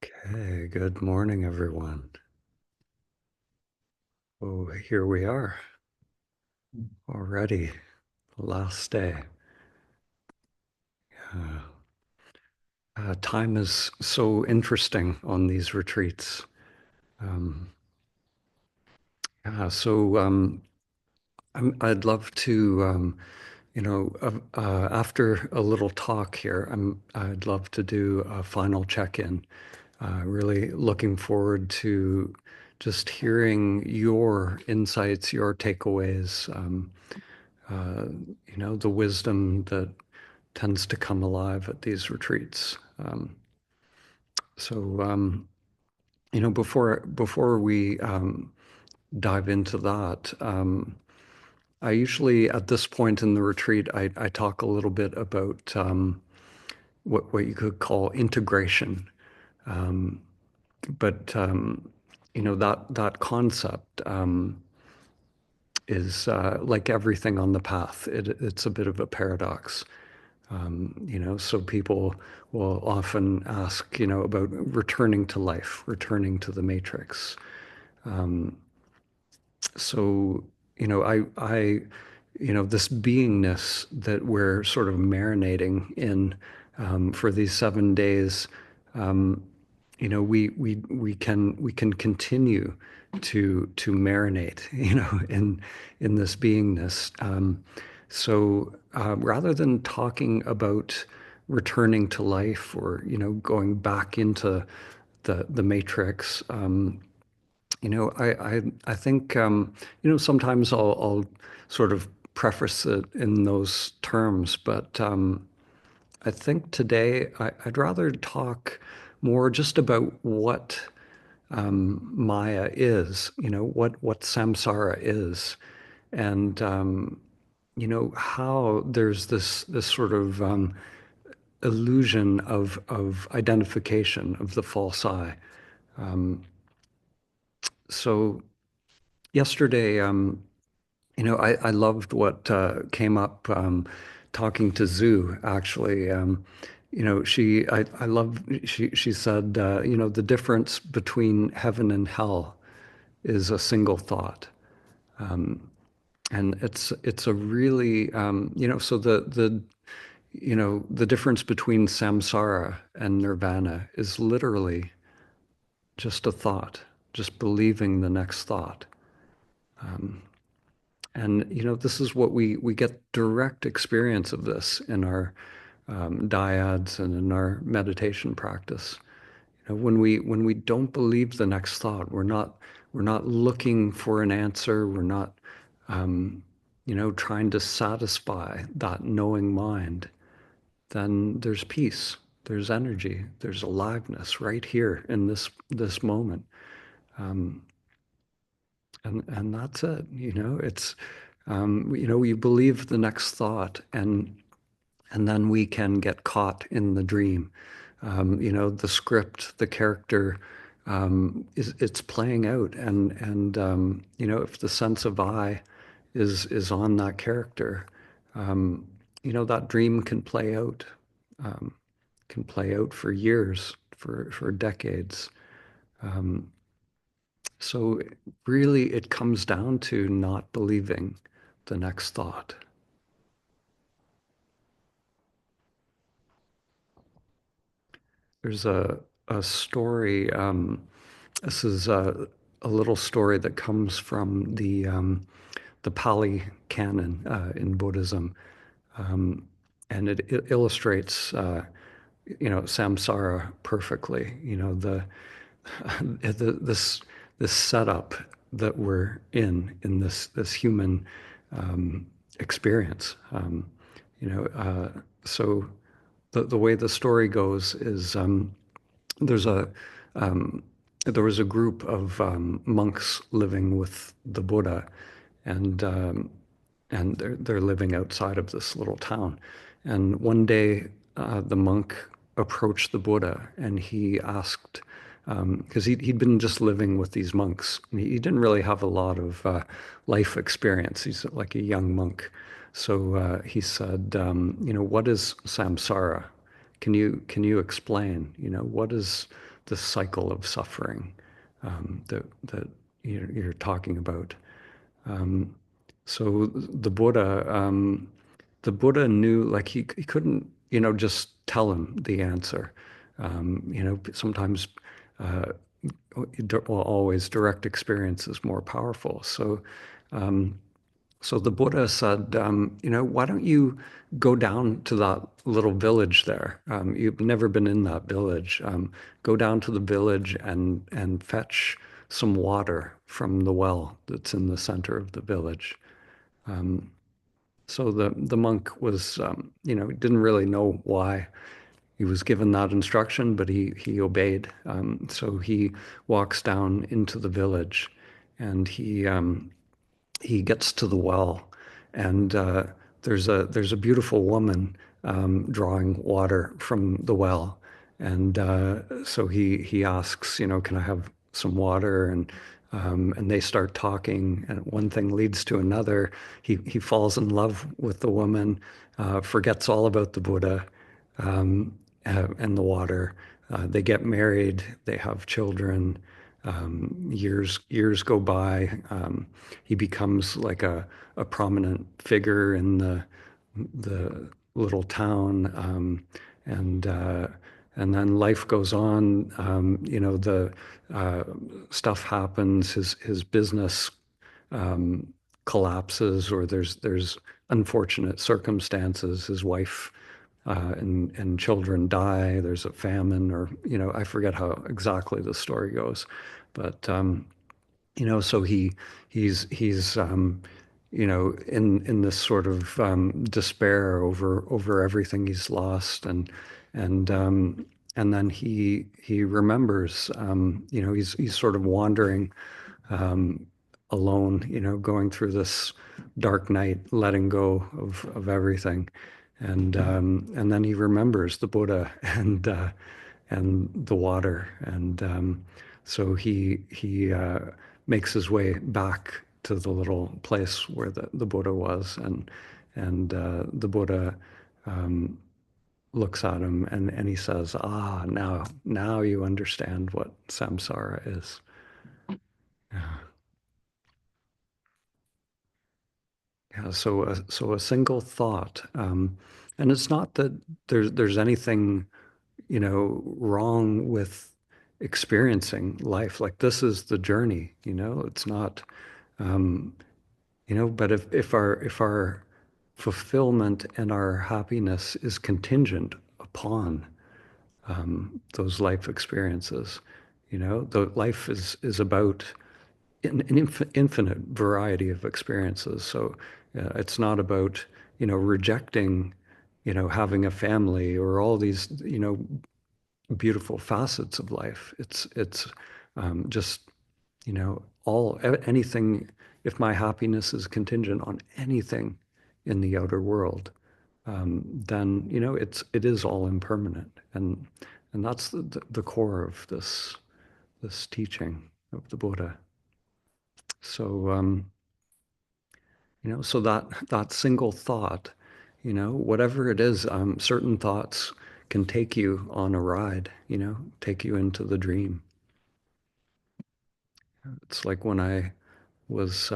Okay, good morning, everyone. Oh, here we are already, last day. Uh, Time is so interesting on these retreats. Um, so I'd love to, after a little talk here, I'd love to do a final check-in. Really looking forward to just hearing your insights, your takeaways. Uh, the wisdom that tends to come alive at these retreats. So, before we dive into that, I usually at this point in the retreat, I talk a little bit about what you could call integration, um, but that concept is like everything on the path. It's a bit of a paradox. So people will often ask, about returning to life, returning to the matrix. Um, so, this beingness that we're sort of marinating in for these 7 days, um, we can continue to marinate, in this beingness. So rather than talking about returning to life or going back into the matrix, I think sometimes I'll sort of preface it in those terms, but I think today I'd rather talk more just about what Maya is, what samsara is, and how there's this sort of illusion of identification of the false I. Um, so yesterday, I loved what came up talking to Zoo, actually. I love, she said, the difference between heaven and hell is a single thought. Um, and it's a really, so the difference between samsara and nirvana is literally just a thought, just believing the next thought. Um, And this is what we get direct experience of this in our dyads and in our meditation practice. When we don't believe the next thought, we're not looking for an answer. We're not trying to satisfy that knowing mind. Then there's peace, there's energy, there's aliveness right here in this moment. Um, and that's it. It's you believe the next thought, and then we can get caught in the dream. The script, the character, it's playing out, and if the sense of I is on that character, um, that dream um, can play out for years, for decades. Um, so really, it comes down to not believing the next thought. There's a story. This is a little story that comes from the Pali Canon in Buddhism, um, and it illustrates samsara perfectly. This setup that we're in this human um, experience. So the way the story goes is there's a um, there was a group of monks living with the Buddha, and they're living outside of this little town. And one day, the monk approached the Buddha, and he asked, because he'd been just living with these monks. He didn't really have a lot of life experience. He's like a young monk. So he said, what is samsara? Can you explain? What is this cycle of suffering that you're talking about. Um, so the Buddha knew, like he couldn't, just tell him the answer. Sometimes, uh, well, always direct experience is more powerful. Um, so the Buddha said, why don't you go down to that little village there? You've never been in that village. Go down to the village and fetch some water from the well that's in the center of the village. Um, so the monk was, didn't really know why he was given that instruction, but he obeyed. So he walks down into the village, and he gets to the well, and there's a beautiful woman drawing water from the well, and so he asks, can I have some water? And they start talking, and one thing leads to another. He falls in love with the woman, forgets all about the Buddha and the water. They get married, they have children. Years go by. He becomes like a prominent figure in the little town, and and then life goes on. The uh, stuff happens. His business collapses, or there's unfortunate circumstances. His wife and children die. There's a famine, or I forget how exactly the story goes, but so he's in this sort of despair over everything he's lost, and and then he remembers, he's sort of wandering um, alone, going through this dark night, letting go of everything. And then he remembers the Buddha and the water. And so he makes his way back to the little place where the Buddha was. And the Buddha looks at him, and he says, "Ah, now you understand what samsara is." Yeah. Yeah, so a single thought, and it's not that there's anything, wrong with experiencing life. Like, this is the journey, It's not, um, but if our fulfillment and our happiness is contingent upon those life experiences, the life is about an infinite variety of experiences. So it's not about, rejecting, having a family or all these, beautiful facets of life. It's just, anything. If my happiness is contingent on anything in the outer world, then it is all impermanent, and that's the core of this teaching of the Buddha. So so that single thought, whatever it is, certain thoughts can take you on a ride, take you into the dream. It's like when I was,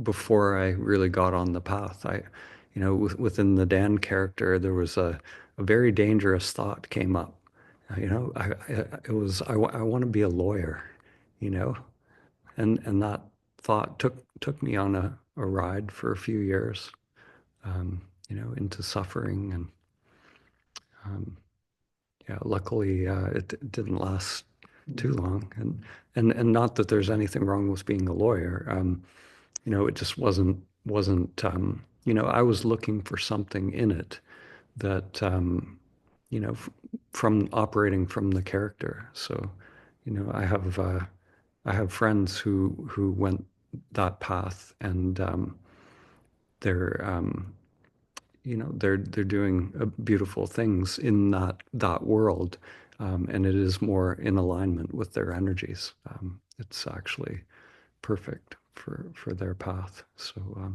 before I really got on the path, within the Dan character, there was a very dangerous thought came up. It was, I want to be a lawyer, you know, and that thought took me on a ride for a few years, into suffering. And yeah, luckily it didn't last too long. And not that there's anything wrong with being a lawyer. It just wasn't. I was looking for something in it that, you know, f- from operating from the character. So, I have friends who went that path, and they're they're doing beautiful things in that world, and it is more in alignment with their energies. It's actually perfect for their path. So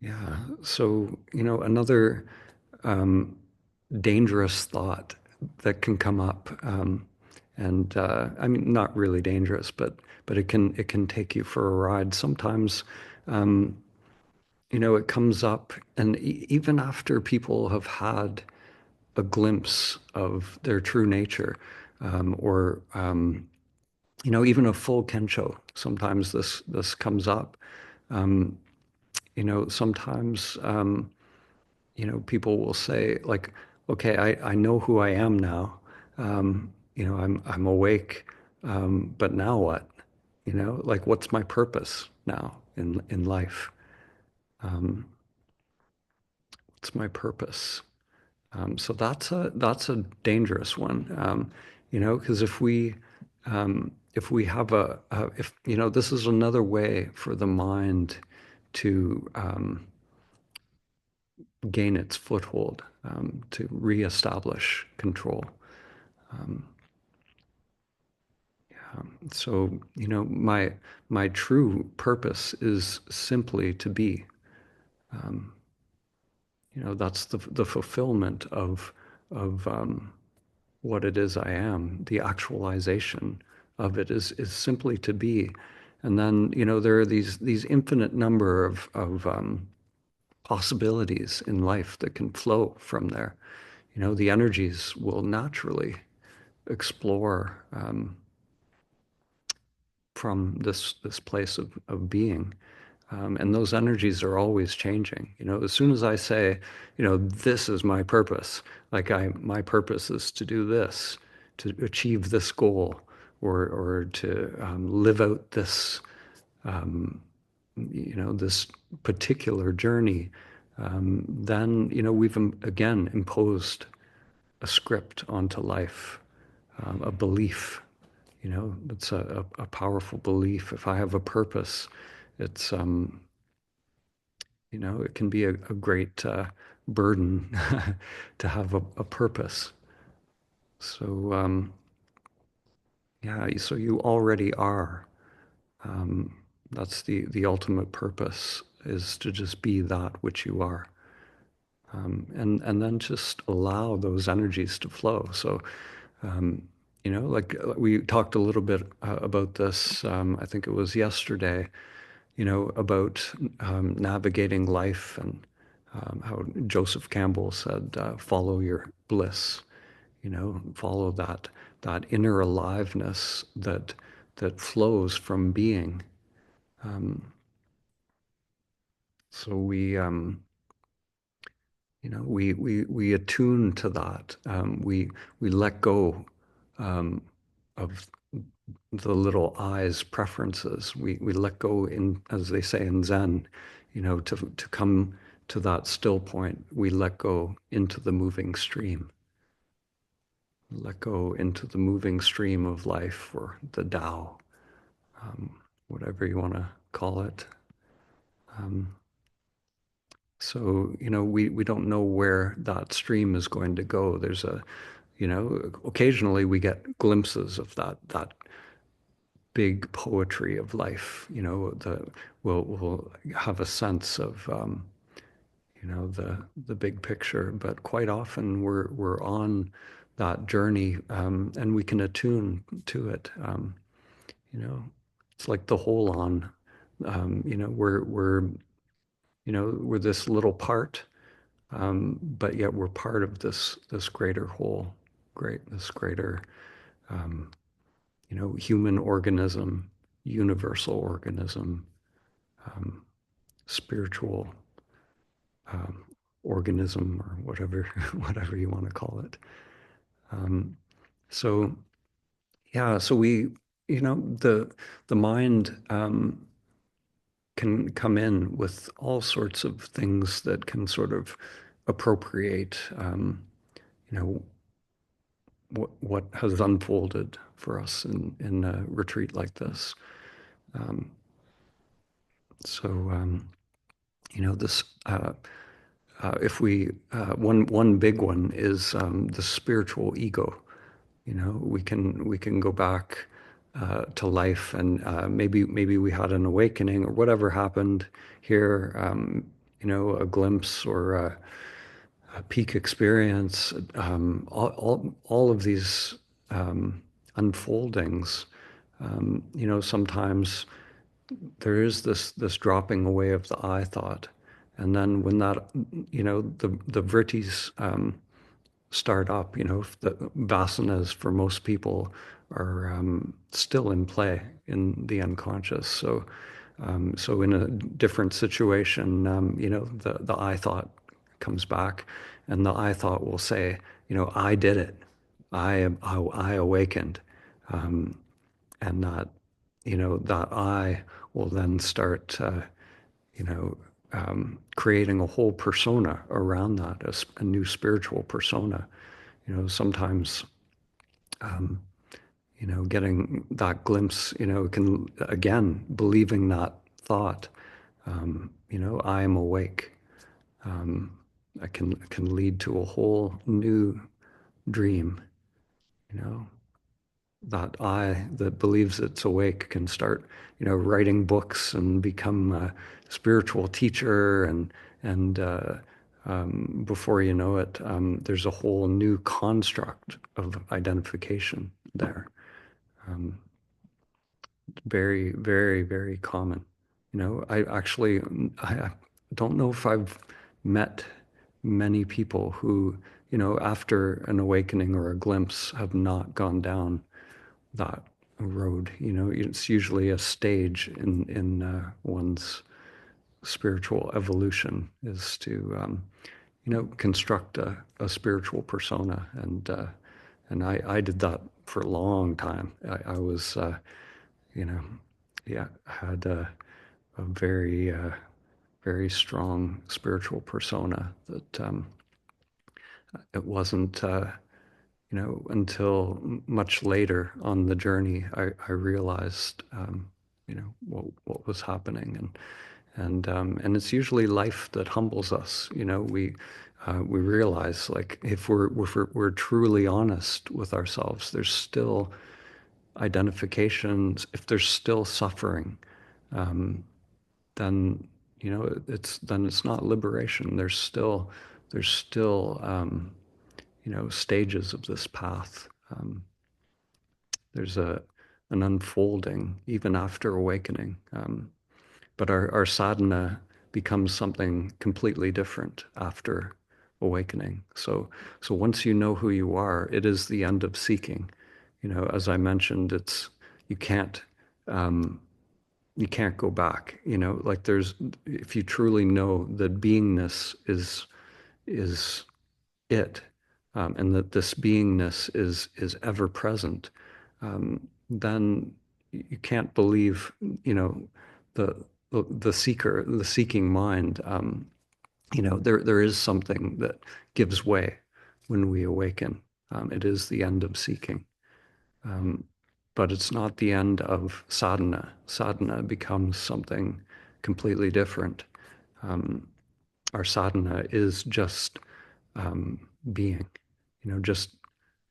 yeah. So another um, dangerous thought that can come up, and I mean, not really dangerous, but it can take you for a ride. Sometimes, um, it comes up, and even after people have had a glimpse of their true nature, or even a full kensho, sometimes this comes up. Um, Sometimes people will say like, okay, I know who I am now. I'm awake, but now what? Like what's my purpose now in life? Um, what's my purpose? So that's a dangerous one, because if we have if this is another way for the mind to gain its foothold, to reestablish control. Um, so my true purpose is simply to be. Um, that's the fulfillment of what it is I am. The actualization of it is simply to be. And then there are these infinite number of possibilities in life that can flow from there. The energies will naturally explore from this place of being. And those energies are always changing. As soon as I say, this is my purpose, like my purpose is to do this, to achieve this goal, or to live out this particular journey, then, we've again imposed a script onto life, a belief. It's a powerful belief. If I have a purpose, it's it can be a great burden to have a purpose. So yeah, so you already are. Um, that's the ultimate purpose, is to just be that which you are. And then just allow those energies to flow. So um, like we talked a little bit about this, I think it was yesterday, about navigating life, and how Joseph Campbell said, follow your bliss, follow that inner aliveness that flows from being. Um, so we attune to that. We let go of the little I's preferences. We let go, in, as they say in Zen, to come to that still point. We let go into the moving stream. Let go into the moving stream of life, or the Tao, um, whatever you want to call it. Um, so we don't know where that stream is going to go. There's occasionally we get glimpses of that big poetry of life. We'll have a sense of the big picture, but quite often we're on that journey, and we can attune to it. You know, it's like the whole on. We're this little part, but yet we're part of this greater whole, this greater um, human organism, universal organism, um, spiritual um, organism, or whatever whatever you want to call it. Um, so yeah, so the mind can come in with all sorts of things that can sort of appropriate, you know, what has unfolded for us in a retreat like this. Um, so this. If we one big one is the spiritual ego. We can go back to life, and maybe we had an awakening or whatever happened here. A glimpse, or peak experience, all of these unfoldings, sometimes there is this dropping away of the I thought. And then when that, the vrittis start up, if the vasanas for most people are still in play in the unconscious. So in a different situation, the I thought comes back, and the I thought will say, I did it. I awakened. And that I will then start, you know, creating a whole persona around that, a new spiritual persona. Sometimes, getting that glimpse, can, again, believing that thought, I am awake. I can lead to a whole new dream, you know. That I that believes it's awake can start, writing books and become a spiritual teacher, and before you know it, there's a whole new construct of identification there. Um, Very, very, very common. I don't know if I've met many people who, after an awakening or a glimpse, have not gone down that road. It's usually a stage in one's spiritual evolution is to construct a spiritual persona, and I did that for a long time. I was you know yeah, had a very very strong spiritual persona that it wasn't until much later on the journey, I realized, what was happening, and it's usually life that humbles us. We realize, like, if we're truly honest with ourselves, there's still identifications. If there's still suffering, then it's not liberation. There's still stages of this path. There's an unfolding even after awakening. But our sadhana becomes something completely different after awakening. So once you know who you are, it is the end of seeking. As I mentioned, you can't um, you can't go back. Like, if you truly know that beingness is it, and that this beingness is ever present, then you can't believe, the the seeking mind. There is something that gives way when we awaken. It is the end of seeking, um, but it's not the end of sadhana. Sadhana becomes something completely different. Um, our sadhana is just being,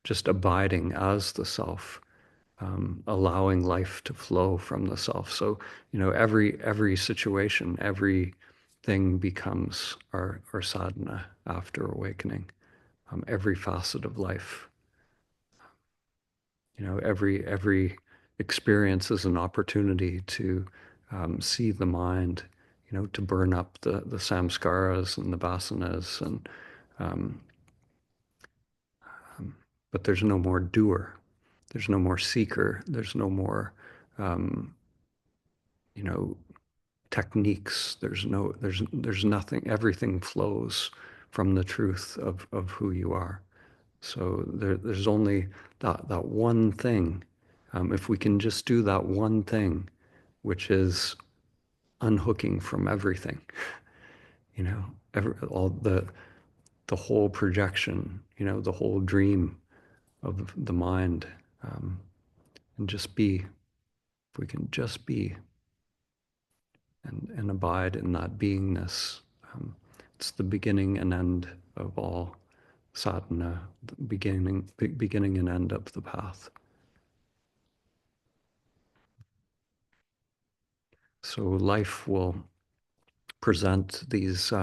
just abiding as the self, allowing life to flow from the self. So, every situation, every thing becomes our sadhana after awakening. Every facet of life, every experience is an opportunity to see the mind, to burn up the samskaras and the vasanas, and um, but there's no more doer, there's no more seeker, there's no more um, you know techniques. There's nothing. Everything flows from the truth of who you are. So there's only that one thing. If we can just do that one thing, which is unhooking from everything, all the whole projection, the whole dream of the mind, um, and just be. If we can just be and abide in that beingness, it's the beginning and end of all sadhana, the beginning and end of the path. So life will present these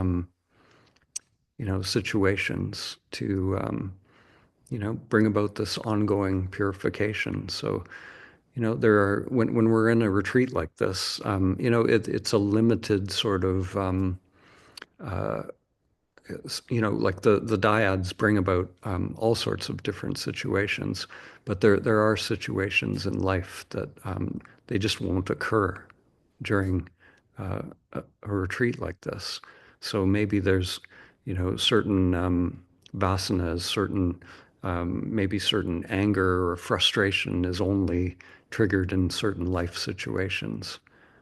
situations to, bring about this ongoing purification. So, there are, when we're in a retreat like this, it's a limited sort of, like the dyads bring about all sorts of different situations, but there are situations in life that they just won't occur during a retreat like this. So maybe there's, certain vasanas, certain maybe certain anger or frustration is only triggered in certain life situations.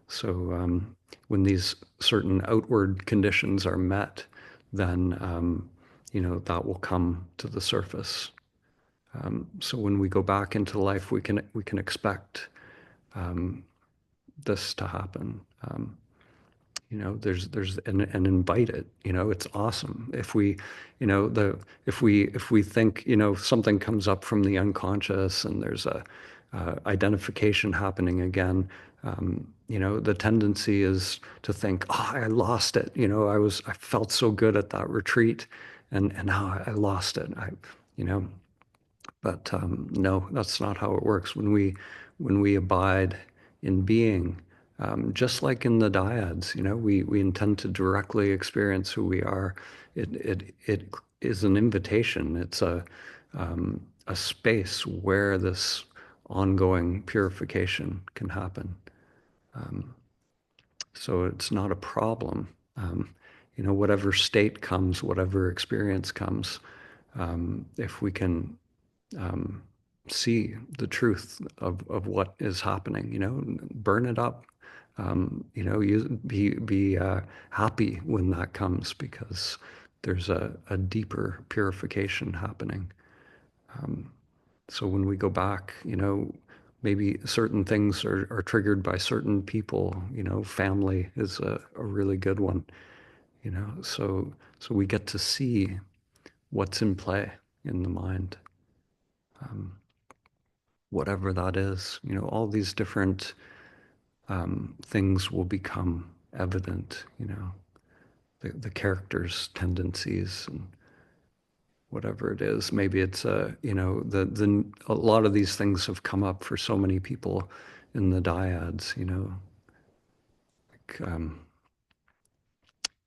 So when these certain outward conditions are met, then that will come to the surface. So when we go back into life, we can expect this to happen. There's and invite it. It's awesome if we, the if we think something comes up from the unconscious and there's a identification happening again. The tendency is to think, oh, I lost it. I felt so good at that retreat, and now I lost it. You know, but no, that's not how it works. When we abide in being, just like in the dyads, we intend to directly experience who we are. It is an invitation. It's a space where this ongoing purification can happen. So it's not a problem. Whatever state comes, whatever experience comes, if we can see the truth of what is happening, burn it up. You be happy when that comes because there's a deeper purification happening. So when we go back, maybe certain things are triggered by certain people, family is a really good one, so we get to see what's in play in the mind, whatever that is, all these different things will become evident, the character's tendencies and whatever it is. Maybe it's a lot of these things have come up for so many people in the dyads, like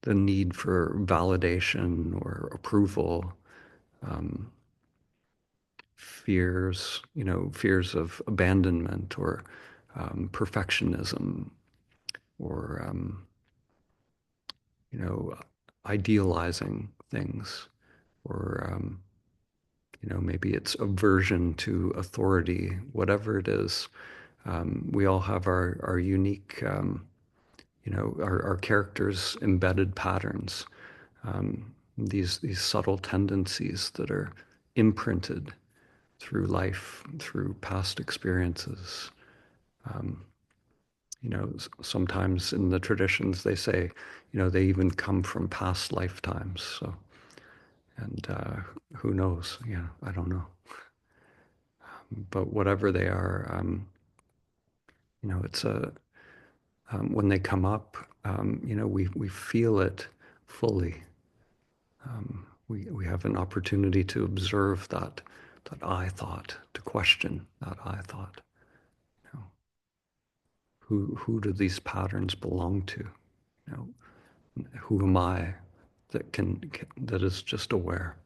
the need for validation or approval, fears of abandonment or perfectionism or you know, idealizing things, or maybe it's aversion to authority, whatever it is. We all have our unique, our characters' embedded patterns, these subtle tendencies that are imprinted through life, through past experiences. Sometimes in the traditions they say, they even come from past lifetimes. So, and who knows? Yeah, I don't know. But whatever they are, it's when they come up, we feel it fully. We have an opportunity to observe that I thought, to question that I thought. You know, who do these patterns belong to? You know, who am I that is just aware?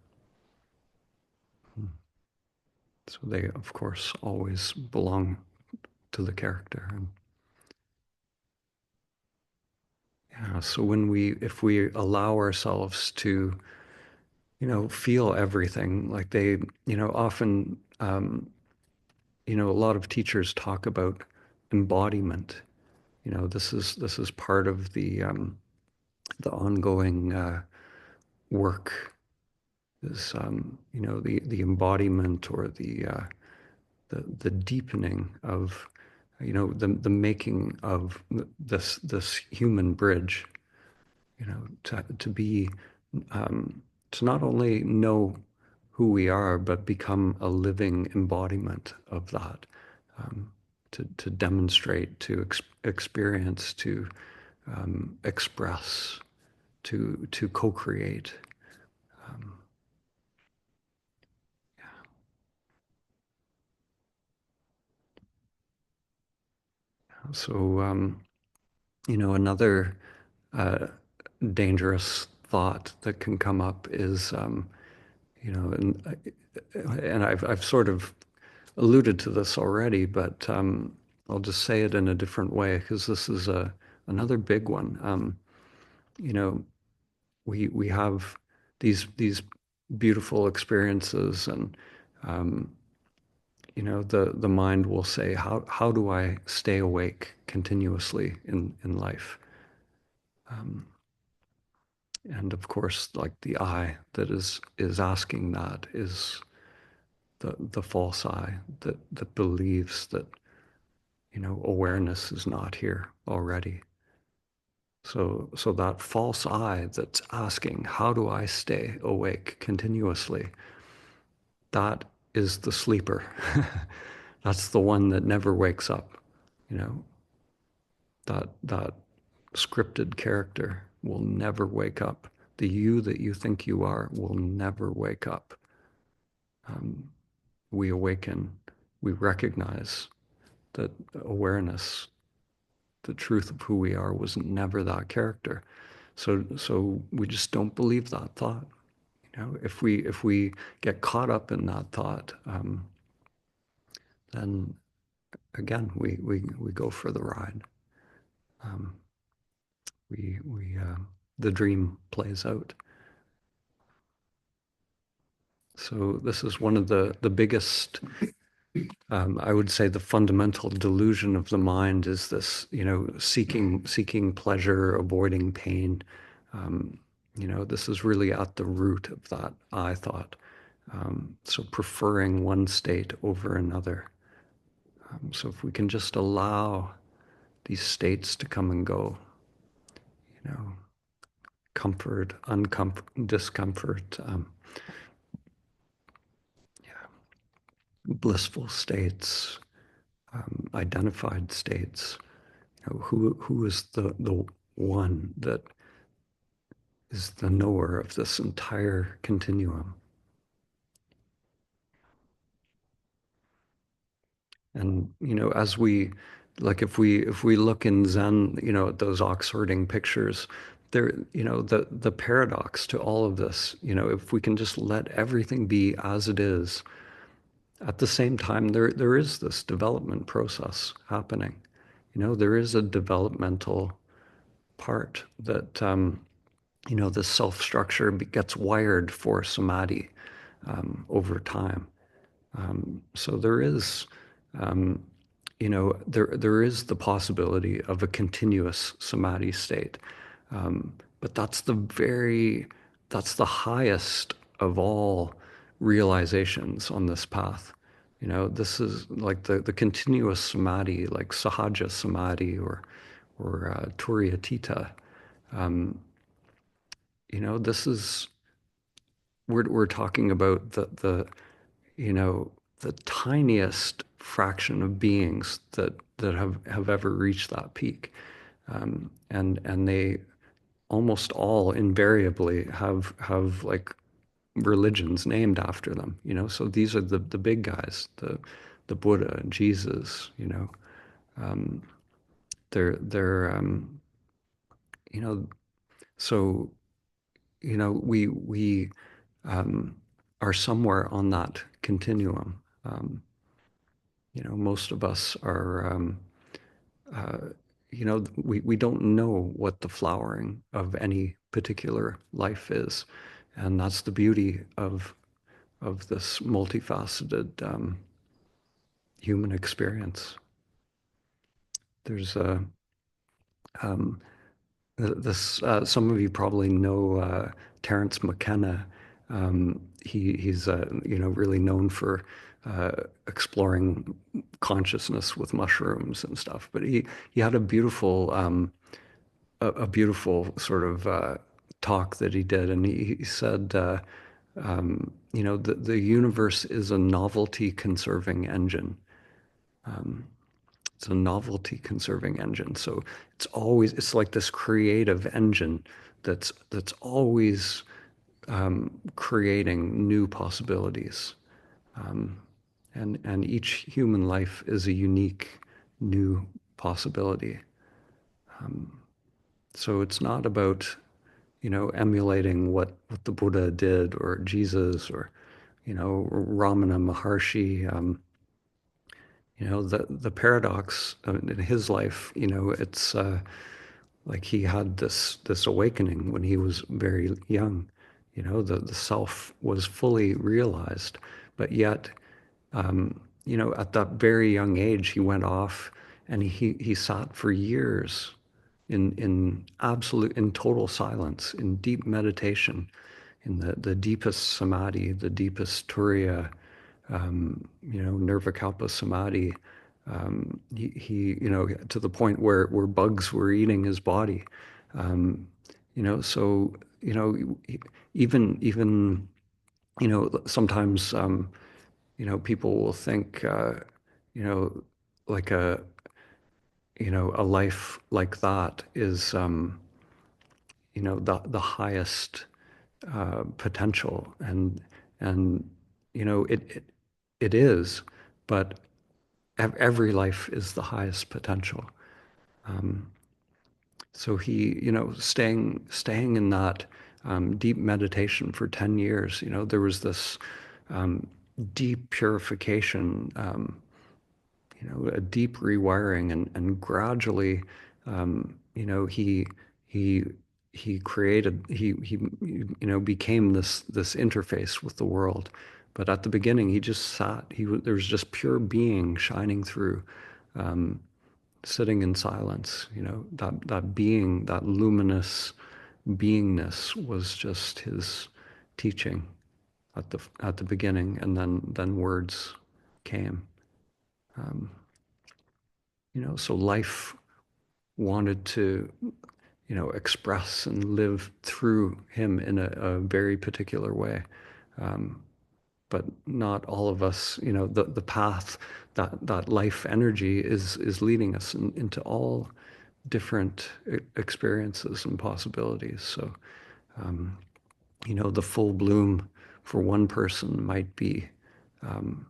So they, of course, always belong to the character. And yeah, so if we allow ourselves to, feel everything, like they, often, a lot of teachers talk about embodiment. This is part of the ongoing work. Is the embodiment or the deepening of the making of this human bridge, to be to not only know who we are but become a living embodiment of that, to demonstrate, to experience, to express, to co-create, So, another uh, dangerous thought that can come up is, and I've sort of alluded to this already, but I'll just say it in a different way because this is another big one. You know, we have these beautiful experiences, and um, the mind will say, how do I stay awake continuously in life? Um, and of course, like the I that is asking that is the false I that believes that awareness is not here already. So that false I that's asking, how do I stay awake continuously? That is the sleeper. That's the one that never wakes up. You know, that scripted character will never wake up. The you that you think you are will never wake up. Um, we awaken, we recognize that awareness, the truth of who we are, was never that character. So we just don't believe that thought. If we get caught up in that thought, then again we go for the ride. Um, we the dream plays out. So this is one of the biggest. I would say the fundamental delusion of the mind is this, seeking pleasure, avoiding pain. Um, this is really at the root of that I thought. So preferring one state over another. So if we can just allow these states to come and go, you know, comfort, uncomfort, discomfort, yeah, blissful states, identified states. Who is the one that is the knower of this entire continuum? And as we like, if we look in Zen, at those ox herding pictures, there, the paradox to all of this, if we can just let everything be as it is, at the same time, there is this development process happening. There is a developmental part that the self structure gets wired for samadhi over time. So there is, um, there is the possibility of a continuous samadhi state, but that's the highest of all realizations on this path. This is like the continuous samadhi, like sahaja samadhi or turiyatita. Um, this is we're talking about you know, the tiniest fraction of beings that have ever reached that peak. And they almost all invariably have like religions named after them, So these are the big guys, the Buddha, Jesus, Um, they're you know, so we um, are somewhere on that continuum. Most of us are, uh, we don't know what the flowering of any particular life is. And that's the beauty of this multifaceted human experience. There's a, um, some of you probably know Terence McKenna. He's really known for exploring consciousness with mushrooms and stuff. But he had a beautiful sort of talk that he did, and he said, the universe is a novelty conserving engine. Um, it's a novelty conserving engine. So it's like this creative engine that's always creating new possibilities. Um, and each human life is a unique new possibility. Um, so it's not about, emulating what the Buddha did or Jesus or, Ramana Maharshi. The paradox in his life, it's like he had this awakening when he was very young. The self was fully realized, but yet, at that very young age, he went off and he sat for years in total silence, in deep meditation, in the deepest samadhi, the deepest turiya, Nirvikalpa samadhi. To the point where bugs were eating his body. So, even, sometimes, people will think, you know, like a life like that is, the highest potential. And, it is, but every life is the highest potential. Um, so staying in that deep meditation for 10 years, there was this um, deep purification, a deep rewiring, and gradually, he he created he became this interface with the world. But at the beginning, he just sat. There was just pure being shining through, um, sitting in silence. That being, that luminous beingness was just his teaching at the beginning, and then words came. Um, so life wanted to, express and live through him in a very particular way. Um, but not all of us, the path that life energy is leading us into all different experiences and possibilities. So, um, the full bloom for one person might be, um,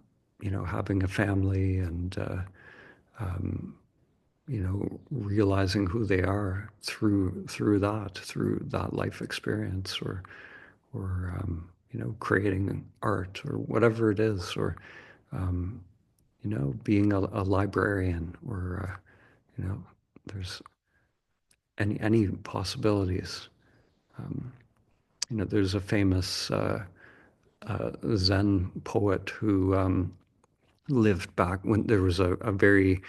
having a family and, realizing who they are through that life experience, or creating art or whatever it is, or um, being a librarian, or there's any possibilities. Um, there's a famous Zen poet who lived back when there was a very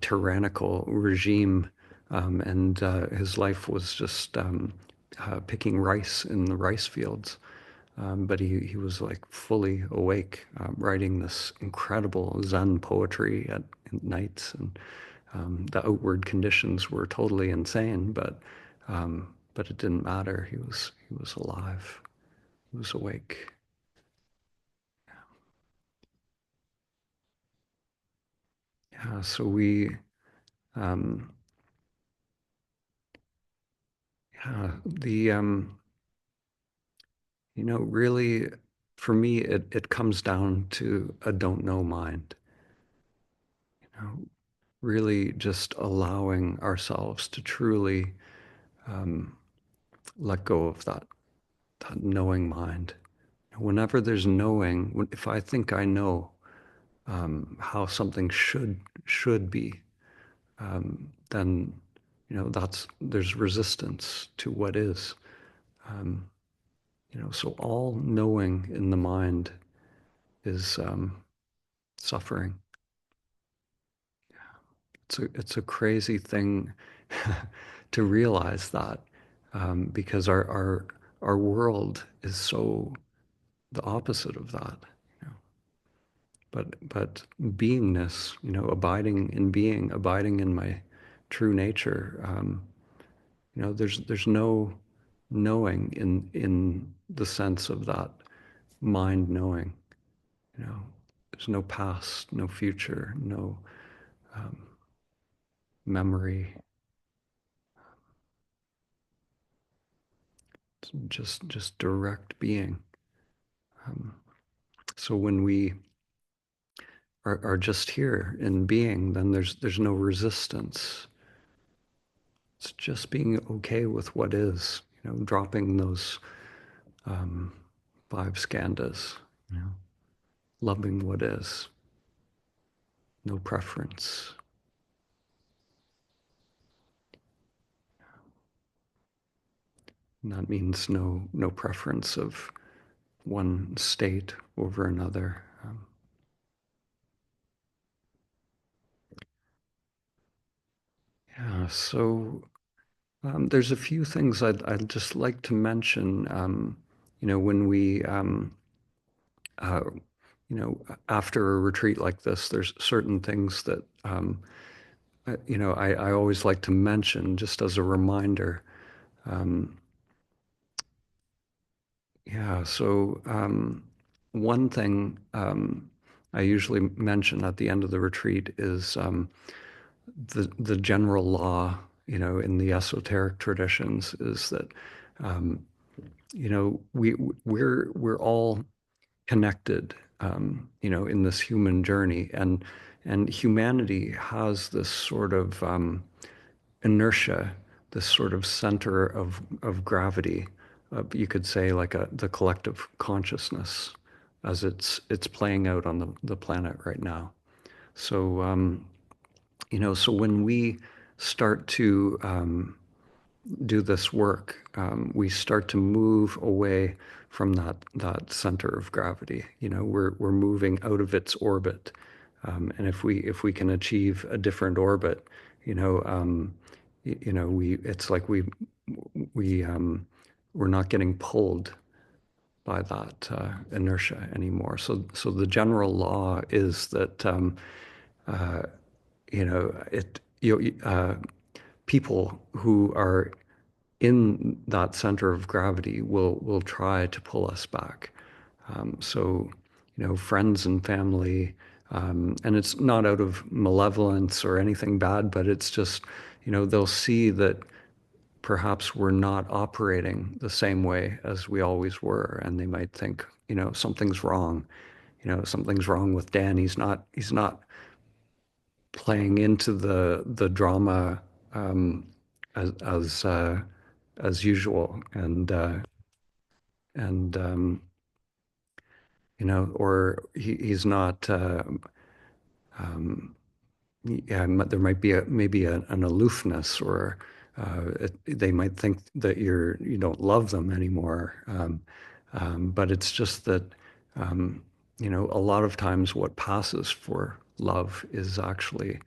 tyrannical regime, and his life was just picking rice in the rice fields. But he was like fully awake, writing this incredible Zen poetry at nights, and the outward conditions were totally insane, but it didn't matter. He was alive. He was awake. Yeah. So um, yeah, really, for me, it comes down to a don't know mind. You know, really just allowing ourselves to truly um, let go of that knowing mind. Whenever there's knowing, if I think I know how something should be, then there's resistance to what is. Um, so all knowing in the mind is suffering. It's a crazy thing to realize that, because our world is so the opposite of that. You know. But beingness, abiding in being, abiding in my true nature. There's no knowing in the sense of that mind knowing. You know, there's no past, no future, no um, memory. It's just direct being. Um, so when we are just here in being, then there's no resistance. It's just being okay with what is, dropping those um, five skandhas, loving what is, no preference. And that means no preference of one state over another. Yeah, so there's a few things I'd just like to mention. When we, uh, after a retreat like this, there's certain things that, I always like to mention just as a reminder. Um, yeah, so one thing I usually mention at the end of the retreat is the general law, in the esoteric traditions is that, um, we're all connected, in this human journey, and humanity has this sort of inertia, this sort of center of gravity, you could say like the collective consciousness as it's playing out on the planet right now. So so when we start to do this work, we start to move away from that center of gravity. We're moving out of its orbit, and if we can achieve a different orbit, we it's like we're not getting pulled by that inertia anymore. So the general law is that uh, it people who are in that center of gravity will try to pull us back. So, friends and family, and it's not out of malevolence or anything bad, but it's just, they'll see that perhaps we're not operating the same way as we always were, and they might think, something's wrong. Something's wrong with Dan. He's not playing into the drama um, as usual, and or he's not. Um, yeah, there might be maybe an aloofness, or they might think that you don't love them anymore. But it's just that a lot of times what passes for love is actually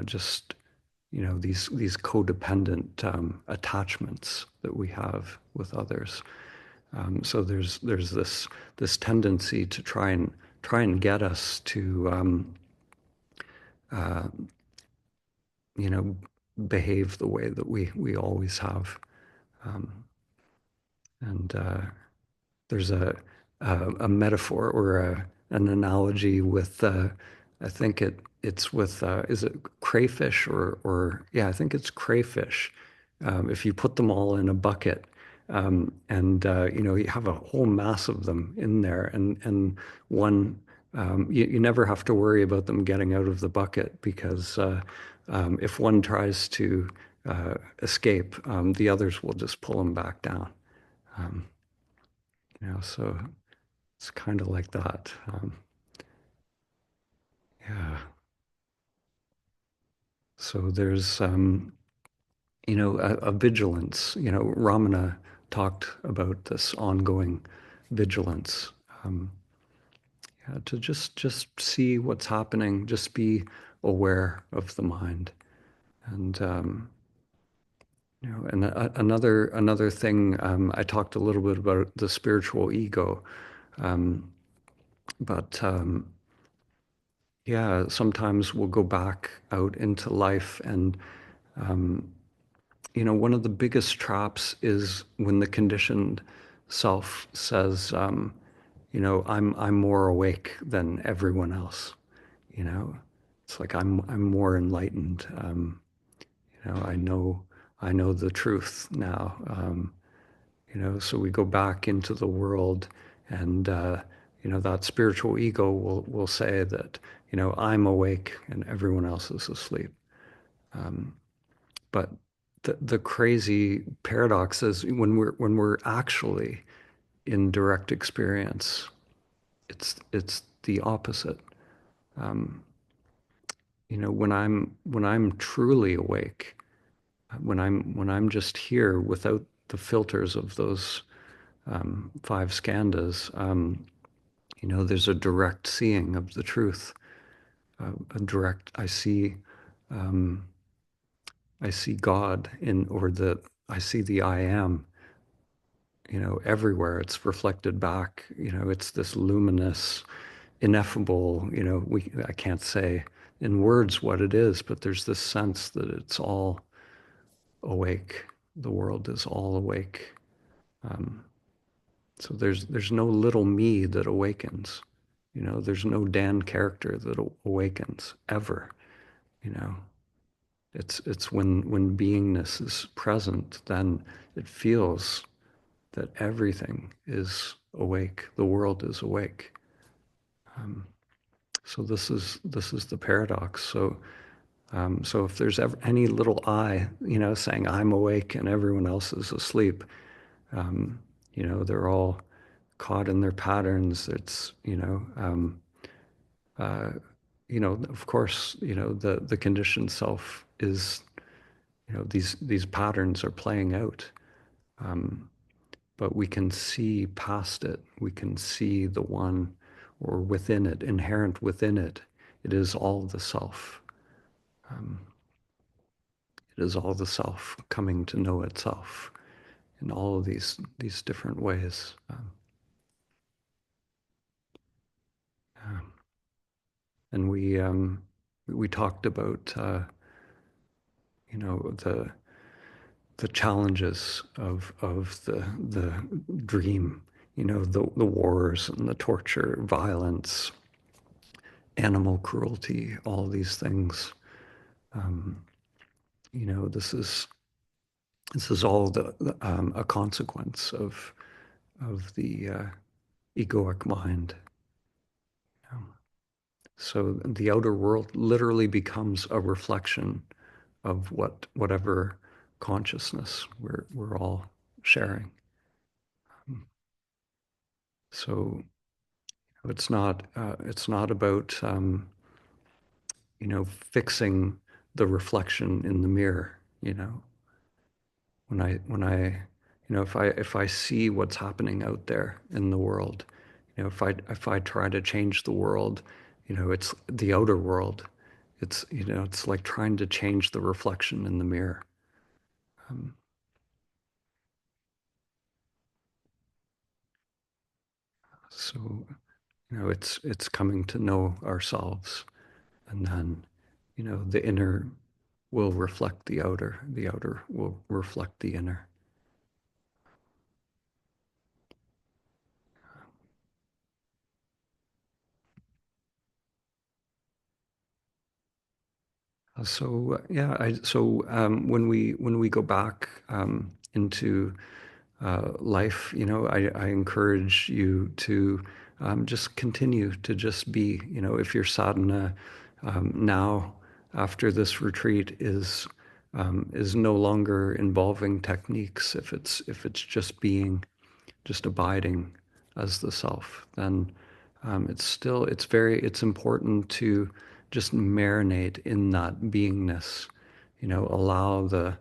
just these codependent attachments that we have with others. So there's this tendency to try and get us to uh, you know behave the way that we always have. Um, and there's a metaphor or an analogy with I think it's with is it crayfish or yeah, I think it's crayfish. If you put them all in a bucket, and you have a whole mass of them in there, and one you never have to worry about them getting out of the bucket because if one tries to escape, the others will just pull them back down. Um, so it's kind of like that. Yeah. So there's, a vigilance. Ramana talked about this ongoing vigilance. Um, yeah, to just see what's happening, just be aware of the mind, and and another thing. I talked a little bit about the spiritual ego, um, but yeah, sometimes we'll go back out into life, and um, one of the biggest traps is when the conditioned self says, I'm more awake than everyone else. You know, it's like I'm more enlightened. I know the truth now. So we go back into the world, and that spiritual ego will say that, I'm awake and everyone else is asleep. Um, but the crazy paradox is when we're actually in direct experience, it's the opposite. Um, when I'm truly awake, when I'm just here without the filters of those five skandhas, there's a direct seeing of the truth. A direct, um, I see God I see the I am, everywhere. It's reflected back. It's this luminous, ineffable. I can't say in words what it is, but there's this sense that it's all awake. The world is all awake. Um, so there's no little me that awakens. There's no Dan character that awakens ever. You know, it's when beingness is present, then it feels that everything is awake. The world is awake. Um, so this is the paradox. So if there's ever any little I, saying I'm awake and everyone else is asleep, um, they're all caught in their patterns. It's uh, of course, the conditioned self is, these patterns are playing out. Um, but we can see past it. We can see the one, or within it, inherent within it. It is all the self. Um, it is all the self coming to know itself in all of these different ways. Yeah. And we talked about the challenges of the dream, the wars and the torture, violence, animal cruelty, all these things. Um, this is all a consequence of the egoic mind. So the outer world literally becomes a reflection of whatever consciousness we're all sharing. So it's not about fixing the reflection in the mirror. When I see what's happening out there in the world, if I try to change the world, it's the outer world. It's like trying to change the reflection in the mirror. Um, so it's coming to know ourselves, and then the inner will reflect the outer will reflect the inner. Yeah, when we go back into life, I encourage you to just continue to just be. If your sadhana now after this retreat is no longer involving techniques, if it's just being, just abiding as the self, then it's important to just marinate in that beingness. Allow the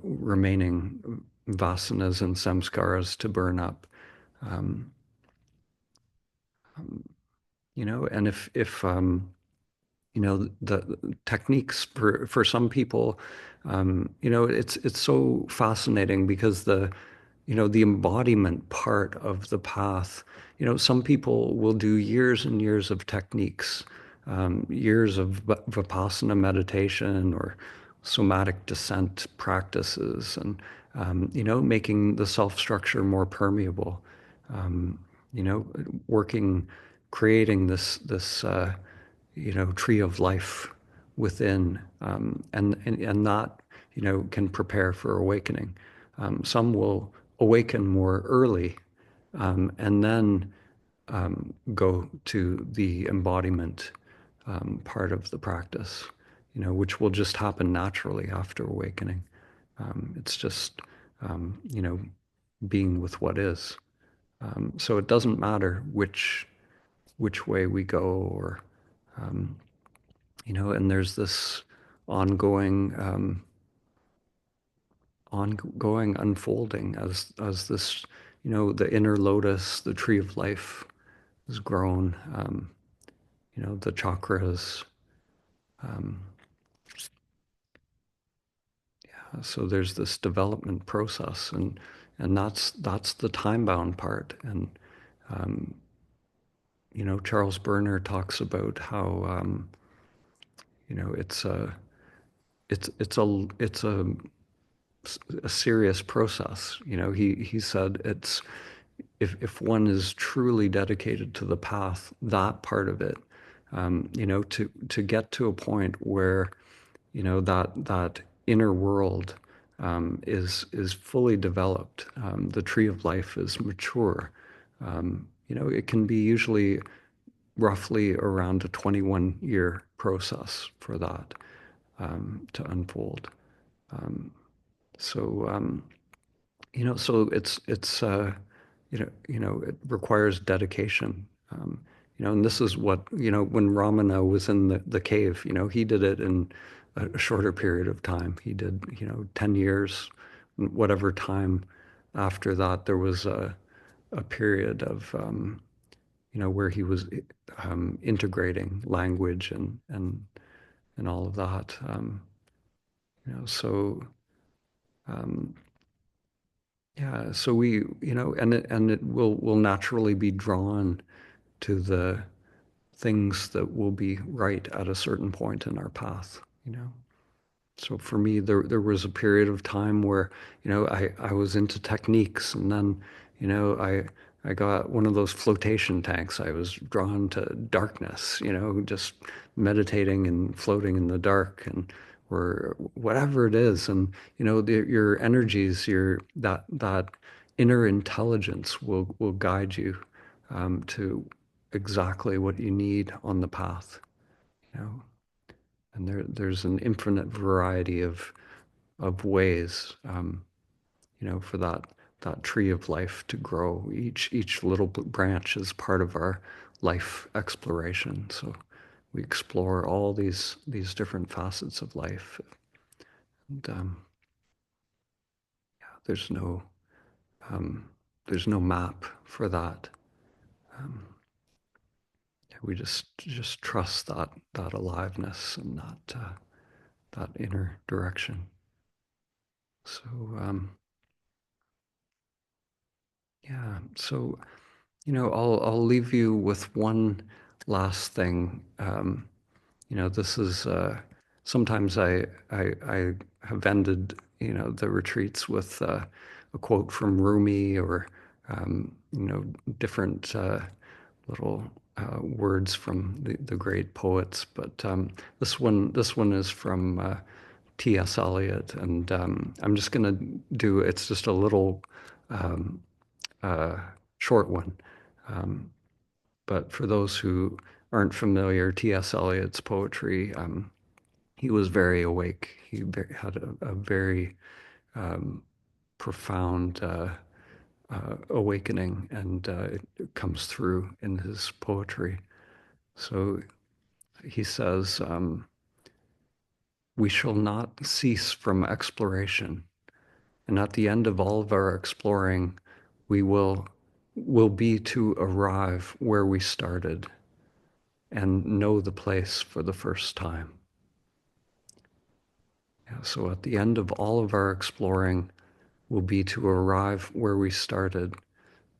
remaining vasanas and samskaras to burn up. Um, and if the techniques for some people, it's so fascinating because the embodiment part of the path, some people will do years and years of techniques, years of Vipassana meditation or somatic descent practices, and making the self structure more permeable, um, you know, working, creating this tree of life within, and that can prepare for awakening. Some will awaken more early, and then go to the embodiment part of the practice, which will just happen naturally after awakening. It's just, being with what is. So it doesn't matter which way we go, or um, and there's this ongoing ongoing unfolding as this, the inner lotus, the tree of life, has grown. The chakras. Um, so there's this development process, and that's the time bound part. And um, Charles Berner talks about how it's a serious process. He said it's, if one is truly dedicated to the path, that part of it, to get to a point where that inner world is fully developed. The tree of life is mature. It can be usually roughly around a 21-year process for that to unfold. Um, so it requires dedication. And this is what, when Ramana was in the cave, he did it in a shorter period of time. He did, 10 years, whatever time after that, there was a period of, where he was integrating language and all of that. So um, yeah, so we, and it will naturally be drawn to the things that will be right at a certain point in our path, So for me, there was a period of time where, I was into techniques, and then, I got one of those flotation tanks. I was drawn to darkness, just meditating and floating in the dark, and or whatever it is. And your energies, that inner intelligence will guide you to exactly what you need on the path, you know. And there's an infinite variety of ways, for that tree of life to grow. Each little branch is part of our life exploration. So we explore all these different facets of life, and yeah, um, there's no map for that. Um, yeah, we just trust that aliveness and that inner direction. So yeah, so I'll leave you with one last thing. This is sometimes I have ended the retreats with a quote from Rumi, or different little words from the great poets. But this one is from T.S. Eliot, and I'm just gonna do. It's just a little um, uh, short one. Um, but for those who aren't familiar, T.S. Eliot's poetry, he was very awake. He had a very um, profound awakening, and it comes through in his poetry. So he says, "We shall not cease from exploration, and at the end of all of our exploring, we will be to arrive where we started and know the place for the first time." Yeah, so at the end of all of our exploring will be to arrive where we started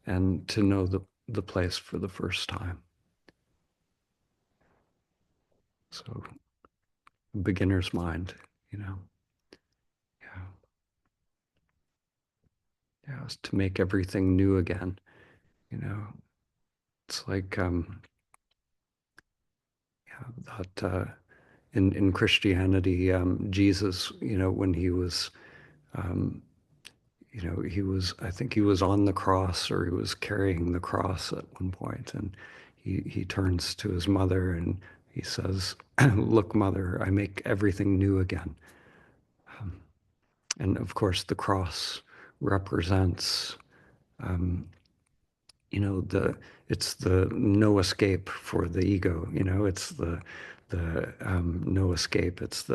and to know the place for the first time. So beginner's mind, you know, yeah, yeah, it's to make everything new again, you know. It's like yeah, that in Christianity, Jesus, when he was um, I think he was on the cross or he was carrying the cross at one point, and he turns to his mother and he says, "Look, mother, I make everything new again." And of course, the cross represents, um, the it's the no escape for the ego. It's the no escape. It's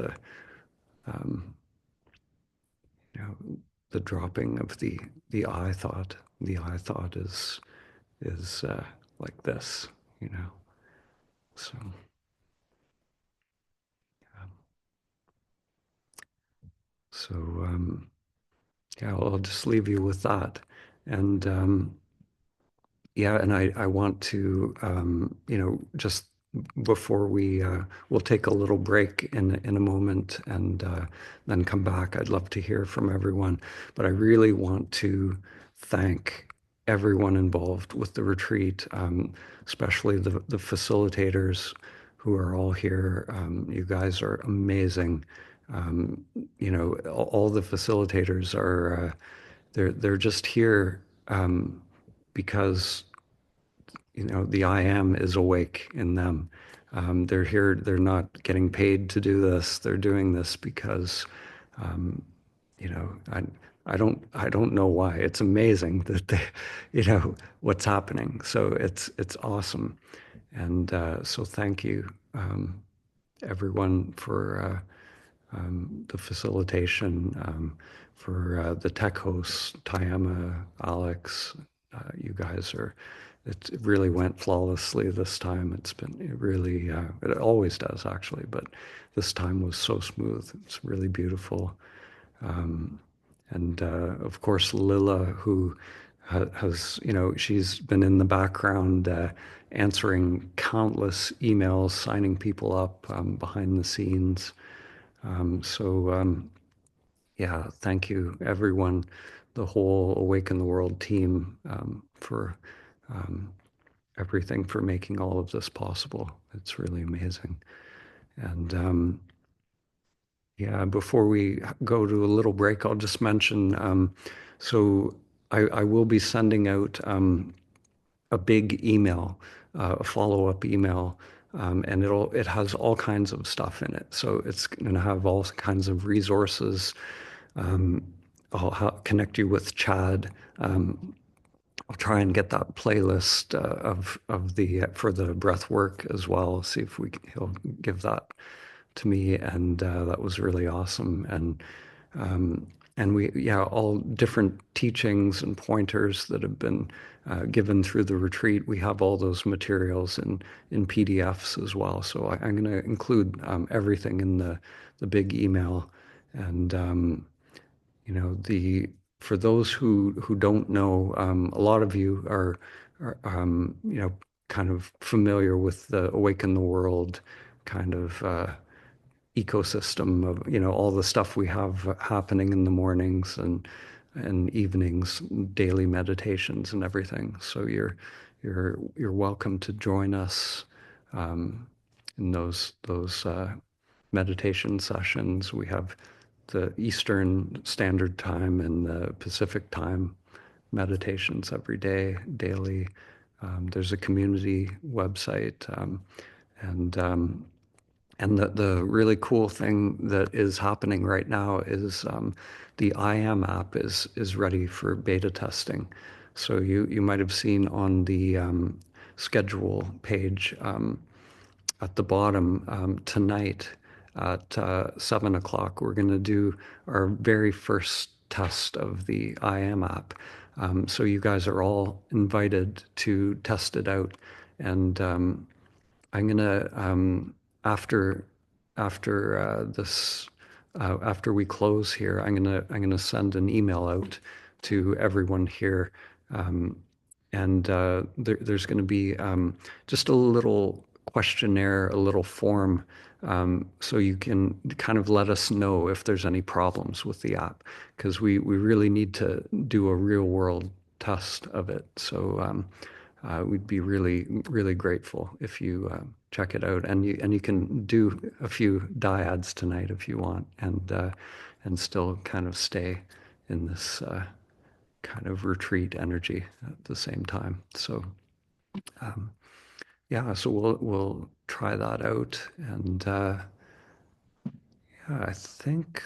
um, you know, the dropping of the I thought. The I thought is like this, you know. So um, so yeah, I'll just leave you with that, and yeah, and I want to, just before we'll take a little break in a moment and then come back. I'd love to hear from everyone, but I really want to thank everyone involved with the retreat, especially the facilitators who are all here. You guys are amazing. Um, all the facilitators are they're just here because the I am is awake in them. They're here. They're not getting paid to do this. They're doing this because um, you know I don't know why. It's amazing that what's happening. So it's awesome, and so thank you everyone for the facilitation, for the tech hosts, Tiama, Alex. You guys it really went flawlessly this time. It really, it always does actually, but this time was so smooth. It's really beautiful. Um, and of course, Lila, who has, she's been in the background answering countless emails, signing people up behind the scenes. So yeah, thank you, everyone, the whole Awaken the World team, for um, everything, for making all of this possible. It's really amazing. And yeah, before we go to a little break, I'll just mention, so I will be sending out a big email, a follow-up email, and it has all kinds of stuff in it. So it's going to have all kinds of resources. Um, I'll connect you with Chad. I'll try and get that playlist of the for the breath work as well. See if he'll give that to me, and that was really awesome. Um, and we, yeah, all different teachings and pointers that have been given through the retreat. We have all those materials in PDFs as well. So I'm going to include everything in the big email, and the for those who don't know, a lot of you are kind of familiar with the Awaken the World kind of ecosystem of all the stuff we have happening in the mornings and evenings, daily meditations and everything. So you're welcome to join us in those meditation sessions. We have the Eastern Standard Time and the Pacific Time meditations every day, daily. There's a community website, and the really cool thing that is happening right now is the I Am app is ready for beta testing. So you might have seen on the schedule page at the bottom tonight at 7 o'clock. We're going to do our very first test of the I Am app. So you guys are all invited to test it out, and I'm gonna after this after we close here, I'm gonna send an email out to everyone here, um, and there's going to be just a little questionnaire, a little form, so you can kind of let us know if there's any problems with the app, because we really need to do a real world test of it. So we'd be really, really grateful if you check it out, and you can do a few dyads tonight if you want, and still kind of stay in this kind of retreat energy at the same time. So um, yeah, so we'll try that out, and yeah, I think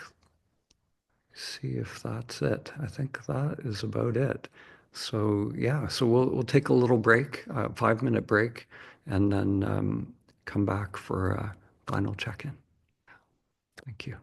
see if that's it. I think that is about it. So yeah, so we'll take a little break, 5 minute break, and then come back for a final check-in. Thank you.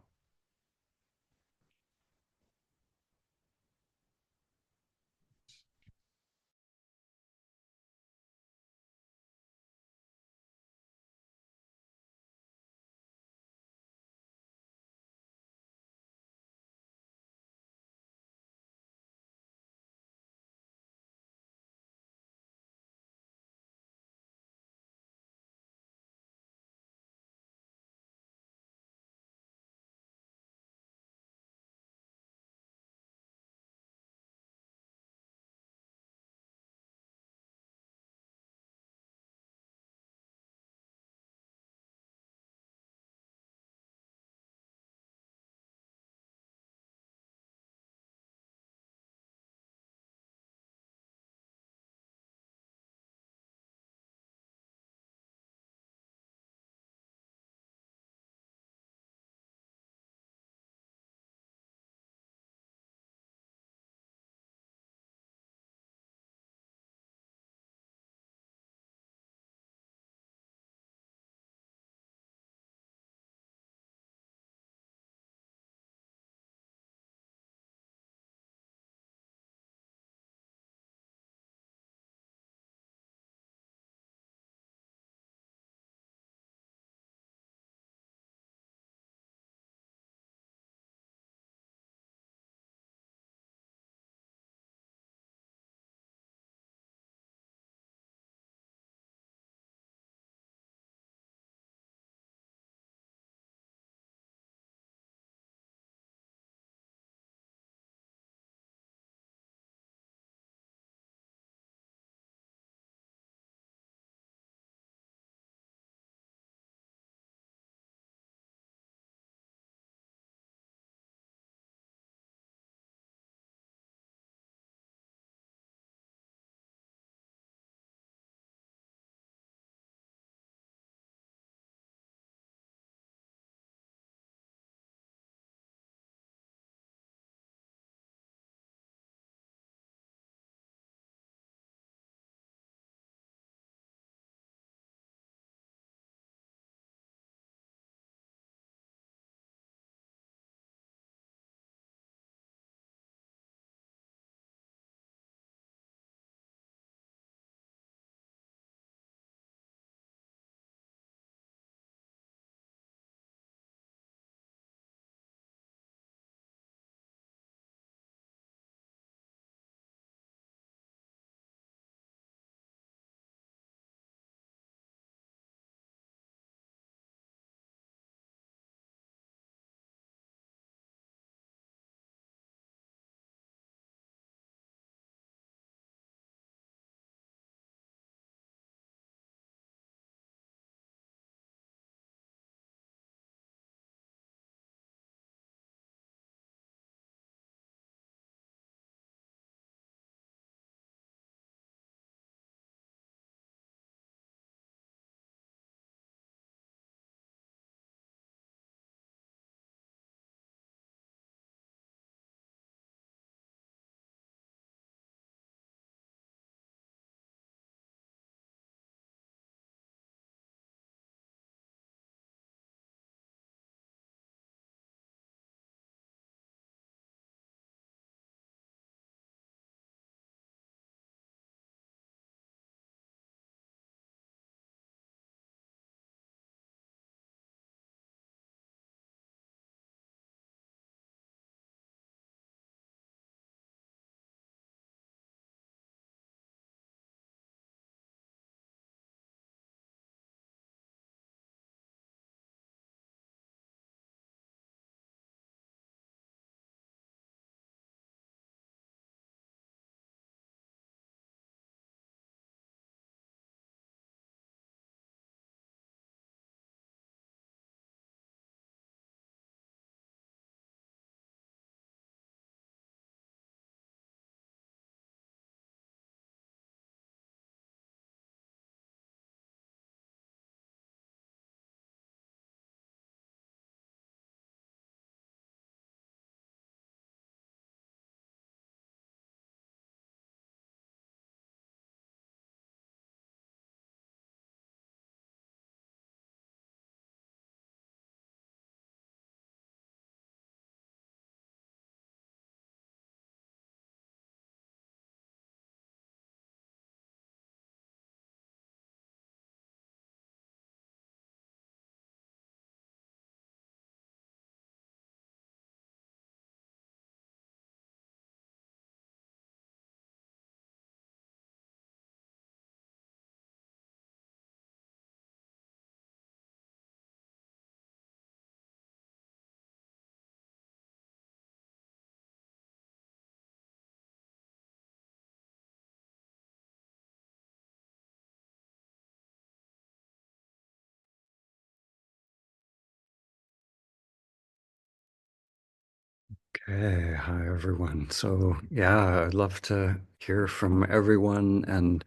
Hey, hi everyone. So yeah, I'd love to hear from everyone and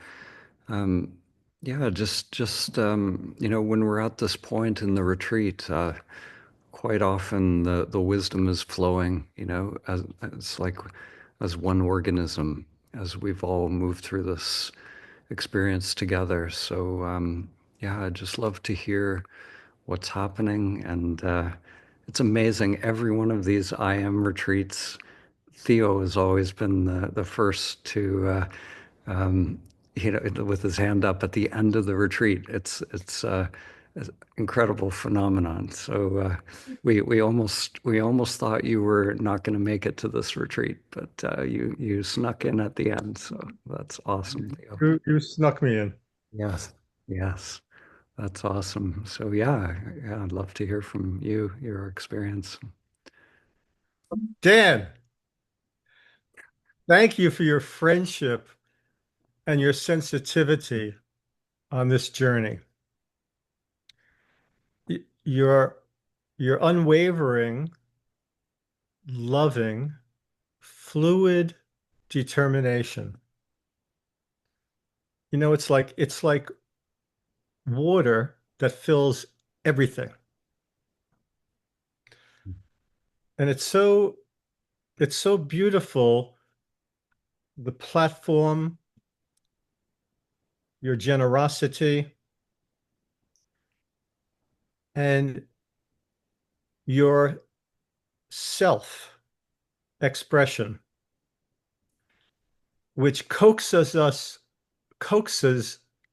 um yeah, just when we're at this point in the retreat, quite often the wisdom is flowing, as it's like as one organism as we've all moved through this experience together. So yeah, I'd just love to hear what's happening and it's amazing. Every one of these I am retreats Theo has always been the first to, um, with his hand up at the end of the retreat. It's an incredible phenomenon. So we almost thought you were not going to make it to this retreat, but you snuck in at the end. So that's awesome, Theo. You snuck me in. Yes, yes, that's awesome. So yeah, I'd love to hear from you, your experience. Dan, thank you for your friendship and your sensitivity on this journey. Your unwavering, loving, fluid determination. It's like water that fills everything. And it's so beautiful, the platform, your generosity, and your self expression, which coaxes,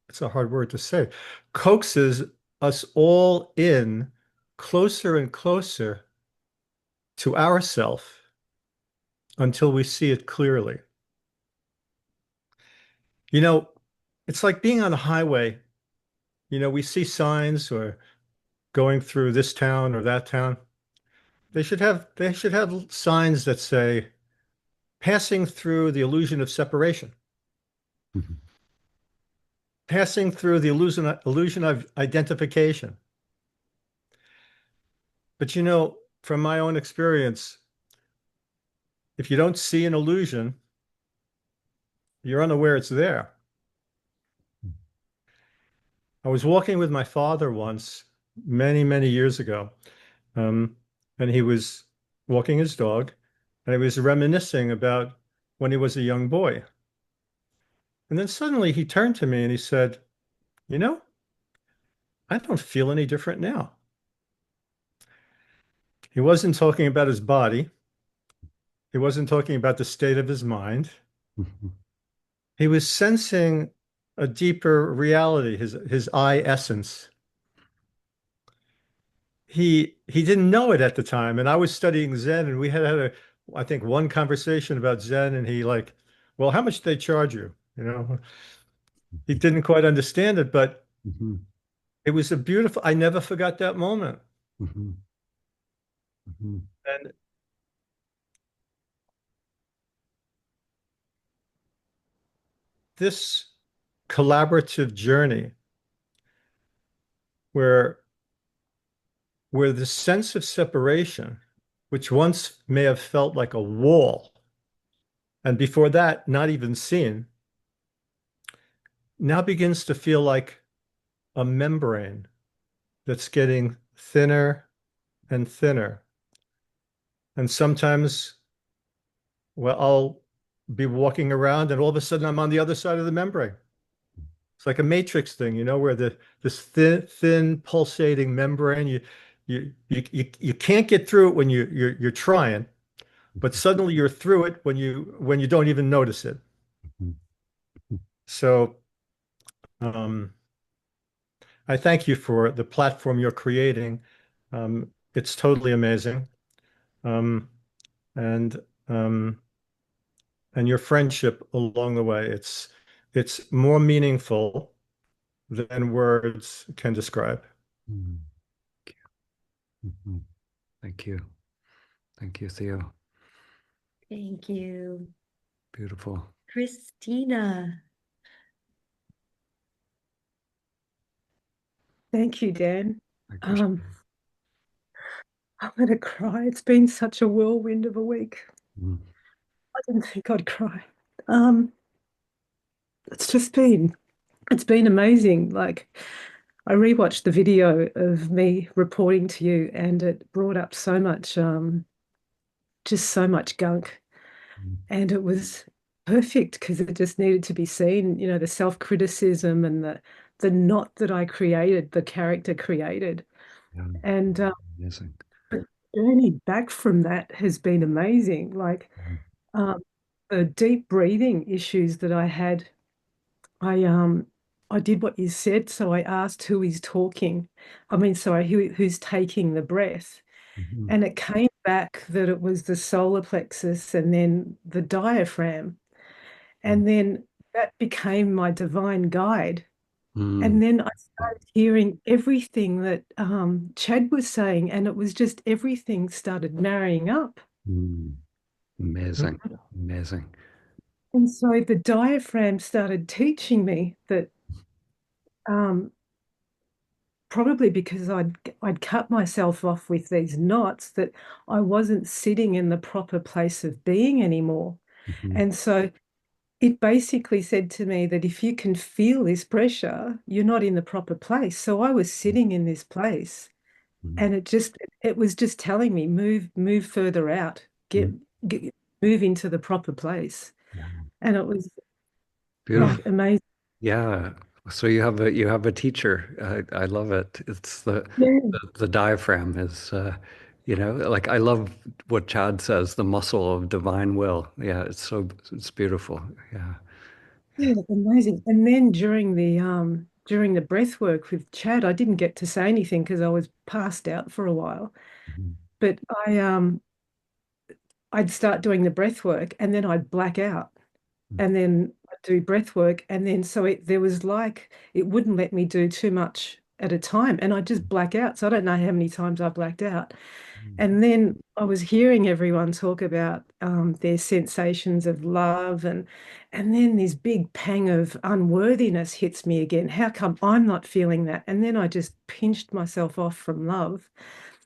it's a hard word to say, coaxes us all in closer and closer to ourself until we see it clearly. You know, it's like being on a highway. We see signs or going through this town or that town. They should have signs that say passing through the illusion of separation, Mhm. passing through the illusion of identification. But from my own experience, if you don't see an illusion, you're unaware it's there. I was walking with my father once, many, many years ago, um, and he was walking his dog, and he was reminiscing about when he was a young boy. And then suddenly he turned to me and he said, You know, I don't feel any different now. He wasn't talking about his body. He wasn't talking about the state of his mind. Mhm. He was sensing a deeper reality, his I essence. He didn't know it at the time, and I was studying Zen, and we had I think one conversation about Zen, and he like, well, how much do they charge you? He didn't quite understand it, but Mhm. it was a beautiful. I never forgot that moment, Mhm. Mhm. and this collaborative journey where the sense of separation, which once may have felt like a wall, and before that, not even seen, now begins to feel like a membrane that's getting thinner and thinner. And sometimes, well, I'll be walking around and all of a sudden I'm on the other side of the membrane. It's like a matrix thing, where this thin pulsating membrane, you can't get through it when you're trying, but suddenly you're through it when you don't even notice it. Mhm. So um, I thank you for the platform you're creating. It's totally amazing. Um, and um, and your friendship along the way. It's more meaningful than words can describe. Mhm. Mhm. Thank you. Thank you, Theo. Thank you. Beautiful. Christina. Thank you, Dan. Hi, Um, Christine. I'm gonna cry. It's been such a whirlwind of a week. Mm. I didn't think I'd cry. Um, it's just it's been amazing. Like I rewatched the video of me reporting to you and it brought up so much just so much gunk. Mm. And it was perfect because it just needed to be seen, the self-criticism and the knot that I created, the character created. Yeah, And amazing. the journey back from that has been amazing. Like Mm. um, the deep breathing issues that I had, I did what you said, so I asked who is talking. I mean, sorry, who's taking the breath. Mhm. And it came back that it was the solar plexus and then the diaphragm. Mm. And then that became my divine guide. Mm. And then I started hearing everything that Chad was saying, and it was just everything started marrying up. Mm. Amazing. Amazing. And so the diaphragm started teaching me that um, probably because I'd cut myself off with these knots, that I wasn't sitting in the proper place of being anymore. Mhm. And so it basically said to me that if you can feel this pressure, you're not in the proper place. So I was sitting in this place Mm. and it was just telling me, move further out, Mm. get move into the proper place. Yeah. And it was Beautiful. like amazing. Yeah. So you have a teacher. I love it. It's Yeah. the diaphragm is like I love what Chad says, the muscle of divine will. Yeah, it's beautiful. Yeah. Yeah, amazing. And then during the breath work with Chad, I didn't get to say anything because I was passed out for a while. Mhm. But I'd start doing the breath work and then I'd black out. And then I'd do breath work. And then so there was like it wouldn't let me do too much at a time. And I'd just black out. So I don't know how many times I blacked out. Mhm. And then I was hearing everyone talk about their sensations of love, and then this big pang of unworthiness hits me again. How come I'm not feeling that? And then I just pinched myself off from love.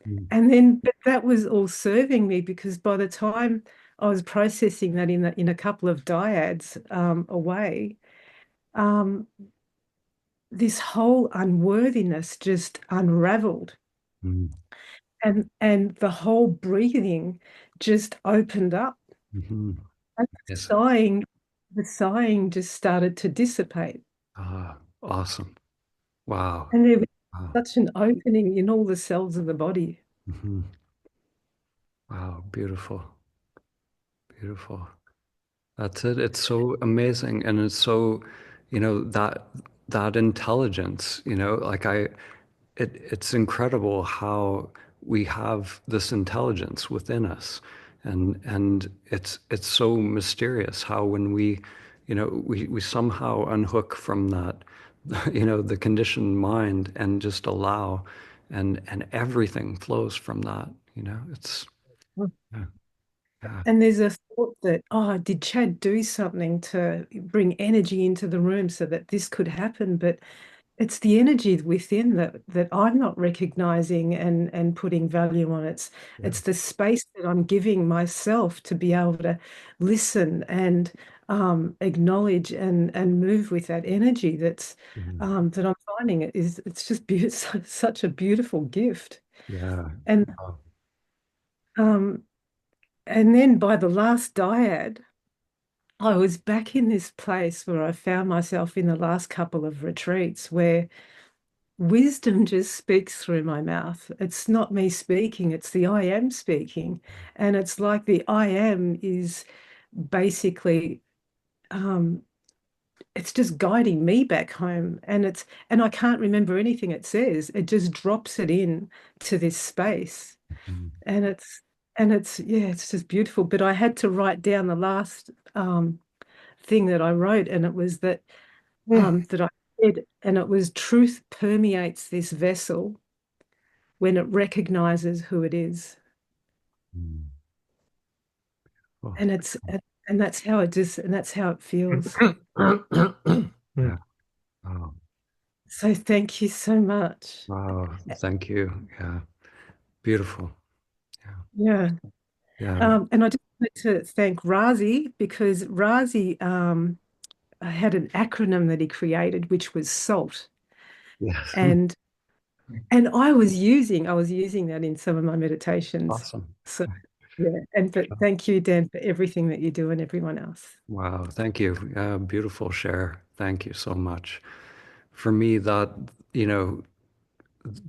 Mhm. And then but that was all serving me because by the time I was processing that in a couple of dyads away, um, this whole unworthiness just unraveled. Mhm. And the whole breathing just opened up. Mhm. And Yes. the sighing just started to dissipate. Ah, awesome. Wow. And there was Wow. such an opening in all the cells of the body. Mhm. Wow. Beautiful. Beautiful. That's it. It's so amazing. And it's so, that intelligence, like it's incredible how we have this intelligence within us. And it's so mysterious how when we somehow unhook from that, the conditioned mind and just allow and everything flows from that, it's yeah, yeah. And there's a thought that, oh, did Chad do something to bring energy into the room so that this could happen? But it's the energy within that I'm not recognizing and putting value on. Yeah. It's the space that I'm giving myself to be able to listen and acknowledge and move with that energy Mhm. that I'm finding it's just such a beautiful gift. Yeah. And Oh. um and then by the last dyad, I was back in this place where I found myself in the last couple of retreats where wisdom just speaks through my mouth. It's not me speaking, it's the I am speaking. And it's like the I am is basically um it's just guiding me back home. And I can't remember anything it says. It just drops it in to this space. Mhm. And it's yeah, it's just beautiful. But I had to write down the last thing that I wrote, and it was that I said, and it was truth permeates this vessel when it recognizes who it is. Mhm. Oh, And and that's how it just and that's how it feels. yeah. Oh, So thank you so much. wow. Thank you. Yeah. Beautiful. Yeah. Yeah. And I just wanted to thank Razi because Razi had an acronym that he created, which was SALT. Yes. And I was using that in some of my meditations. Awesome. So yeah, but thank you, Dan, for everything that you do and everyone else. Wow. Thank you. Beautiful share. Thank you so much. For me, that, you know,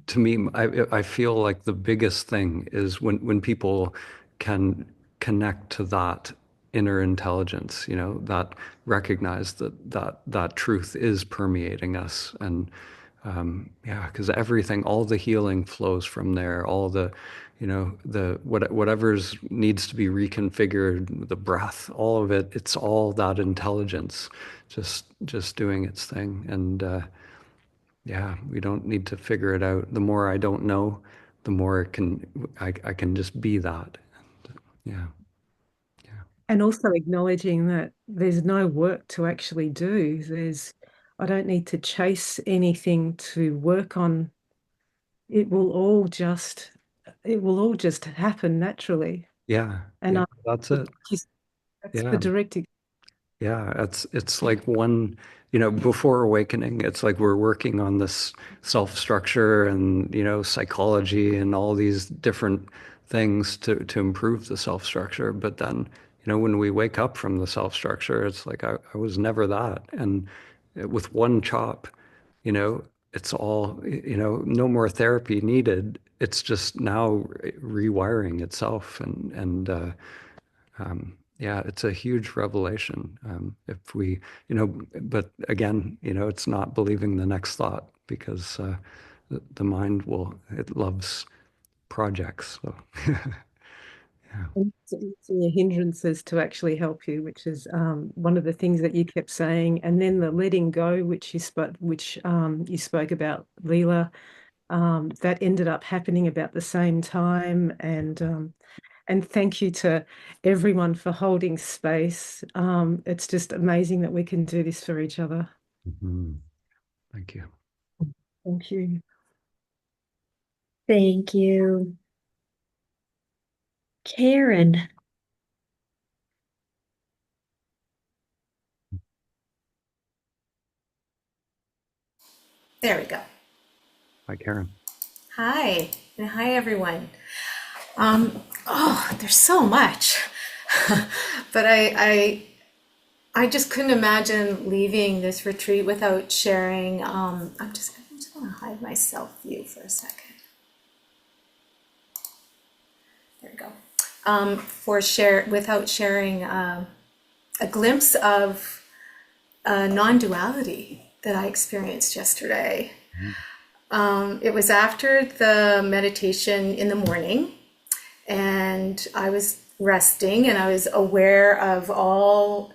to me, I feel like the biggest thing is when people can connect to that inner intelligence, you know, that recognize that truth is permeating us. And yeah, because everything, all the healing flows from there. All the, you know, whatever's needs to be reconfigured, the breath, all of it, it's all that intelligence just doing its thing. And yeah, we don't need to figure it out. The more I don't know, the more I can just be that. Yeah, yeah, And also acknowledging that there's no work to actually do. I don't need to chase anything to work on. It will all just, it will all just happen naturally. yeah, And yeah. That's it. that's the Yeah. direct. Yeah, it's like one, you know, before awakening, it's like we're working on this self-structure and, you know, psychology and all these different things to improve the self-structure. But then, you know, when we wake up from the self-structure, it's like I was never that. And with one chop, you know, it's all, you know, no more therapy needed. It's just now rewiring itself yeah, it's a huge revelation. If we, you know, but again, you know, it's not believing the next thought because the mind it loves projects. So, yeah. Using your hindrances to actually help you, which is one of the things that you kept saying, and then the letting go, which you spoke about, Leela, that ended up happening about the same time, and thank you to everyone for holding space. It's just amazing that we can do this for each other. Mhm. Thank you. Thank you. Thank you. Karen. There we go. Hi, Karen. Hi, and hi everyone. Oh, there's so much, but I just couldn't imagine leaving this retreat without sharing. I'm just gonna hide my self view for a second. There we go. Without sharing a glimpse of non-duality that I experienced yesterday. It was after the meditation in the morning, and I was resting, and I was aware of all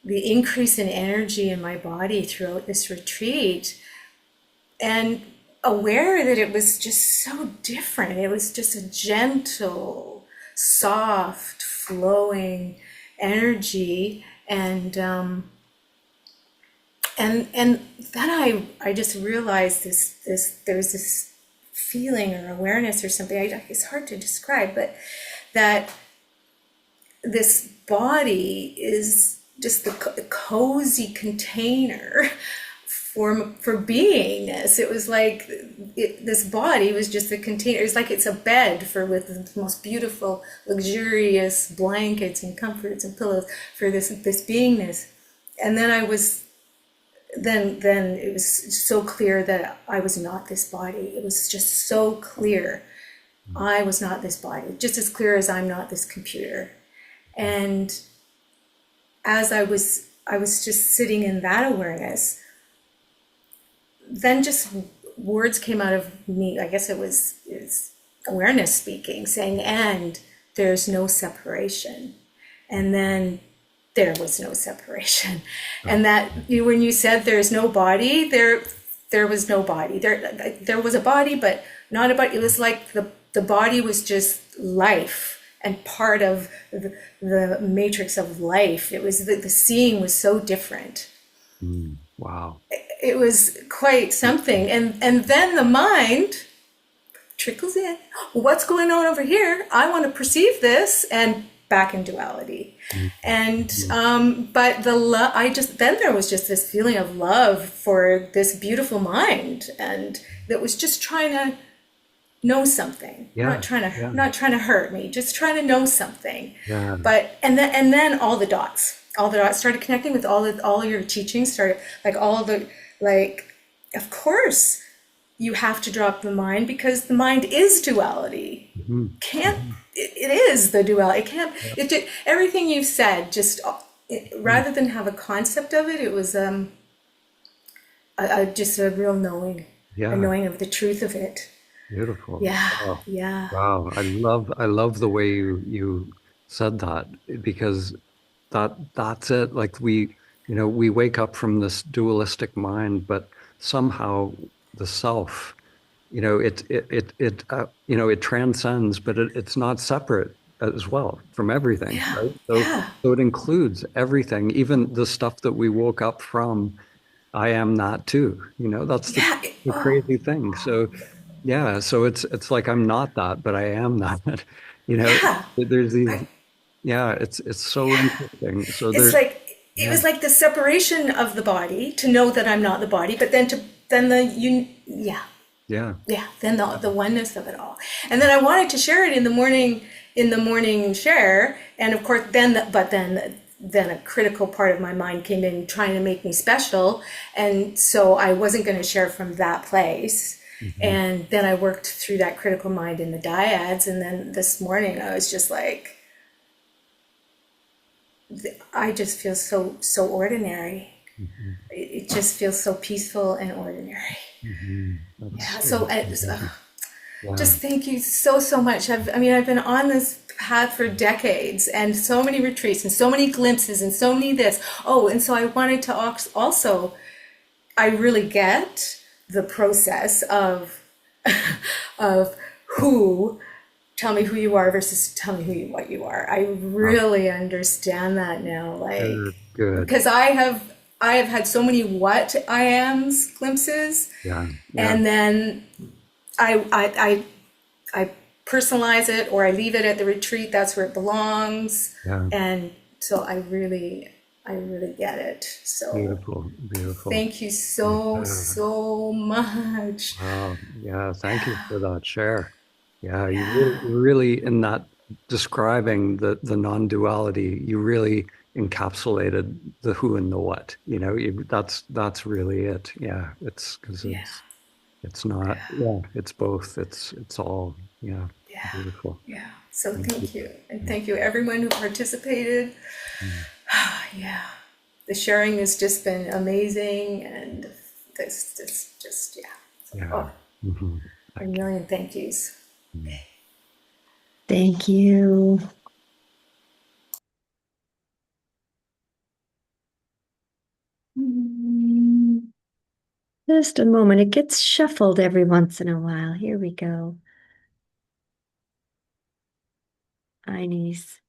the increase in energy in my body throughout this retreat, and aware that it was just so different. It was just a gentle, soft, flowing energy, and then I just realized there was this feeling or awareness or something. It's hard to describe, but that this body is just the cozy container for beingness. It was like this body was just a container. It's like it's a bed with the most beautiful, luxurious blankets and comforts and pillows for this beingness. And then then it was so clear that I was not this body. It was just so clear. I was not this body, just as clear as I'm not this computer. And as I was just sitting in that awareness, then just words came out of me. I guess it was awareness speaking, saying, and there's no separation. And then there was no separation. And that when you said there's no body, there was no body. There was a body, but not a body. It was like the body was just life and part of the matrix of life. It was the seeing was so different. Wow. It was quite something. And then the mind trickles in. What's going on over here? I want to perceive this, and back in duality. And but then there was just this feeling of love for this beautiful mind, and that was just trying to know something, Yeah, not trying yeah. to hurt me, just trying to know something. Yeah. But and then all the dots started connecting with all of your teachings. Started of course you have to drop the mind, because the mind is duality. It is the duality. It can't. Everything you've said, just rather than have a concept of it, it was just a real knowing, Yeah. a knowing of the truth of it. Beautiful. Yeah, Wow. yeah. Wow. I love the way you said that, because that's it. Like we wake up from this dualistic mind, but somehow the self, it transcends, but it's not separate as well from everything, Yeah, right? yeah. So it includes everything, even the stuff that we woke up from. I am that too. That's Yeah. the crazy thing. So yeah, so it's like I'm not that, but I am that. Yeah. There's these. I- Yeah, it's so interesting. So It's there's. like it Yeah, was like the separation of the body, to know that I'm not the body, but then yeah, then the oneness of it all. And then I wanted to share it in the morning share, and of course then a critical part of my mind came in trying to make me special, and so I wasn't going to share from that place. And then I worked through that critical mind in the dyads, and then this morning I was just like, I just feel so ordinary. It just feels so peaceful and ordinary. Yeah. So yeah, just thank you so much. I've been on this path for decades, and so many retreats and so many glimpses and so many this. Oh, and so I wanted to also, I really get the process of of who, tell me who you are versus tell me what you are. I really understand that now, good. because I have had so many what I am's glimpses, Yeah, and then I personalize it, or I leave it at the retreat. That's where it belongs. yeah. And so I really get it. So Beautiful. thank you so much. Wow. Yeah, thank you for that share. Yeah, you really in that describing the non-duality, you really encapsulated the who and the what. That's really it. Yeah, it's because Yeah, it's not. Yeah, it's both. It's all. Yeah, yeah, beautiful. yeah. So thank you, and thank you everyone who participated. Yeah, the sharing has just been amazing, and this just yeah. So, Yeah. Mhm. a million thank yous. Thank you. Just a moment. It gets shuffled every once in a while. Here we go. Inez.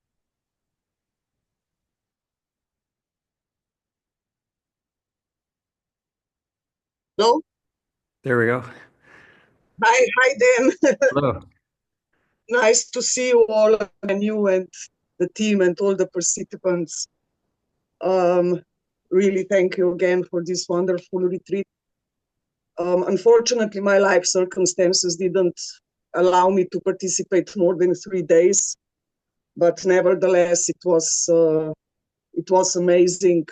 Hello. There we go. Hi, Dan. Hello. Nice to see you all, and you and the team and all the participants. Really thank you again for this wonderful retreat. Unfortunately, my life circumstances didn't allow me to participate more than 3 days, but nevertheless, it was amazing.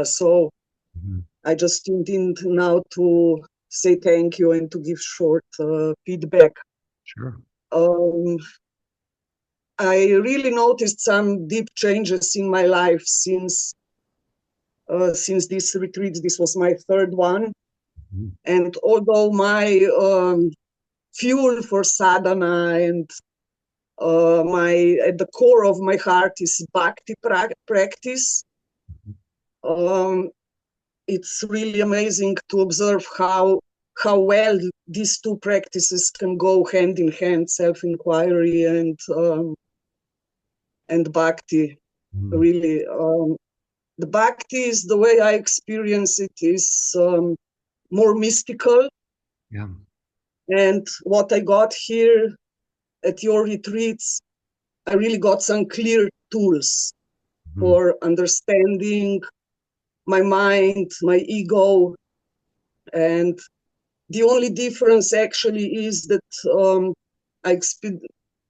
So Mhm. I just tuned in now to say thank you and to give short feedback. Sure. Um, I really noticed some deep changes in my life since this retreat. This was my third one, Mhm. and although my fuel for sadhana and my at the core of my heart is bhakti practice, um, it's really amazing to observe how well these two practices can go hand in hand: self-inquiry and bhakti. Mhm. Really. The bhakti is, the way I experience it, is more mystical. Yeah. And what I got here at your retreats, I really got some clear tools for understanding my mind, my ego. And the only difference actually is that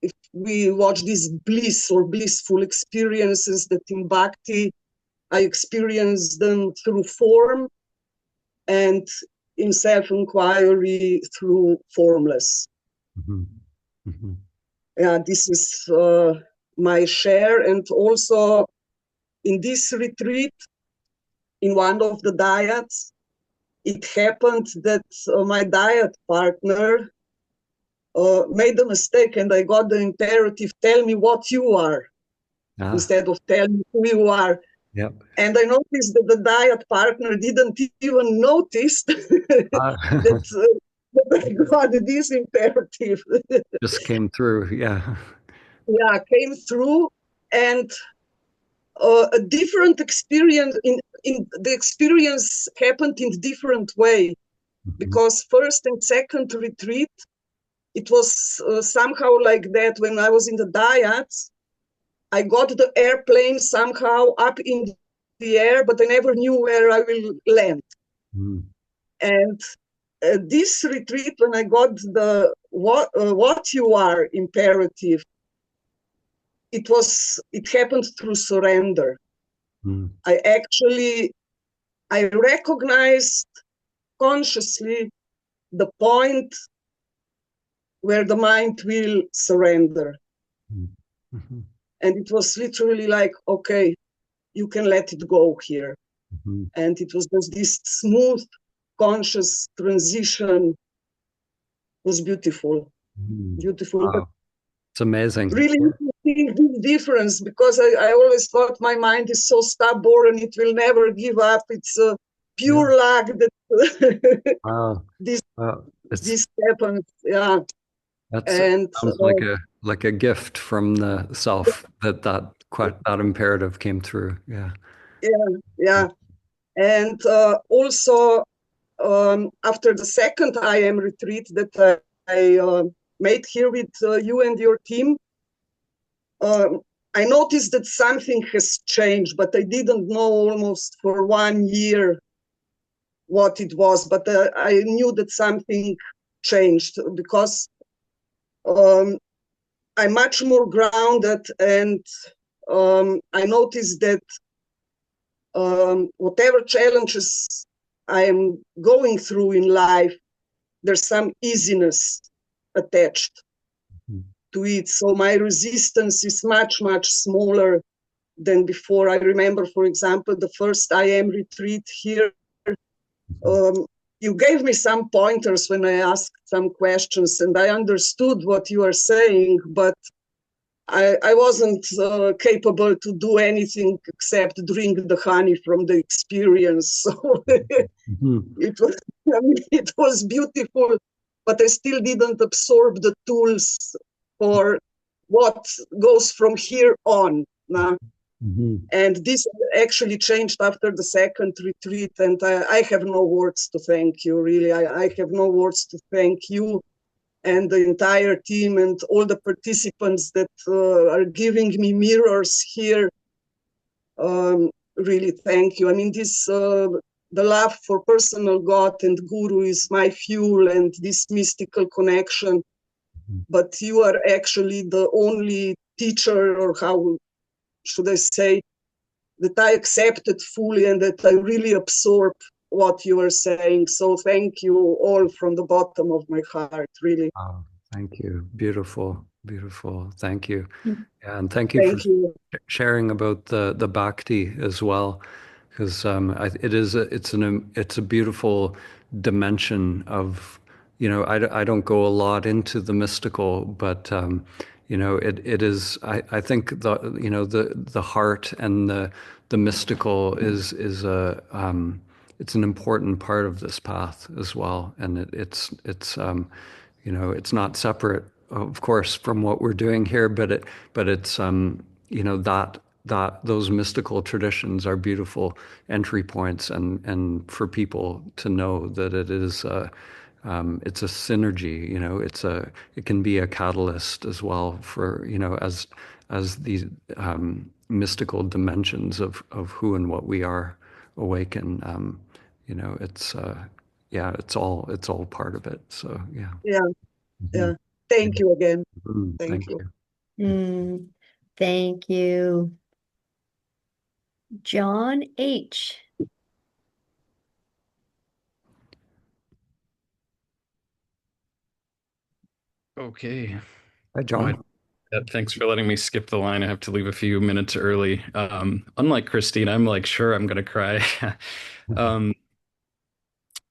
if we watch these bliss or blissful experiences, that in Bhakti, I experience them through form, and in self-inquiry through formless. Mhm. Mhm. Yeah, this is my share. And also in this retreat, in one of the diets, it happened that my diet partner made a mistake, and I got the imperative, tell me what you are, Ah, instead of tell me who you are. yep. And I noticed that the diet partner didn't even notice Ah, that I got this imperative. just came through. Yeah. Yeah, came through, and a different experience in the experience happened in different way, Mhm. because first and second retreat, it was somehow like that. When I was in the diets, I got the airplane somehow up in the air, but I never knew where I will land. Mhm. And this retreat, when I got the what you are imperative, it happened through surrender. Mhm. I recognized consciously the point where the mind will surrender. Mhm. And it was literally like, okay, you can let it go here. Mhm. And it was just this smooth, conscious transition. It was beautiful, Mhm. beautiful. But Wow. It's amazing. really interesting, big difference, because I always thought my mind is so stubborn, it will never give up. It's a Yeah. pure luck that Wow. this Wow. It's this happens. Yeah. That's And sounds like a gift from the self that imperative came through. Yeah. yeah, yeah. And also after the second I am retreat that I made here with you and your team, um, I noticed that something has changed, but I didn't know almost for 1 year what it was. But I knew that something changed, because um, I'm much more grounded, and I noticed that whatever challenges I am going through in life, there's some easiness attached Mhm. to it. So my resistance is much, much smaller than before. I remember, for example, the first I am retreat here. Um, you gave me some pointers when I asked some questions, and I understood what you are saying, but I wasn't capable to do anything except drink the honey from the experience. So Mhm. it was, I mean, it was beautiful, but I still didn't absorb the tools for what goes from here on. Mhm. And this actually changed after the second retreat. And I have no words to thank you, really. I have no words to thank you and the entire team and all the participants that are giving me mirrors here. Really, thank you. I mean, the love for personal God and Guru is my fuel and this mystical connection. Mhm. But you are actually the only teacher, or how should I say, that I accepted fully and that I really absorb what you are saying. So thank you all from the bottom of my heart, really. Wow. Thank you. Beautiful. Beautiful. Thank you. Mm. Yeah, and thank you for Thank you. sharing about the bhakti as well, because it's a beautiful dimension of, I don't go a lot into the mystical, but it is, I think the heart and the mystical is it's an important part of this path as well, and it's not separate, of course, from what we're doing here, but it's that those mystical traditions are beautiful entry points, and for people to know that it is It's a synergy, it can be a catalyst as well for, as these mystical dimensions of who and what we are awaken. It's yeah, it's all part of it. So yeah. Yeah, Mhm. yeah. Thank you again. Thank Thank you. you. Mm, thank you. John H. Okay. Hi, Oh, John. thanks for letting me skip the line. I have to leave a few minutes early. Unlike Christine, I'm like, sure, I'm gonna cry. Um,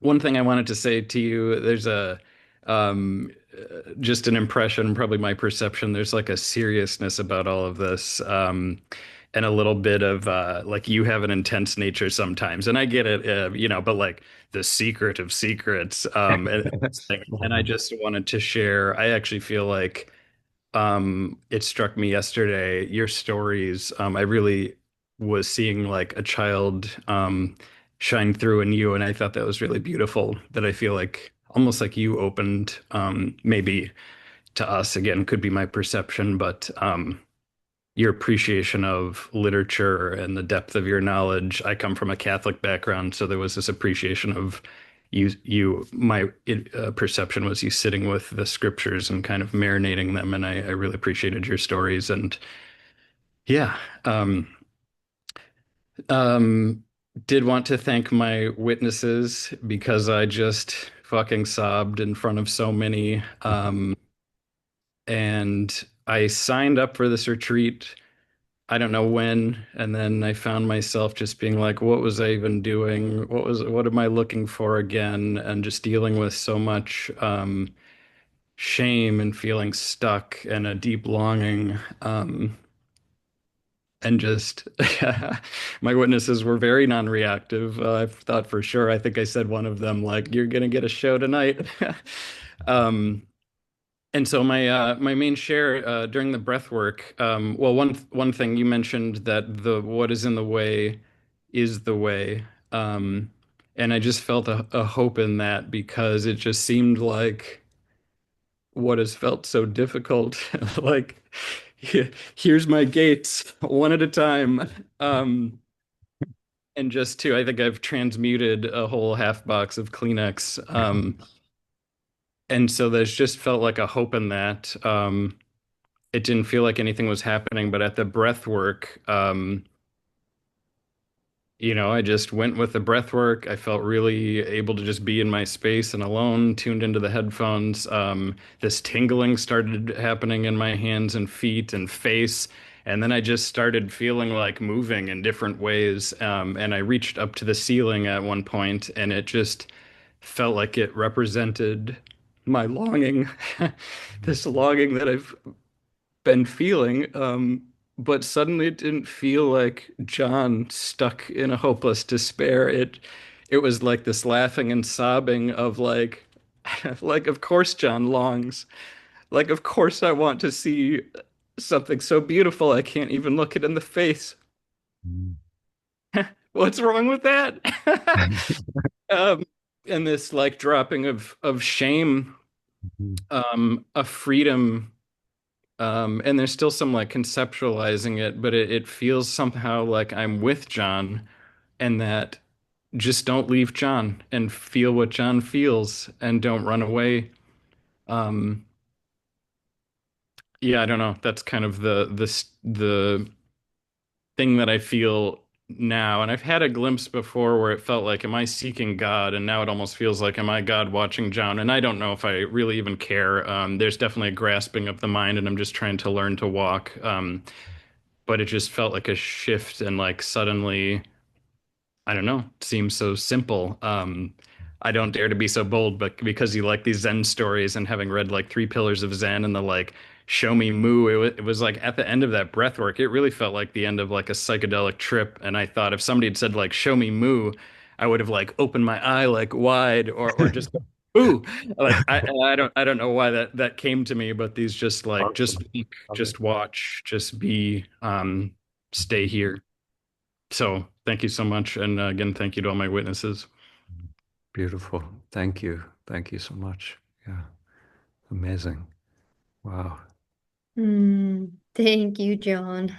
One thing I wanted to say to you, there's just an impression, probably my perception. There's like a seriousness about all of this, and a little bit of like you have an intense nature sometimes, and I get it, but like the secret of secrets, and I just wanted to share. I actually feel like it struck me yesterday, your stories. I really was seeing like a child shine through in you, and I thought that was really beautiful. That I feel like almost like you opened maybe to us again, could be my perception, but your appreciation of literature and the depth of your knowledge. I come from a Catholic background, so there was this appreciation of my perception was you sitting with the scriptures and kind of marinating them, and I really appreciated your stories. And yeah, um, did want to thank my witnesses because I just fucking sobbed in front of so many. And I signed up for this retreat. I don't know when, and then I found myself just being like, what was I even doing? What am I looking for again? And just dealing with so much shame and feeling stuck and a deep longing. And just my witnesses were very non-reactive. I thought for sure, I think I said one of them, like, you're gonna get a show tonight. um, And so my main share during the breath work, well, one thing you mentioned that the what is in the way is the way, and I just felt a hope in that because it just seemed like what has felt so difficult, like here's my gates one at a time, and just too, I think I've transmuted a whole half box of Kleenex, and so there's just felt like a hope in that. It didn't feel like anything was happening, but at the breath work, I just went with the breath work. I felt really able to just be in my space and alone, tuned into the headphones. This tingling started happening in my hands and feet and face. And then I just started feeling like moving in different ways. And I reached up to the ceiling at one point, and it just felt like it represented my longing, this longing that I've been feeling. But suddenly it didn't feel like John stuck in a hopeless despair. It was like this laughing and sobbing of like, like of course John longs. Like of course I want to see something so beautiful I can't even look it in the face. What's wrong with that? um, and this like dropping of shame, a freedom. And there's still some like conceptualizing it, but it feels somehow like I'm with John and that just don't leave John and feel what John feels and don't run away. Um, yeah, I don't know. That's kind of the thing that I feel now. And I've had a glimpse before where it felt like, am I seeking God? And now it almost feels like, am I God watching John? And I don't know if I really even care. There's definitely a grasping of the mind, and I'm just trying to learn to walk. But it just felt like a shift and like suddenly, I don't know, it seems so simple. I don't dare to be so bold, but because you like these Zen stories and having read like Three Pillars of Zen and the like show me moo, it was like at the end of that breath work, it really felt like the end of like a psychedelic trip. And I thought if somebody had said like show me moo, I would have like opened my eye like wide or just ooh. Like I don't know why that came to me, but these just like just Awesome. speak, just watch, just be, stay here. So thank you so much. And again, thank you to all my witnesses. Beautiful. Thank you. Thank you so much. Yeah. Amazing. Wow. Thank you, John.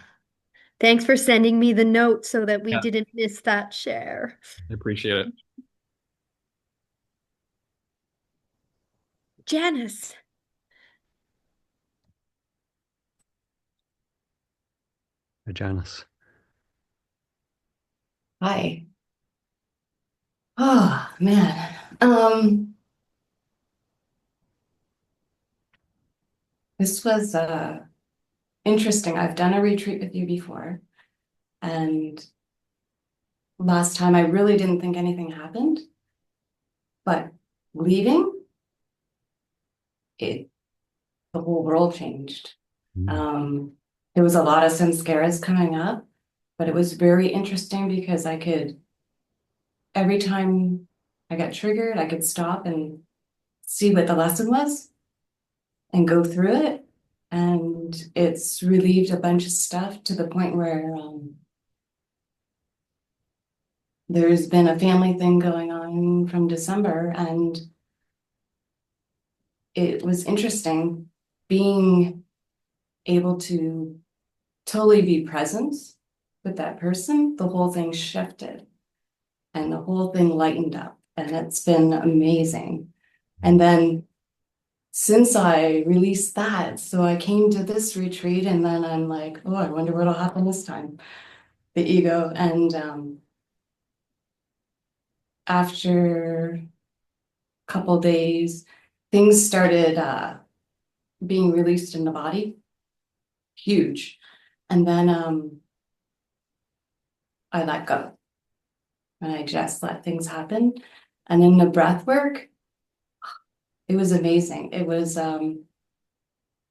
Thanks for sending me the note so that we Yeah. didn't miss that share. I appreciate it. Janice. Janice. Hi. Oh man. This was interesting. I've done a retreat with you before, and last time I really didn't think anything happened, but leaving, the whole world changed. There was a lot of samskaras coming up, but it was very interesting because every time I got triggered, I could stop and see what the lesson was and go through it. And it's relieved a bunch of stuff to the point where there's been a family thing going on from December, and it was interesting being able to totally be present with that person. The whole thing shifted and the whole thing lightened up, and it's been amazing. And then since I released that, so I came to this retreat, and then I'm like, oh, I wonder what'll happen this time. The ego. And after a couple days, things started being released in the body. Huge. And then I let go. And I just let things happen. And in the breath work, it was amazing. It was the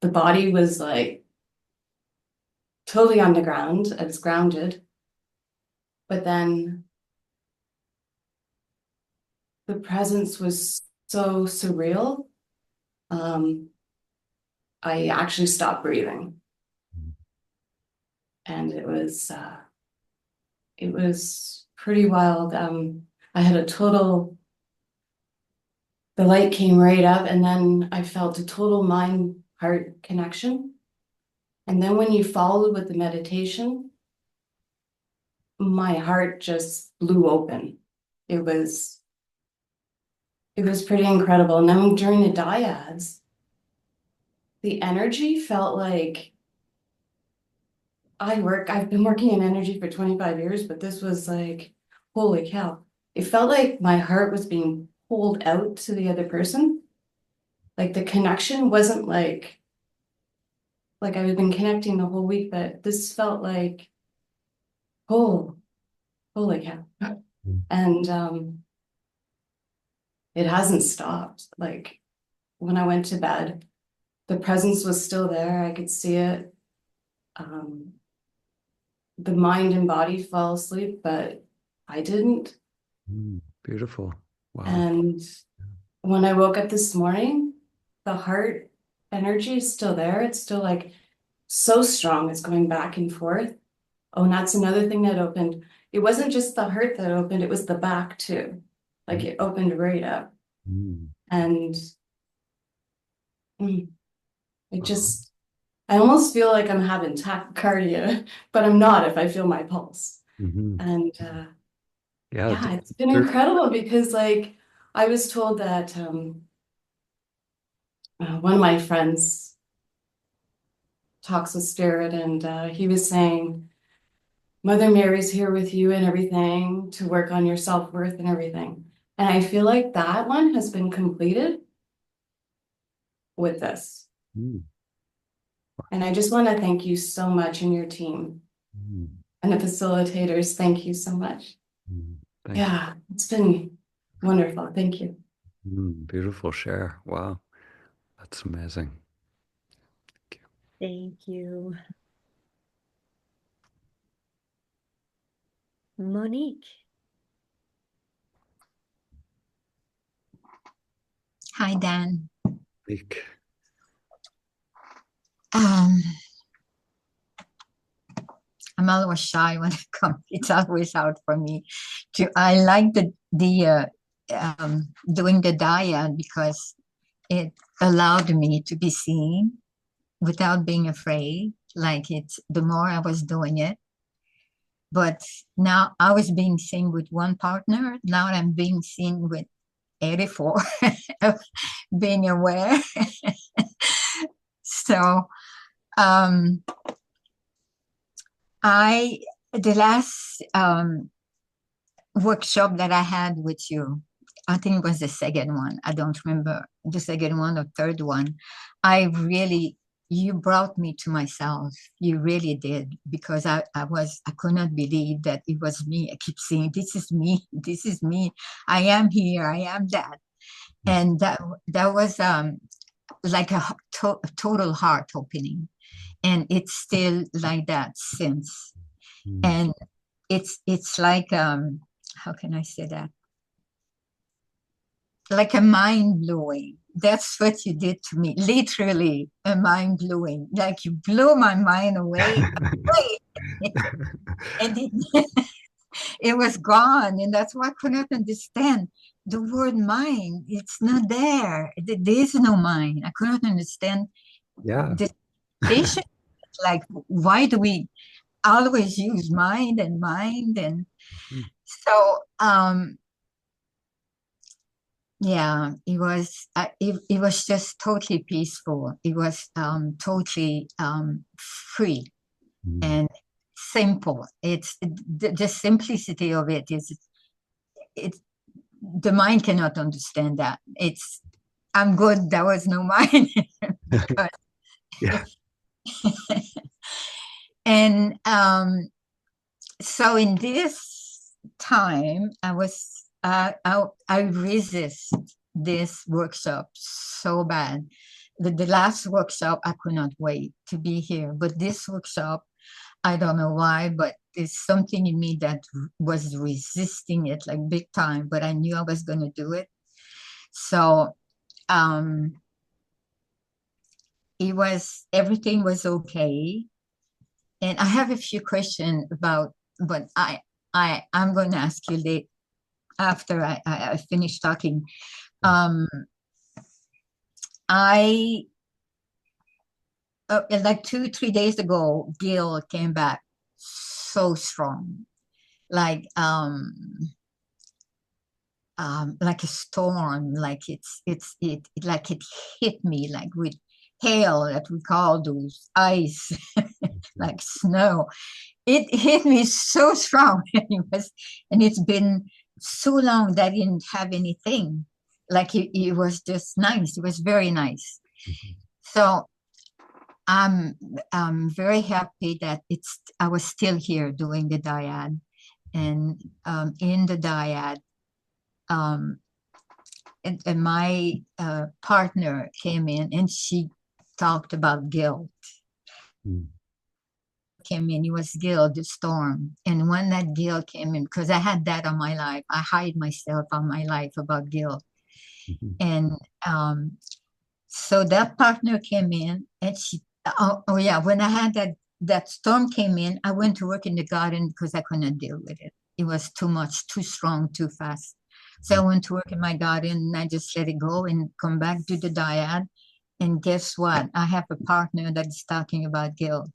body was like totally on the ground. It was grounded. But then the presence was so surreal. I actually stopped breathing. And it was pretty wild. I had the light came right up, and then I felt a total mind-heart connection. And then when you followed with the meditation, my heart just blew open. It was pretty incredible. And then during the dyads, the energy felt like I've been working in energy for 25 years, but this was like, holy cow. It felt like my heart was being pulled out to the other person. Like the connection wasn't like I've been connecting the whole week, but this felt like, oh, holy cow. And it hasn't stopped. Like when I went to bed, the presence was still there. I could see it. The mind and body fell asleep, but I didn't. Beautiful. Wow. And when I woke up this morning, the heart energy is still there. It's still like so strong. It's going back and forth. Oh, and that's another thing that opened. It wasn't just the heart that opened, it was the back too. Like it opened right up. And it just, I almost feel like I'm having tachycardia, but I'm not if I feel my pulse. And yeah, it's been incredible because like I was told that one of my friends talks with spirit, and he was saying, Mother Mary's here with you and everything to work on your self-worth and everything. And I feel like that one has been completed with this. And I just want to thank you so much and your team and the facilitators. Thank you so much. Yeah, it's been wonderful. Thank you. Beautiful share. Wow. That's amazing. Thank you. Monique. Hi, Dan. Monique. I'm a little shy when it comes. It's always hard for me to. I like the doing the dyad because it allowed me to be seen without being afraid. Like it's the more I was doing it. But now I was being seen with one partner. Now I'm being seen with 84, being aware. So the last workshop that I had with you, I think it was the second one. I don't remember the second one or third one. You brought me to myself. You really did, because I could not believe that it was me. I keep saying, this is me, this is me. I am here, I am that. And that was like a total heart opening. And it's still like that since. And it's like, how can I say that? Like a mind blowing. That's what you did to me. Literally a mind blowing. Like you blew my mind away. And it was gone. And that's why I could not understand the word mind. It's not there. There is no mind. I could not understand the patient. Like, why do we always use mind? And so yeah, it was just totally peaceful. It was totally free and simple. It's the simplicity of it is the mind cannot understand that. I'm good. There was no mind. Yeah. And so in this time, I resist this workshop so bad. The last workshop, I could not wait to be here. But this workshop, I don't know why, but there's something in me that was resisting it like big time, but I knew I was going to do it. So everything was okay. And I have a few questions about, but I'm going to ask you later after I finish talking. Like 2-3 days ago, Gil came back so strong, like a storm, like it hit me like with hail that we call those ice, like snow. It hit me so strong, and it's been so long that I didn't have anything. Like it was just nice. It was very nice. So I'm very happy that I was still here doing the dyad, and in the dyad, and my partner came in and she talked about guilt. Came in, it was guilt, the storm. And when that guilt came in, because I had that on my life, I hide myself on my life about guilt. And so that partner came in and she, oh yeah, when I had that storm came in, I went to work in the garden because I couldn't deal with it. It was too much, too strong, too fast. So I went to work in my garden and I just let it go and come back to the dyad. And guess what? I have a partner that is talking about guilt.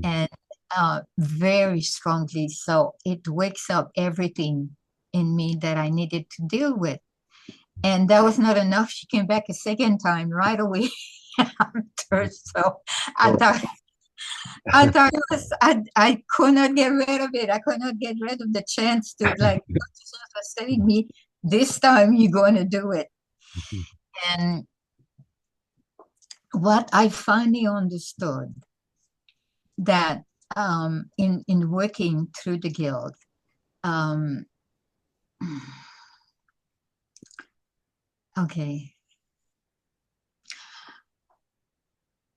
And very strongly. So it wakes up everything in me that I needed to deal with. And that was not enough. She came back a second time right away after. So I thought it was, I could not get rid of it. I could not get rid of the chance to, like, was telling me, this time you're going to do it. And what I finally understood that in working through the guild, okay,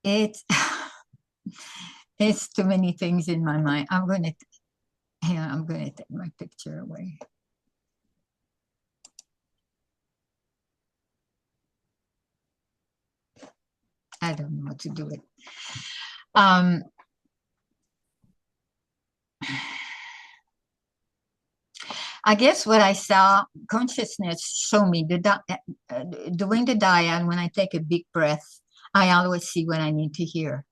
it's too many things in my mind. I'm going to take my picture away. I don't know what to do with. I guess what I saw, consciousness show me doing the dyad. When I take a big breath, I always see what I need to hear,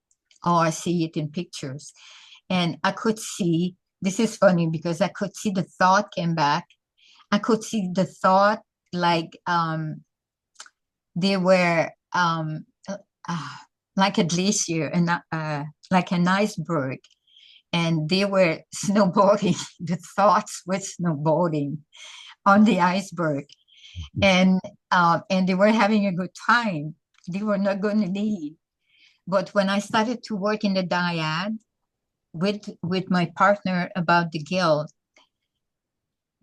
or I see it in pictures. And I could see, this is funny because I could see the thought came back. I could see the thought like they were like a glacier and like an iceberg, and they were snowboarding. The thoughts were snowboarding on the iceberg, and they were having a good time. They were not going to leave. But when I started to work in the dyad with my partner about the guilt,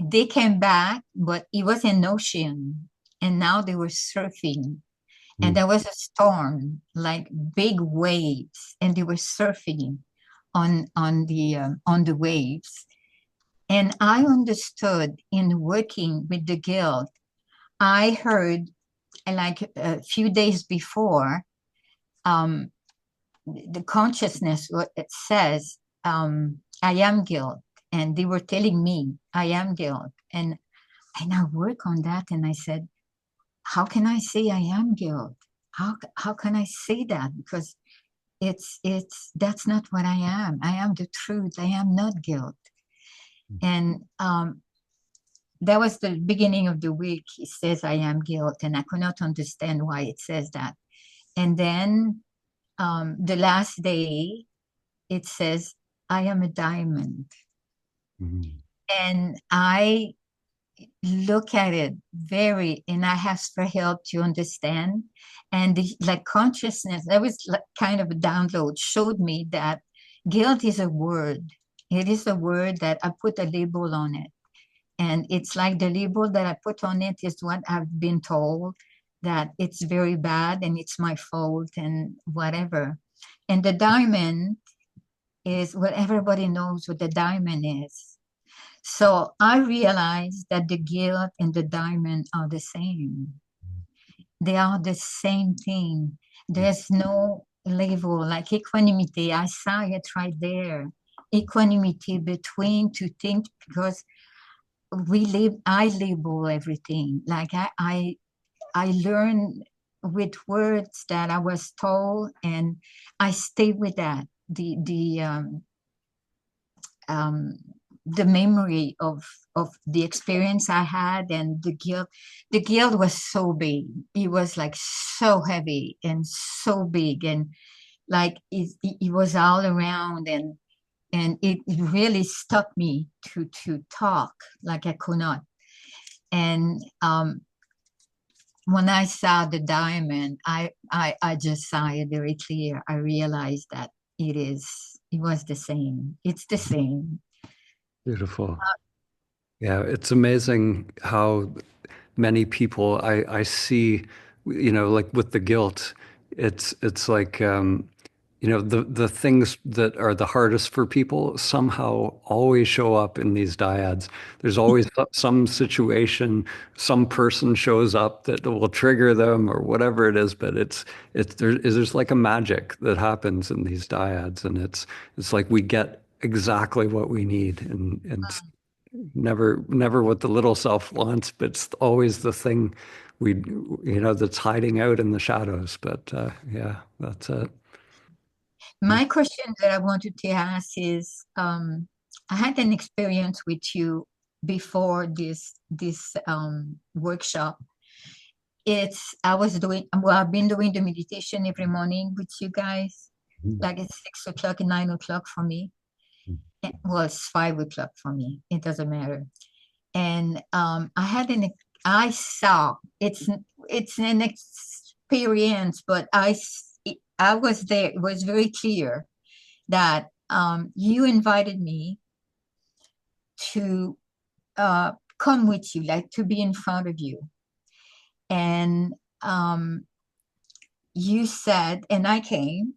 they came back, but it was an ocean, and now they were surfing. And there was a storm, like big waves, and they were surfing on the waves. And I understood in working with the guild, I heard like a few days before, the consciousness, what it says, I am guilt. And they were telling me, I am guilt. And I work on that, and I said, how can I say I am guilt? How can I say that? Because that's not what I am. I am the truth. I am not guilt. And that was the beginning of the week. It says I am guilt, and I could not understand why it says that. And then the last day, it says I am a diamond. And I look at it and I ask for help to understand. And like consciousness, that was like kind of a download, showed me that guilt is a word. It is a word that I put a label on it. And it's like the label that I put on it is what I've been told, that it's very bad and it's my fault and whatever. And the diamond is what everybody knows what the diamond is. So I realized that the guilt and the diamond are the same. They are the same thing. There's no label like equanimity. I saw it right there. Equanimity between two things, because I label everything. Like I learn with words that I was told, and I stay with that. The memory of the experience I had, and the guilt was so big. It was like so heavy and so big, and like it was all around, and it really stopped me to talk, like I could not. And when I saw the diamond, I just saw it very clear. I realized that it was the same. It's the same. Beautiful. Yeah, it's amazing how many people I see, like with the guilt, it's like, the things that are the hardest for people somehow always show up in these dyads. There's always some situation, some person shows up that will trigger them or whatever it is, but there's like a magic that happens in these dyads, and it's like we get exactly what we need, and never what the little self wants, but it's always the thing that's hiding out in the shadows. But yeah, that's it. My question that I wanted to ask is, I had an experience with you before this workshop. I've been doing the meditation every morning with you guys, like it's 6 o'clock and 9 o'clock for me. Well, it's 5 o'clock for me. It doesn't matter. And I saw, it's an experience, but I was there. It was very clear that you invited me to come with you, like to be in front of you. And you said, and I came,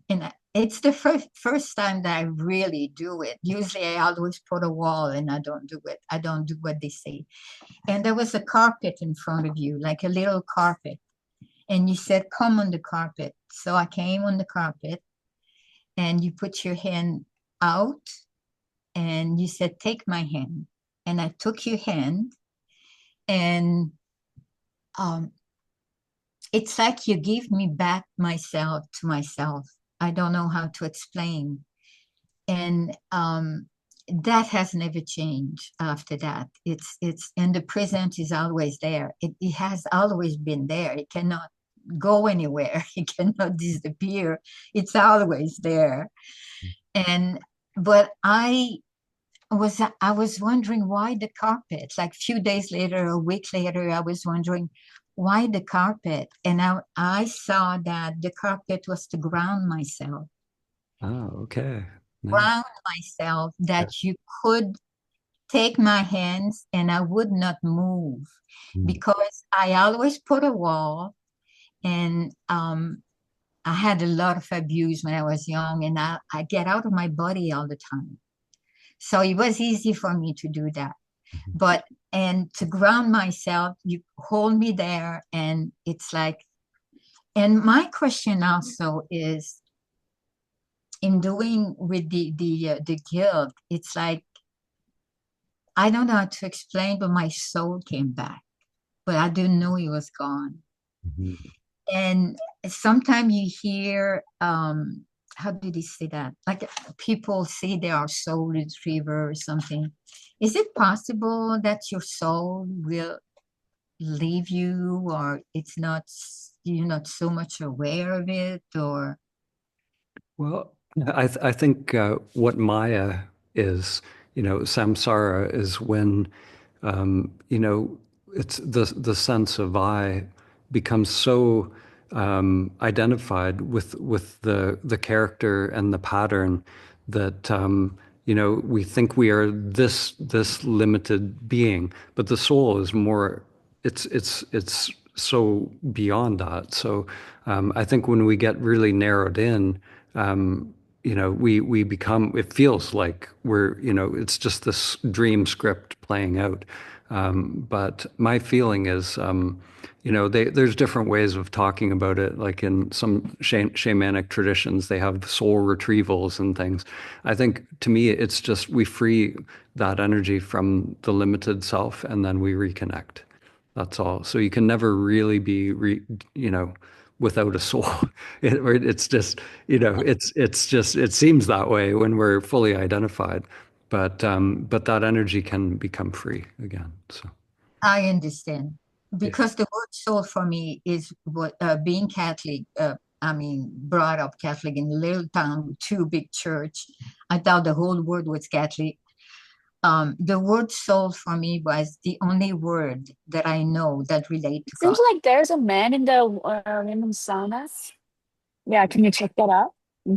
and it's the first time that I really do it. Usually I always put a wall and I don't do it. I don't do what they say. And there was a carpet in front of you, like a little carpet. And you said, come on the carpet. So I came on the carpet, and you put your hand out, and you said, take my hand. and I took your hand, and it's like you give me back myself to myself. I don't know how to explain. And that has never changed after that. And the present is always there. It has always been there. It cannot go anywhere. It cannot disappear. It's always there. But I was wondering why the carpet. Like a few days later, a week later, I was wondering why the carpet. And I saw that the carpet was to ground myself. Oh, okay. Nice. Ground myself, that you could take my hands and I would not move, because I always put a wall, and I had a lot of abuse when I was young, and I get out of my body all the time. So it was easy for me to do that. And to ground myself, you hold me there, and it's like, and my question also is, in doing with the guild, it's like, I don't know how to explain, but my soul came back, but I didn't know it was gone. And sometimes you hear, how did he say that? Like people say they are soul retriever or something. Is it possible that your soul will leave you, or it's not, you're not so much aware of it, or? Well, I think what Maya is, samsara is when, it's the sense of I becomes so identified with the character and the pattern that we think we are this limited being, but the soul is more. It's so beyond that. So I think when we get really narrowed in, we become. It feels like we're. It's just this dream script playing out. But my feeling is, there's different ways of talking about it. Like in some shamanic traditions, they have soul retrievals and things. I think to me, it's just we free that energy from the limited self, and then we reconnect. That's all. So you can never really be, without a soul. It's just, it seems that way when we're fully identified, but that energy can become free again. So I understand, because the word soul for me is what, being Catholic. Brought up Catholic in a little town with two big church. I thought the whole world was Catholic. The word soul for me was the only word that I know that relates to Seems God. like there's a man in the women's saunas. Yeah, can you check that out?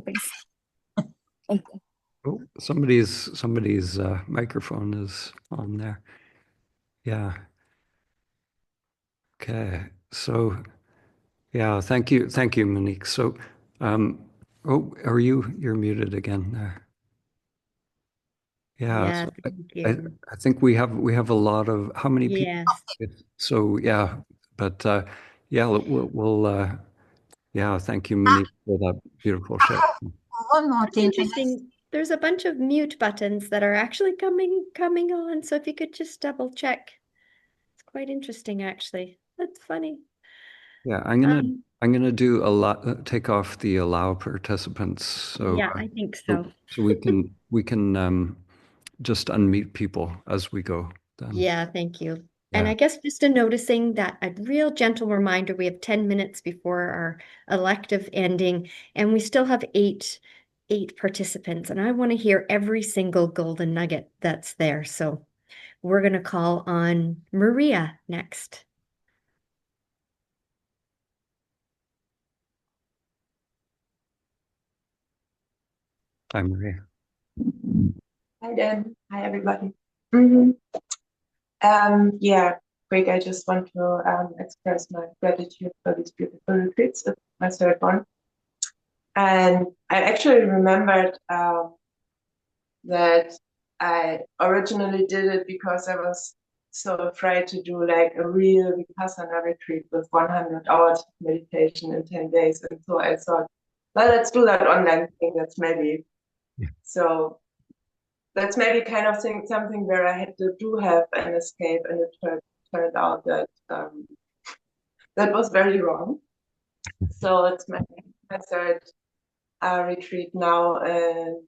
Thanks. oh, somebody's microphone is on there. Yeah. Okay. So yeah, thank you, Monique. So, you're muted again there. Yeah. Yeah, So thank I you. think we have a lot of how many people? Yes. So yeah, but yeah, yeah, thank you, Monique, for that beautiful share. One more It's thing. interesting. There's a bunch of mute buttons that are actually coming on. So if you could just double check. It's quite interesting, actually. That's funny. Yeah, I'm gonna do take off the allow participants. So Yeah, I think so. so we can just unmute people as we go then. Yeah, thank you. And Yeah. I guess just a noticing that a real gentle reminder, we have 10 minutes before our elective ending, and we still have eight participants, and I want to hear every single golden nugget that's there. So we're going to call on Maria next. Hi, Maria. Hi, Dan. Hi, everybody. Yeah, Greg, I just want to express my gratitude for these beautiful retreats. It's my third one. And I actually remembered that I originally did it because I was so afraid to do like a real Vipassana retreat with 100 hours of meditation in 10 days. And so I thought, well, let's do that online thing. That's maybe. Yeah. So that's maybe kind of something where I had to have an escape, and it turned out that that was very wrong. So it's my third retreat now, and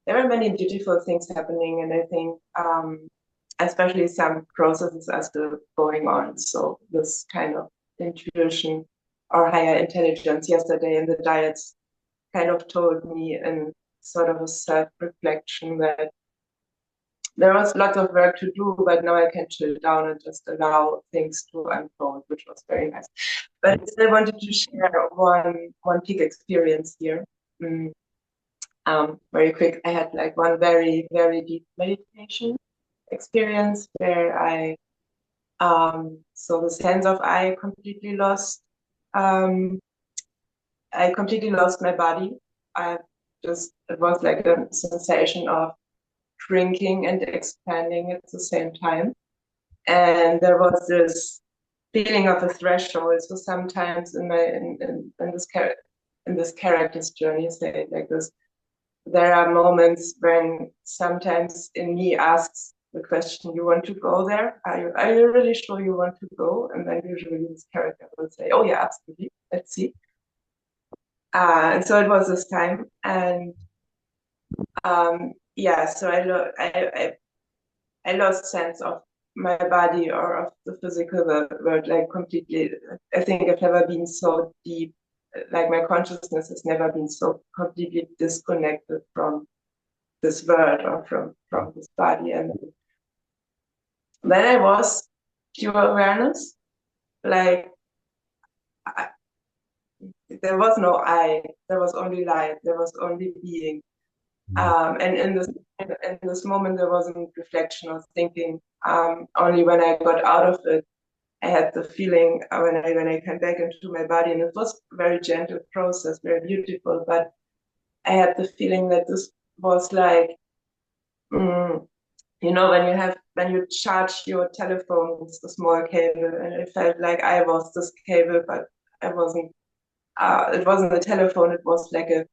there are many beautiful things happening, and I think especially some processes are still going on. So this kind of intuition or higher intelligence yesterday in the diets kind of told me in sort of a self-reflection that there was lots of work to do, but now I can chill down and just allow things to unfold, which was very nice. But I still wanted to share one peak experience here. Very quick. I had like one very, very deep meditation experience where I so the sense of I completely lost my body. It was like a sensation of shrinking and expanding at the same time. And there was this feeling of a threshold. So sometimes in this character's journey, say like this, there are moments when sometimes in me asks the question, you want to go there? Are you really sure you want to go? And then usually this character will say, oh yeah, absolutely, let's see. And so it was this time, and yeah, so I lost sense of my body or of the physical world, like completely. I think I've never been so deep, like my consciousness has never been so completely disconnected from this world or from this body. And then I was pure awareness, like there was no I, there was only light, there was only being. And in this moment, there wasn't reflection or thinking. Only when I got out of it, I had the feeling when I came back into my body, and it was a very gentle process, very beautiful. But I had the feeling that this was like, you know, when you charge your telephone with the small cable, and it felt like I was this cable, but I wasn't. It wasn't a telephone. It was like a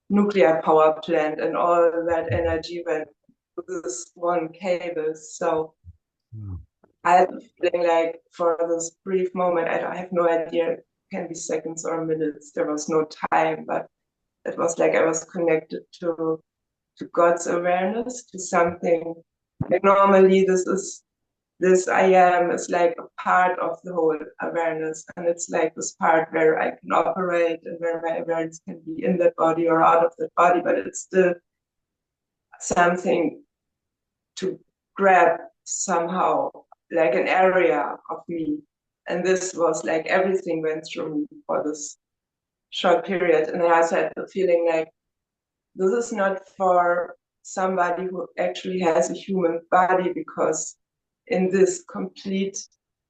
nuclear power plant, and all that energy went to this one cable. So I had the feeling like for this brief moment, I have no idea, it can be seconds or minutes, there was no time, but it was like I was connected to God's awareness, to something. Like normally this I am is like a part of the whole awareness, and it's like this part where I can operate and where my awareness can be in that body or out of that body, but it's still something to grab somehow, like an area of me. And this was like everything went through me for this short period. And I also had the feeling like this is not for somebody who actually has a human body, because in this complete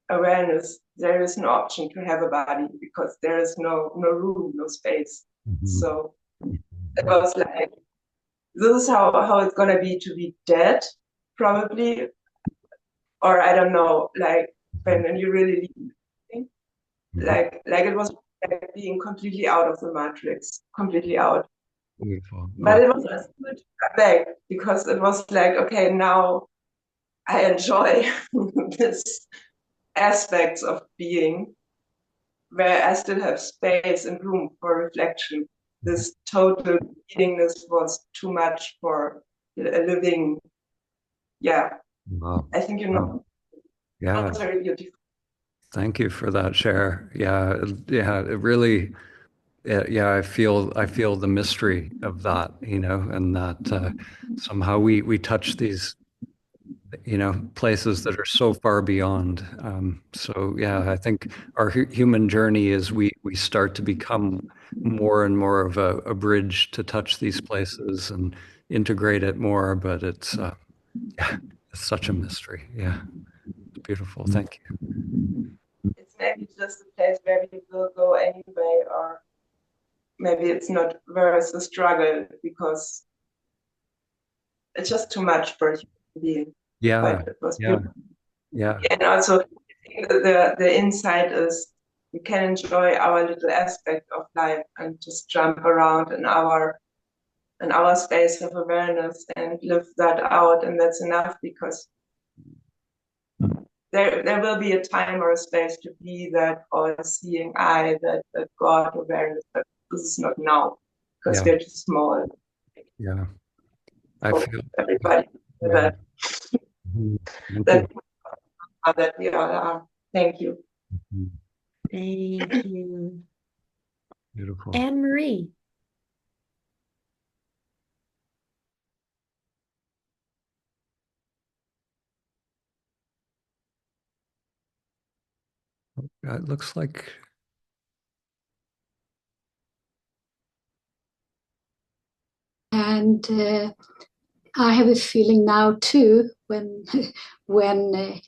awareness, there is no option to have a body because there is no room, no space. So it was like, this is how it's gonna be to be dead, probably, or I don't know, like when you really leave, like it was like being completely out of the matrix, completely out. Beautiful. But it was good to come back, because it was like, okay, now I enjoy this aspects of being where I still have space and room for reflection. This total beingness was too much for a living. Yeah, Wow. I think you know. Yeah. That's very beautiful. Thank you for that share. Yeah, yeah, it really, yeah, I feel the mystery of that, you know, and that somehow we touch these, you know, places that are so far beyond. So yeah, I think our human journey is we start to become more and more of a bridge to touch these places and integrate it more. But it's yeah, it's such a mystery. Yeah, it's beautiful. Thank you. It's maybe just a place where we will go anyway, or maybe it's not worth the struggle because it's just too much for a human being. Yeah, But it was beautiful. yeah. And also, the insight is we can enjoy our little aspect of life and just jump around in our in our space of awareness and live that out, and that's enough, because there will be a time or a space to be that all-seeing eye, that God awareness, but this is not now, because Yeah. we're too small. Yeah. I So feel everybody yeah. that Thank you. that we all are. Thank you. Mhm. Thank you. Beautiful. Anne Marie. It looks like And I have a feeling now too, when when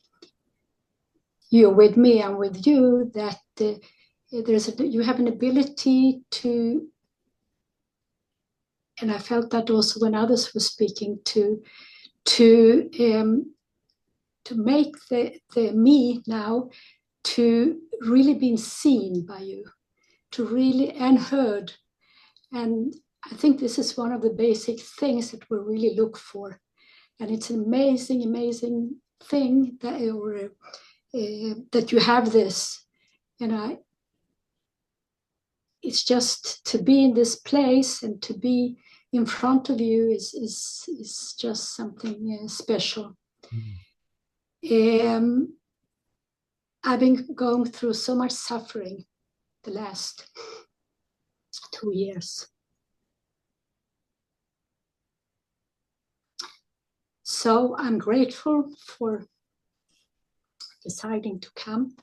you're with me and with you, that you have an ability to, and I felt that also when others were speaking, to make the me now to really being seen by you, to really and heard. And I think this is one of the basic things that we really look for. And it's an amazing, amazing thing that that you have this. And it's just to be in this place and to be in front of you is just something special. I've been going through so much suffering the last 2 years. So I'm grateful for deciding to come,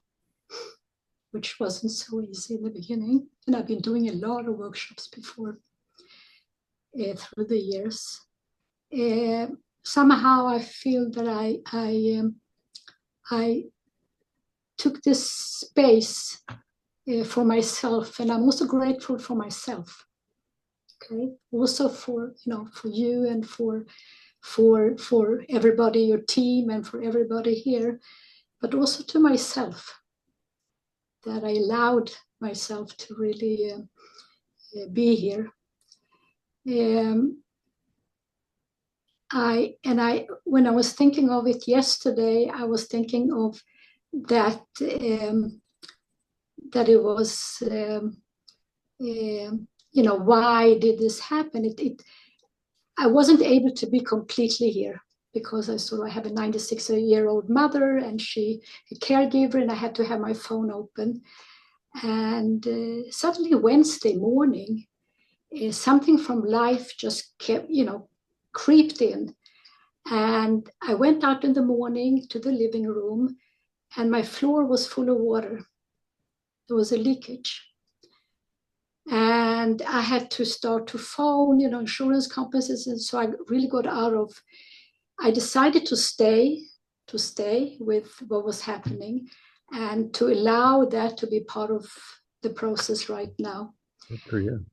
which wasn't so easy in the beginning. And I've been doing a lot of workshops before through the years. Somehow I feel that I took this space for myself, and I'm also grateful for myself. Okay, also for you and for everybody, your team, and for everybody here, but also to myself, that I allowed myself to really be here. When I was thinking of it yesterday, I was thinking of that that it was why did this happen? I wasn't able to be completely here because I have a 96-year-old mother, and she a caregiver, and I had to have my phone open. And suddenly Wednesday morning, something from life just kept, creeped in. And I went out in the morning to the living room, and my floor was full of water. There was a leakage. And I had to start to phone, insurance companies. And so I really I decided to stay with what was happening and to allow that to be part of the process right now. Good for you.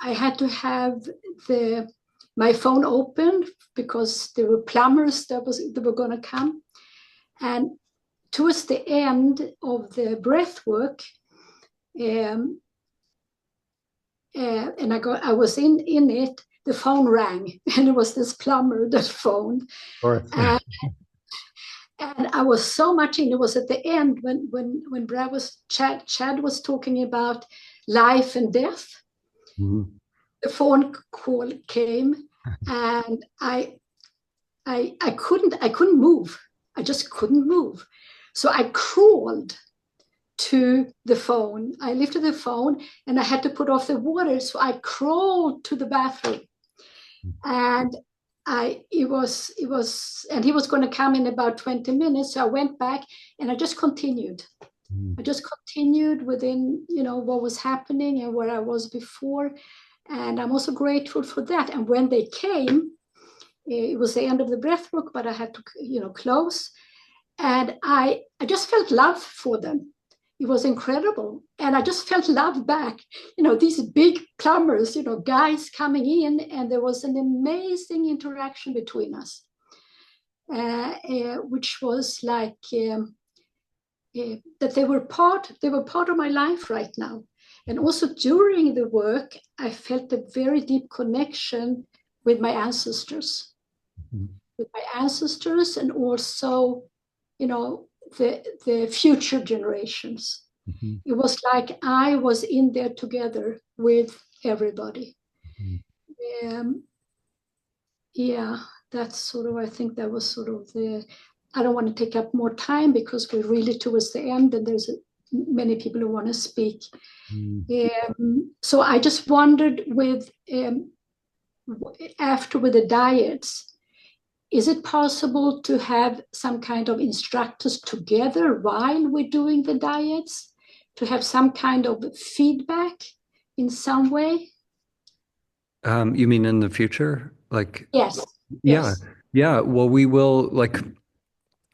I had to have my phone open because there were plumbers that were going to come. And towards the end of the breath work, and I was in it, the phone rang, and it was this plumber that phoned. And I was so much in. It was at the end when Chad was talking about life and death. Mm-hmm. The phone call came, and I couldn't move. I just couldn't move. So I crawled to the phone. I lifted the phone, and I had to put off the water. So I crawled to the bathroom, and he was going to come in about 20 minutes. So I went back, and I just continued. I just continued within, what was happening and where I was before. And I'm also grateful for that. And when they came, it was the end of the breath work, but I had to, close. And I just felt love for them. It was incredible. And I just felt love back. These big plumbers, guys coming in, and there was an amazing interaction between us, which was like that they were part of my life right now. And also during the work, I felt a very deep connection with my ancestors, and also, the future generations. It was like I was in there together with everybody. Yeah, that's sort of, I think that was sort of I don't want to take up more time because we're really towards the end and there's many people who want to speak. So I just wondered with the diets, is it possible to have some kind of instructors together while we're doing the diets, to have some kind of feedback in some way? You mean in the future? Like, Yes. yeah, Yes. yeah. Well, we will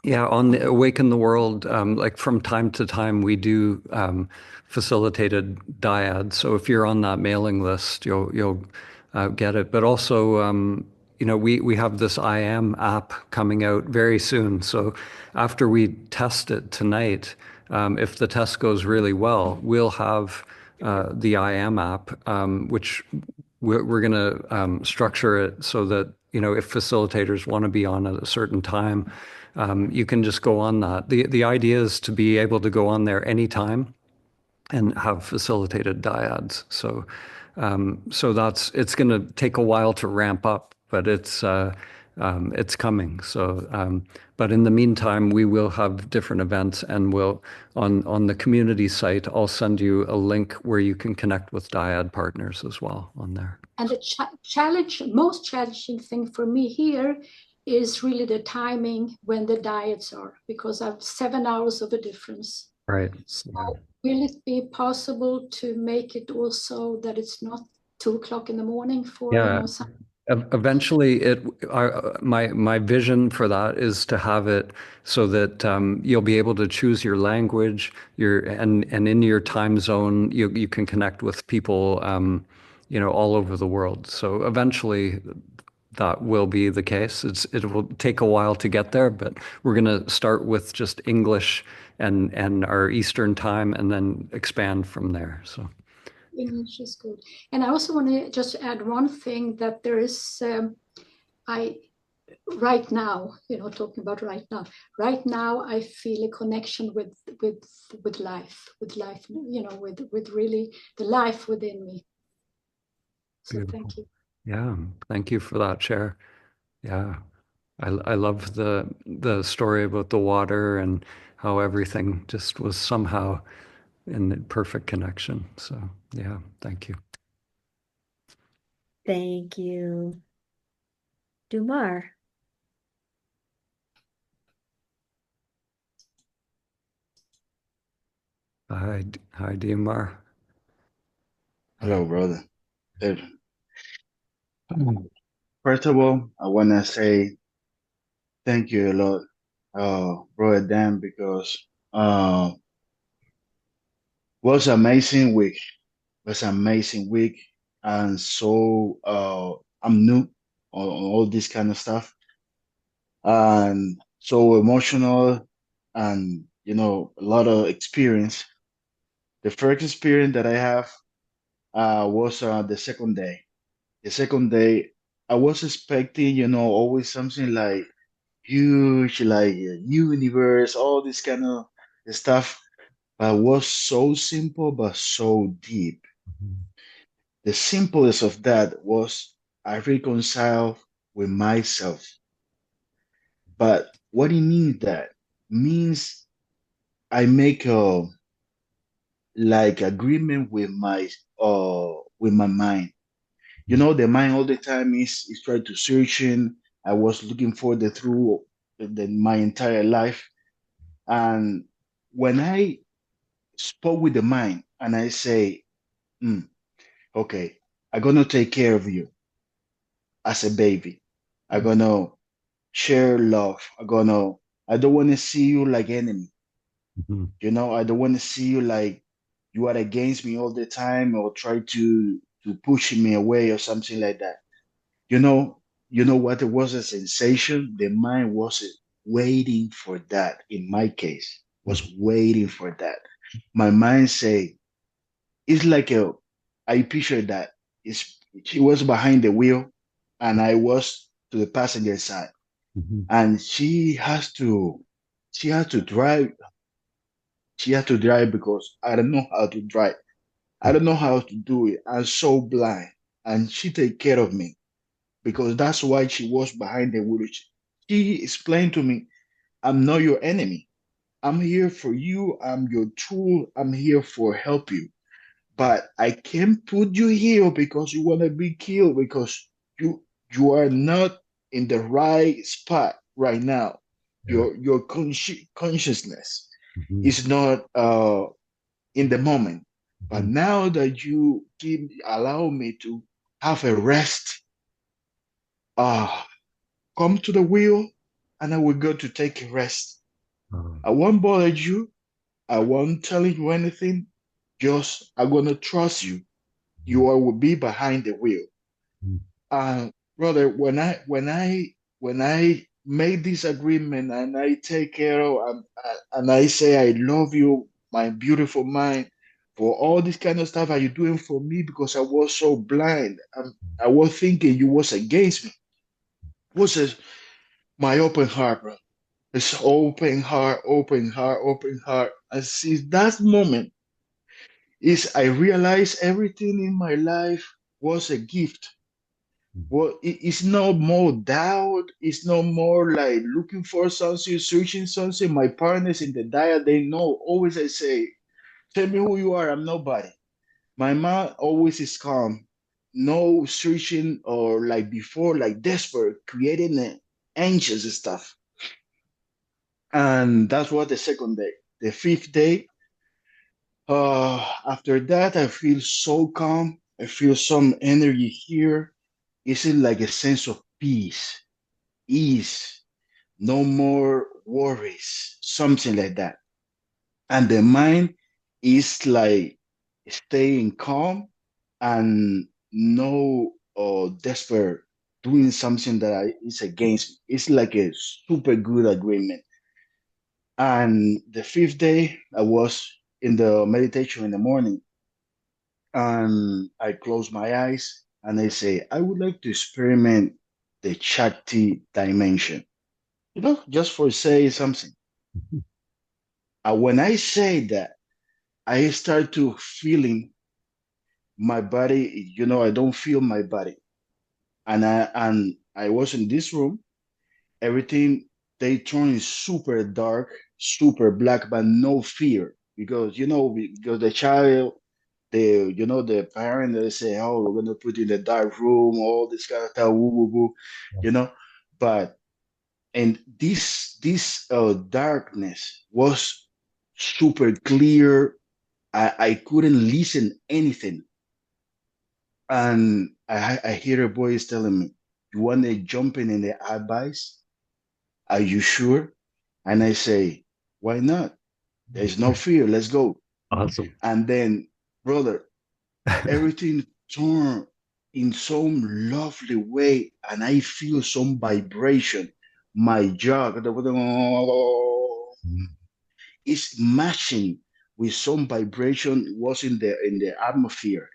on the Awaken the World, like from time to time, we do facilitated dyads. So if you're on that mailing list, you'll get it. But also, we have this I Am app coming out very soon. So after we test it tonight, if the test goes really well, we'll have the I Am app, which we're going to structure it so that, if facilitators want to be on at a certain time, you can just go on that. The idea is to be able to go on there anytime and have facilitated dyads. So it's going to take a while to ramp up, but it's coming. So, but in the meantime, we will have different events, and we'll on the community site, I'll send you a link where you can connect with dyad partners as well on there. And the most challenging thing for me here is really the timing when the diets are, because I have 7 hours of a difference. Right. So will it be possible to make it also that it's not 2:00 in the morning for some? Eventually, my vision for that is to have it so that you'll be able to choose your language, and in your time zone, you can connect with people, all over the world. So eventually, that will be the case. It will take a while to get there, but we're going to start with just English and our Eastern time, and then expand from there. So. English is good. And I also want to just add one thing, that there is, right now, right now I feel a connection with life, with really the life within me. So Beautiful. thank you. Yeah, thank you for that, Cher. Yeah, I love the story about the water and how everything just was somehow in perfect connection. So yeah, thank you. Thank you. Dumar. Hi, Diemar. Hello, brother. First of all, I want to say thank you a lot, brother Dan, because was amazing week. Was amazing week, and so I'm new on all this kind of stuff, and so emotional, and a lot of experience. The first experience that I have was the second day. The second day, I was expecting, always something like huge, like universe, all this kind of stuff. But it was so simple, but so deep. The simplest of that was I reconcile with myself. But what it means that means I make a like agreement with my mind. The mind all the time is trying to searching. I was looking for the through my entire life. And when I spoke with the mind and I say, okay, I'm gonna take care of you as a baby. I'm gonna share love. I don't want to see you like enemy. I don't want to see you like you are against me all the time or try to push me away or something like that. What? It was a sensation. The mind was waiting for that. In my case, was waiting for that. My mind say, it's like I picture that. She was behind the wheel and I was to the passenger side. And she has to drive. She had to drive because I don't know how to drive. I don't know how to do it. I'm so blind. And she take care of me because that's why she was behind the wheel. She explained to me, I'm not your enemy. I'm here for you. I'm your tool. I'm here for help you. But I can't put you here because you want to be killed because you are not in the right spot right now. Your consciousness is not in the moment. But now that you allow me to have a rest, come to the wheel and I will go to take a rest. I won't bother you. I won't tell you anything. Just I'm gonna trust you. You will be behind the wheel. Brother, when I made this agreement and I take care of and I say I love you, my beautiful mind, for all this kind of stuff are you doing for me because I was so blind. I was thinking you was against me. Was it my open heart, bro? It's open heart, open heart, open heart. And since that moment is I realized everything in my life was a gift. Well, it's no more doubt. It's no more like looking for something, searching something. My partners in the diet, they know. Always I say, tell me who you are. I'm nobody. My mom always is calm. No searching or like before, like desperate, creating anxious stuff. And that's what the second day. The fifth day, after that, I feel so calm. I feel some energy here. It's like a sense of peace, ease, no more worries, something like that. And the mind is like staying calm and no desperate doing something that is against me. It's like a super good agreement. And the fifth day, I was in the meditation in the morning and I close my eyes and I say, I would like to experiment the Shakti dimension. You know, just for say something. When I say that, I start to feeling my body, you know, I don't feel my body. And I was in this room, everything they turn super dark, super black, but no fear. Because you know, because the child, the parent they say, oh, we're gonna put you in the dark room, all this kind of stuff, woo woo woo, you know. But and this darkness was super clear. I couldn't listen anything. And I hear a voice telling me, you want to jump in the advice? Are you sure? And I say, why not? There's no fear. Let's go. Awesome. And then, brother, everything turned in some lovely way. And I feel some vibration. My jaw is matching with some vibration was in the atmosphere.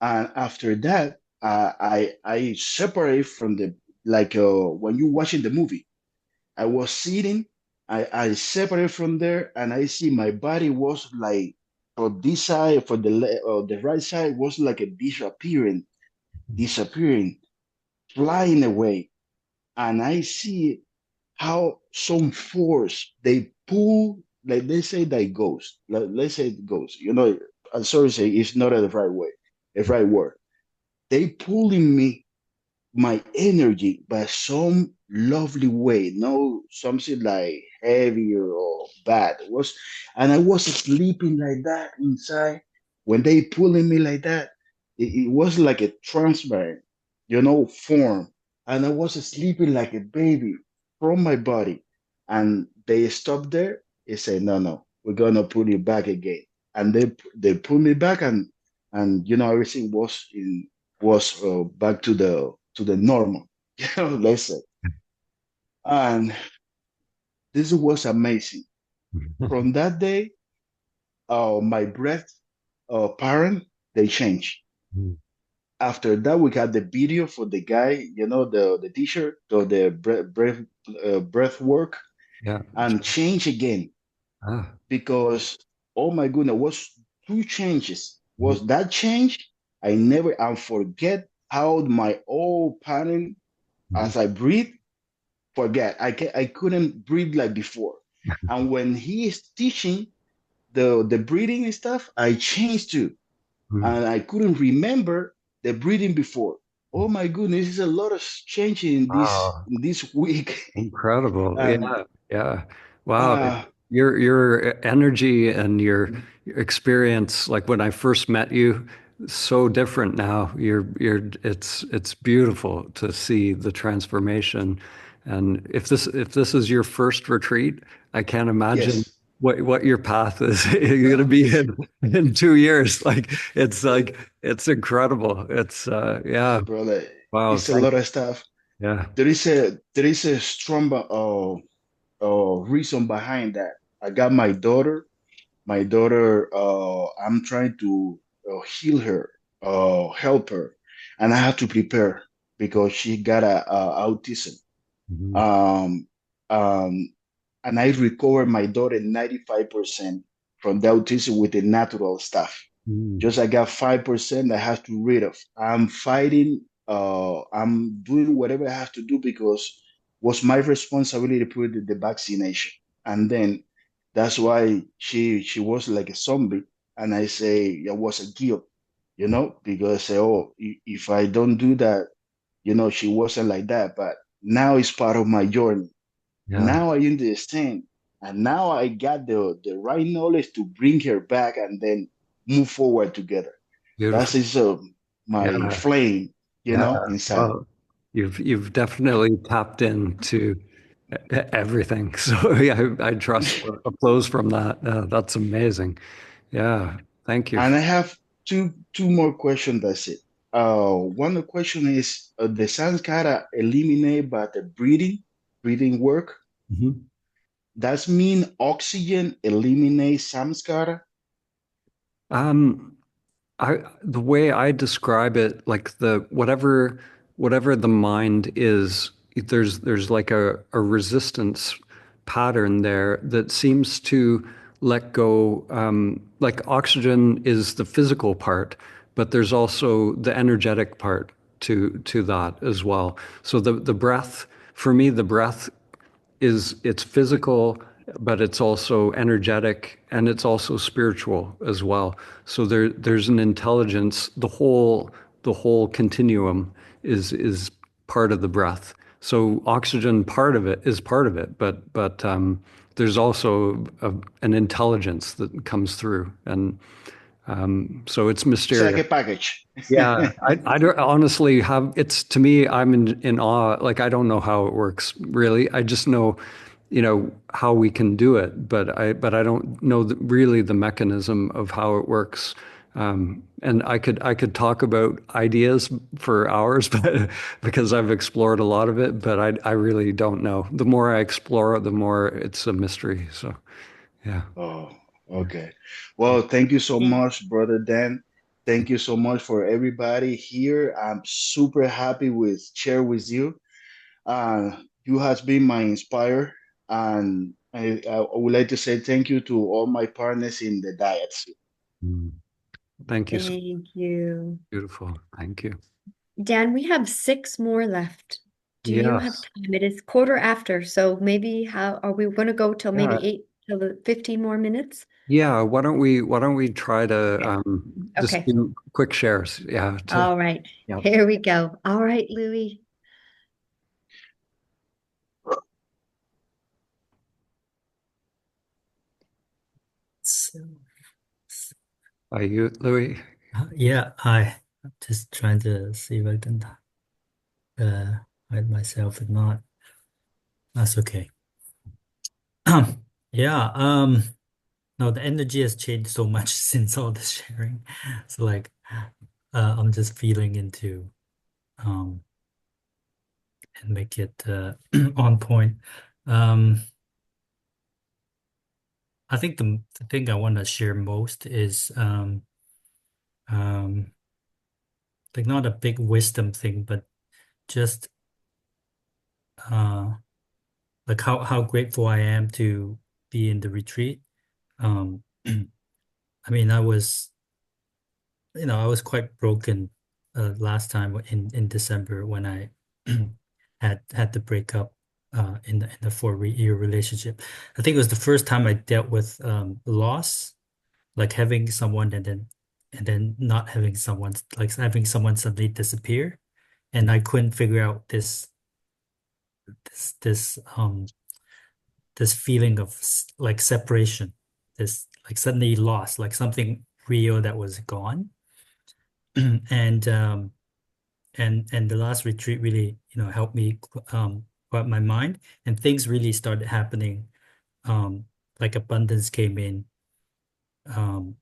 And after that, I separate from the like when you watching the movie. I was sitting, I separate from there, and I see my body was like for this side, for the right side was like a disappearing, flying away, and I see how some force they pull, like they say that goes, like, let's say it goes. You know, I'm sorry to say it's not the right way, the right word. They pulling me my energy by some lovely way, no something like heavy or bad. It was, and I was sleeping like that inside. When they pulling me like that, it was like a transparent, form. And I was sleeping like a baby from my body. And they stopped there. They said, no, no, we're gonna put you back again. And they put me back and everything was back to the normal, let's say. And this was amazing. From that day, my breath parent, they change. Mm. After that, we got the video for the guy, the teacher, so the breath work, Yeah. and change again Ah. because oh my goodness, was two changes. Mhm. Was that change? I forget how my old pattern Mhm. as I breathe, forget. I couldn't breathe like before. And when he is teaching the breathing and stuff, I changed too. Mm. And I couldn't remember the breathing before. Oh my goodness, there's a lot of change in Wow. this week. Incredible. And Yeah. Yeah. Wow. uh Your energy and your experience, like when I first met you, so different now. It's beautiful to see the transformation. And if this is your first retreat, I can't imagine yes, what your path is going to be in 2 years. It's incredible. It's yeah. brother, Wow. it's a Thank lot of stuff. yeah. There is a strong reason behind that. I got my daughter. My daughter, I'm trying to heal her, help her, and I have to prepare because she got a autism. Mhm. Um, um, and I recovered my daughter 95% from the autism with the natural stuff. Mm. Just I got 5% I have to rid of. I'm fighting, I'm doing whatever I have to do because was my responsibility to put the vaccination. And then that's why she was like a zombie. And I say it was a guilt, because I say, oh, if I don't do that, she wasn't like that. But now it's part of my journey. Yeah. Now I understand. And now I got the right knowledge to bring her back and then move forward together. That Beautiful. is my Yeah. flame, Yeah. inside. Well, you've definitely tapped into everything. So yeah, I trust applause from that. That's amazing. Yeah. Thank you. And I have two more questions. That's it. One question is the sanskara eliminate by the breathing work. Mhm. Does mean oxygen eliminates samskara? Um, the way I describe it, like whatever the mind is, there's like a resistance pattern there that seems to let go. Like oxygen is the physical part, but there's also the energetic part to that as well. So the breath, for me, the breath it's physical, but it's also energetic and it's also spiritual as well. So there's an intelligence. The whole continuum is part of the breath. So oxygen part of it is part of it, but there's also an intelligence that comes through, and so it's It's like mysterious. a package. Yeah, I don't honestly have it's to me, I'm in awe. Like I don't know how it works really. I just know, how we can do it, but I don't know really the mechanism of how it works. And I could talk about ideas for hours, but because I've explored a lot of it, but I really don't know. The more I explore, the more it's a mystery. So yeah. Oh, okay. Well, thank you so Yeah. much, Brother Dan. Thank you so much for everybody here. I'm super happy with share with you. You has been my inspire, and I would like to say thank you to all my partners in the diets. Mm. Thank you. So Thank you. beautiful. Thank you. Dan, we have 6 more left. Do you have Yes. time? It is quarter after, so maybe how are we going to go till maybe Yeah. 8 till the 15 more minutes? Yeah, why don't we try to just Okay. do quick shares? Yeah, All right. yeah. Here we go. All right, Louis. So, Are you, Louis? yeah, I'm just trying to see if I can hide myself. If not, that's okay. Yeah, no, the energy has changed so much since all the sharing. So like, I'm just feeling into and make it on point. I think the thing I want to share most is like not a big wisdom thing, but just like how grateful I am to be in the retreat. I mean, I was quite broken last time in December when I had to break up in the 4-year relationship. I think it was the first time I dealt with loss, like having someone and then not having someone, like having someone suddenly disappear, and I couldn't figure out this this feeling of like separation, this like suddenly lost, like something real that was gone. And the last retreat really, helped me quiet my mind, and things really started happening. Like abundance came in. Um,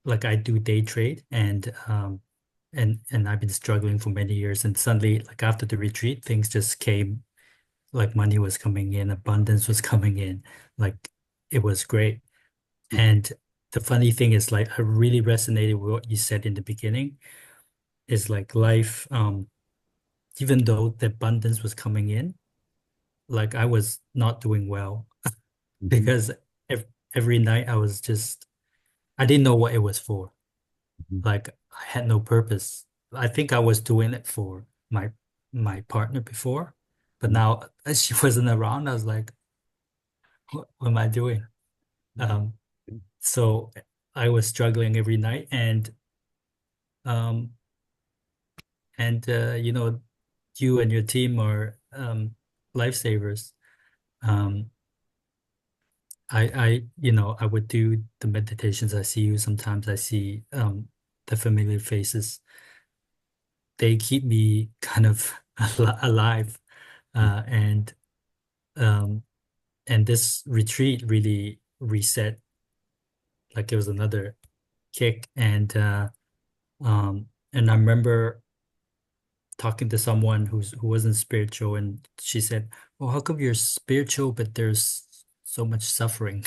like I do day trade, and I've been struggling for many years, and suddenly, like after the retreat, things just came, like money was coming in, abundance was coming in, like it was great. And the funny thing is, like, I really resonated with what you said in the beginning, is like life, even though the abundance was coming in, like I was not doing well because every night I didn't know what it was for. Like I had no purpose. I think I was doing it for my partner before, but now as she wasn't around, I was like, what am I doing? So I was struggling every night, and um you and your team are lifesavers. I would do the meditations. I see you sometimes. I see the familiar faces. They keep me kind of alive, and this retreat really reset. Like it was another kick, and I remember talking to someone who wasn't spiritual, and she said, "Well, how come you're spiritual, but there's so much suffering?"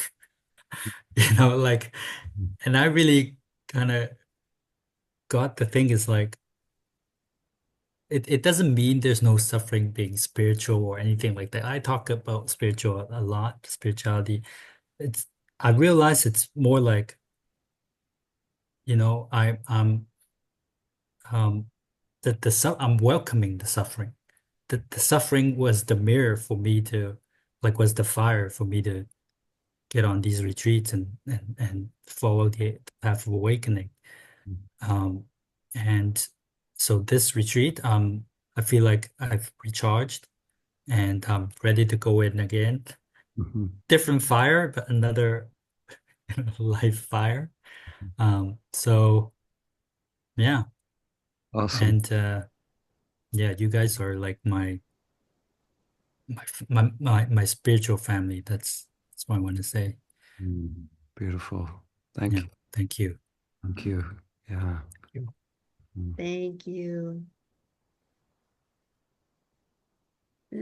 Like, and I really kind of got the thing is like, it doesn't mean there's no suffering being spiritual or anything like that. I talk about spiritual a lot, spirituality. I realize it's more like, I'm I'm welcoming the suffering. The suffering was the mirror for me to, like, was the fire for me to get on these retreats and follow the path of awakening. And so this retreat, I feel like I've recharged and I'm ready to go in again. Different fire, but another life fire. So yeah. Awesome. And yeah, you guys are like my spiritual family. That's what I want to say. Beautiful. Thank Yeah, you. thank you. Thank you. Yeah. Thank you.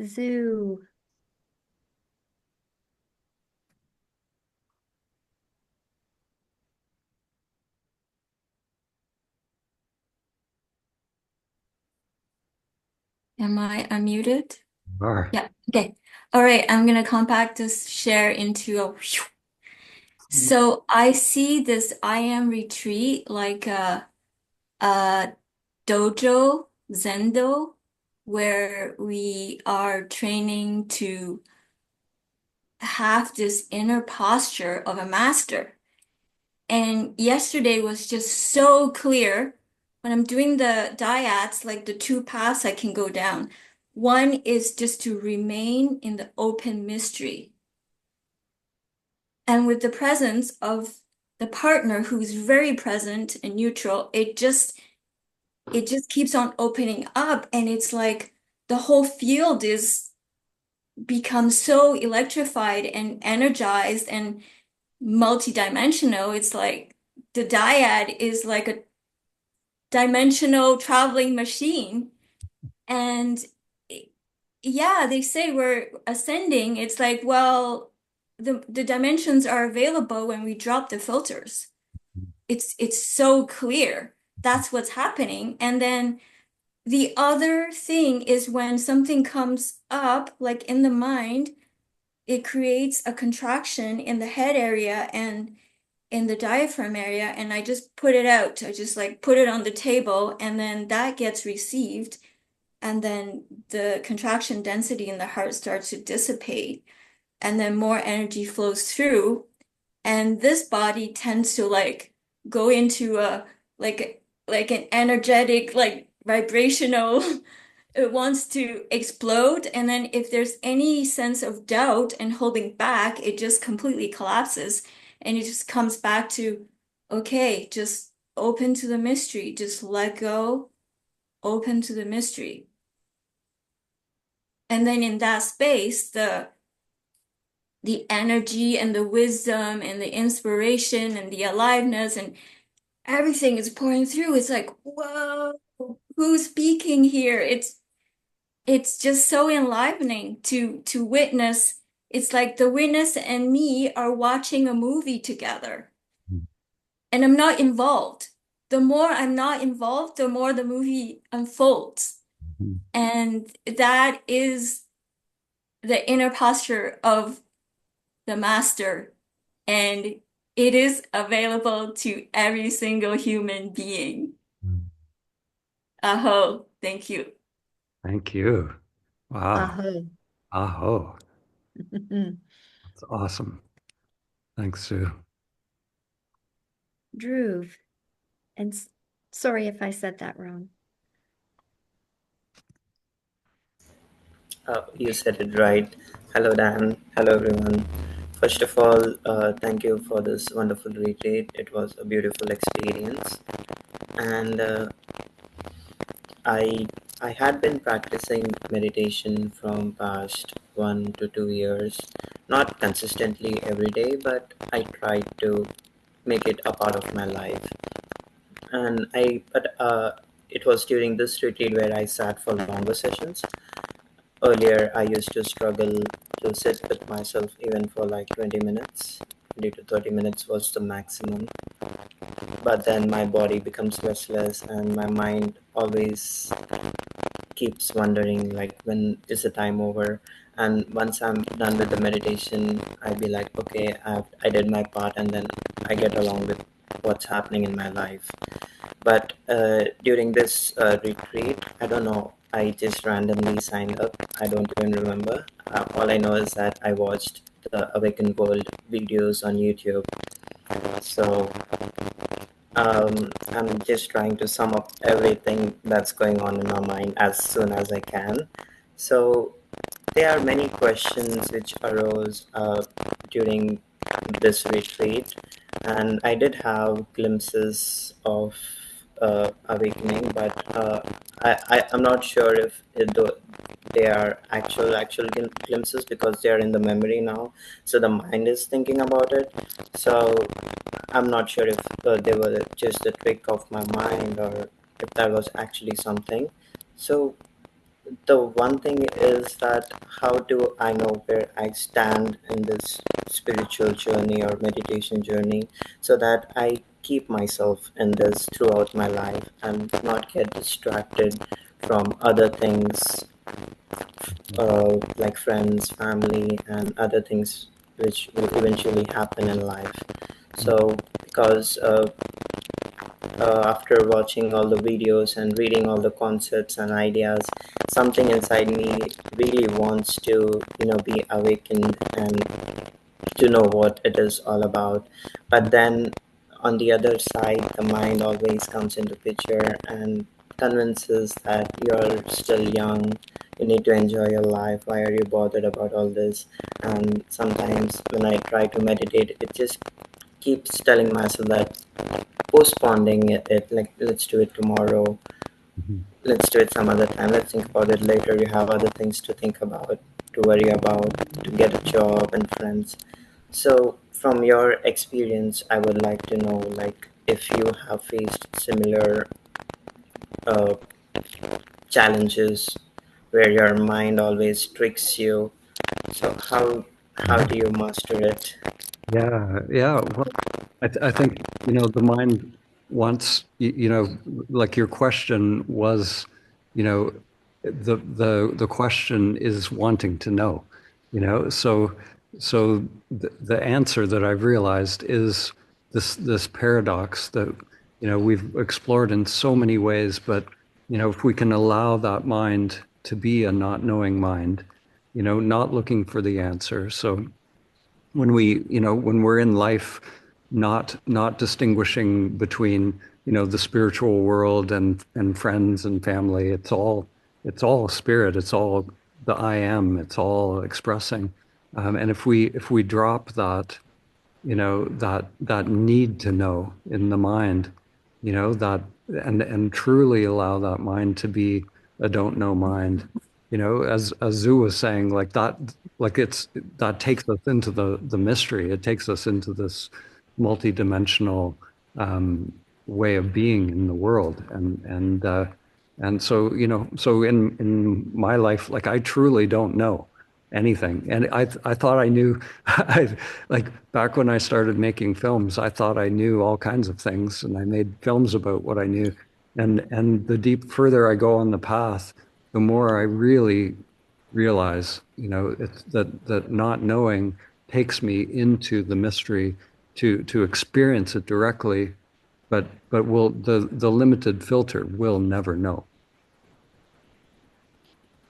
Zoo. Am I unmuted? Are. Yeah. Okay. All right. I'm gonna compact this share into a. So I see this I am retreat like a dojo, zendo, where we are training to have this inner posture of a master. And yesterday was just so clear. When I'm doing the dyads, like the two paths I can go down. One is just to remain in the open mystery. And with the presence of the partner who's very present and neutral, it just keeps on opening up, and it's like the whole field is becomes so electrified and energized and multidimensional. It's like the dyad is like a dimensional traveling machine. And yeah, they say we're ascending. It's like, well, the dimensions are available when we drop the filters. it's so clear that's what's happening. And then the other thing is when something comes up, like in the mind, it creates a contraction in the head area and in the diaphragm area, and I just put it out. I just like put it on the table, and then that gets received, and then the contraction density in the heart starts to dissipate, and then more energy flows through, and this body tends to like go into a like an energetic, like vibrational it wants to explode, and then if there's any sense of doubt and holding back, it just completely collapses, and it just comes back to, okay, just open to the mystery, just let go, open to the mystery. And then in that space, the energy and the wisdom and the inspiration and the aliveness and everything is pouring through. It's like, whoa, who's speaking here? It's just so enlivening to witness. It's like the witness and me are watching a movie together, and I'm not involved. The more I'm not involved, the more the movie unfolds. And that is the inner posture of the master. And it is available to every single human being. Aho, thank you. Thank you. Wow. Aho. Aho. That's awesome. Thanks, Sue. Dhruv. And sorry if I said that wrong. You said it right. Hello, Dan. Hello, everyone. First of all, thank you for this wonderful retreat. It was a beautiful experience. And I had been practicing meditation from past 1 to 2 years, not consistently every day, but I tried to make it a part of my life. And it was during this retreat where I sat for longer sessions. Earlier, I used to struggle to sit with myself even for like 20 minutes. 20 to 30 minutes was the maximum. But then my body becomes restless and my mind always keeps wondering like, when is the time over? And once I'm done with the meditation, I'd be like, okay, I did my part, and then I get along with what's happening in my life. But during this retreat, I don't know, I just randomly signed up. I don't even remember. All I know is that I watched the Awakened World videos on YouTube. So I'm just trying to sum up everything that's going on in my mind as soon as I can. So there are many questions which arose during this retreat, and I did have glimpses of awakening, but I'm not sure if they are actual glimpses, because they are in the memory now, so the mind is thinking about it. So I'm not sure if they were just a trick of my mind or if that was actually something. So the one thing is that how do I know where I stand in this spiritual journey or meditation journey, so that I keep myself in this throughout my life and not get distracted from other things, like friends, family, and other things which will eventually happen in life. So because after watching all the videos and reading all the concepts and ideas, something inside me really wants to, be awakened and to know what it is all about. But then on the other side, the mind always comes into picture and convinces that you're still young, you need to enjoy your life, why are you bothered about all this? And sometimes when I try to meditate, it just keeps telling myself that postponing it, like, let's do it tomorrow, let's do it some other time, let's think about it later, you have other things to think about, to worry about, to get a job and friends. So from your experience, I would like to know, like, if you have faced similar challenges where your mind always tricks you. So how do you master it? Yeah. Well, I think, the mind wants, like your question was, the question is wanting to know, so the answer that I've realized is this paradox that, we've explored in so many ways, but, if we can allow that mind to be a not knowing mind, not looking for the answer. So when when we're in life, not distinguishing between, the spiritual world and friends and family, it's all spirit, it's all the I am, it's all expressing. And if we drop that, that need to know in the mind, that and truly allow that mind to be a don't know mind, as Zu was saying, like that, like that takes us into the mystery. It takes us into this multidimensional way of being in the world, and so, so in my life, like I truly don't know anything. And I thought I knew, like back when I started making films, I thought I knew all kinds of things, and I made films about what I knew. And the deep further I go on the path, the more I really realize, it's that not knowing takes me into the mystery to experience it directly, but will the limited filter will never know.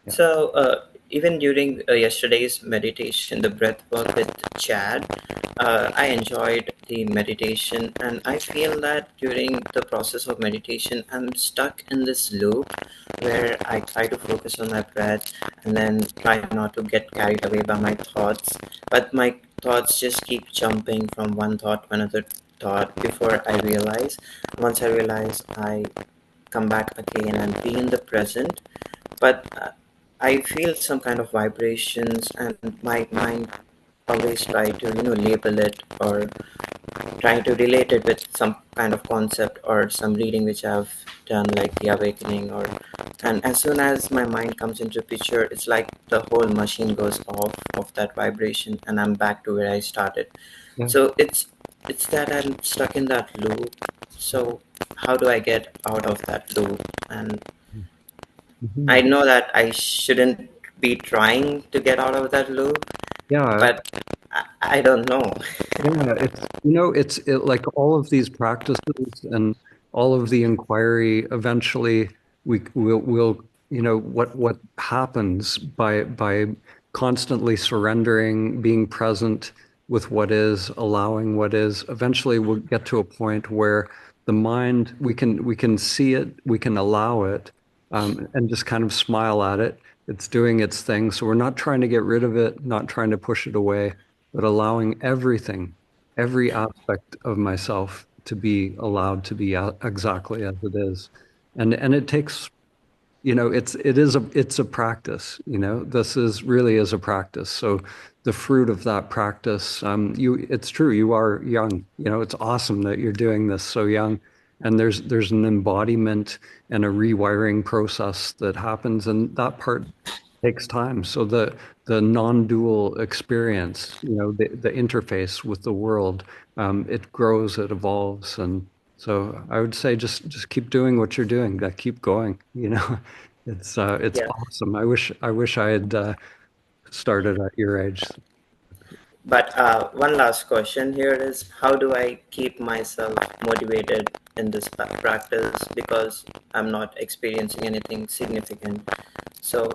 Yeah. So, even during yesterday's meditation, the breath work with Chad, I enjoyed the meditation, and I feel that during the process of meditation, I'm stuck in this loop where I try to focus on my breath and then try not to get carried away by my thoughts, but my thoughts just keep jumping from one thought to another thought before I realize. Once I realize, I come back again and be in the present, but I feel some kind of vibrations, and my mind always try to label it or trying to relate it with some kind of concept or some reading which I've done, like the awakening, and as soon as my mind comes into picture, it's like the whole machine goes off of that vibration and I'm back to where I started. Yeah. So it's that I'm stuck in that loop. So how do I get out of that loop? And I know that I shouldn't be trying to get out of that loop, Yeah. but I don't know. Yeah, it's like all of these practices and all of the inquiry, eventually we'll what happens by constantly surrendering, being present with what is, allowing what is. Eventually we'll get to a point where the mind, we can see it, we can allow it, and just kind of smile at it. It's doing its thing. So we're not trying to get rid of it, not trying to push it away, but allowing everything, every aspect of myself to be allowed to be exactly as it is. And it takes, it's a practice, this really is a practice. So the fruit of that practice, it's true, you are young, it's awesome that you're doing this so young. And there's an embodiment and a rewiring process that happens, and that part takes time. So the non-dual experience, the interface with the world, it grows, it evolves, and so I would say just keep doing what you're doing. Keep going. It's Yeah. awesome. I wish I had started at your age. But one last question here is, how do I keep myself motivated in this practice, because I'm not experiencing anything significant? So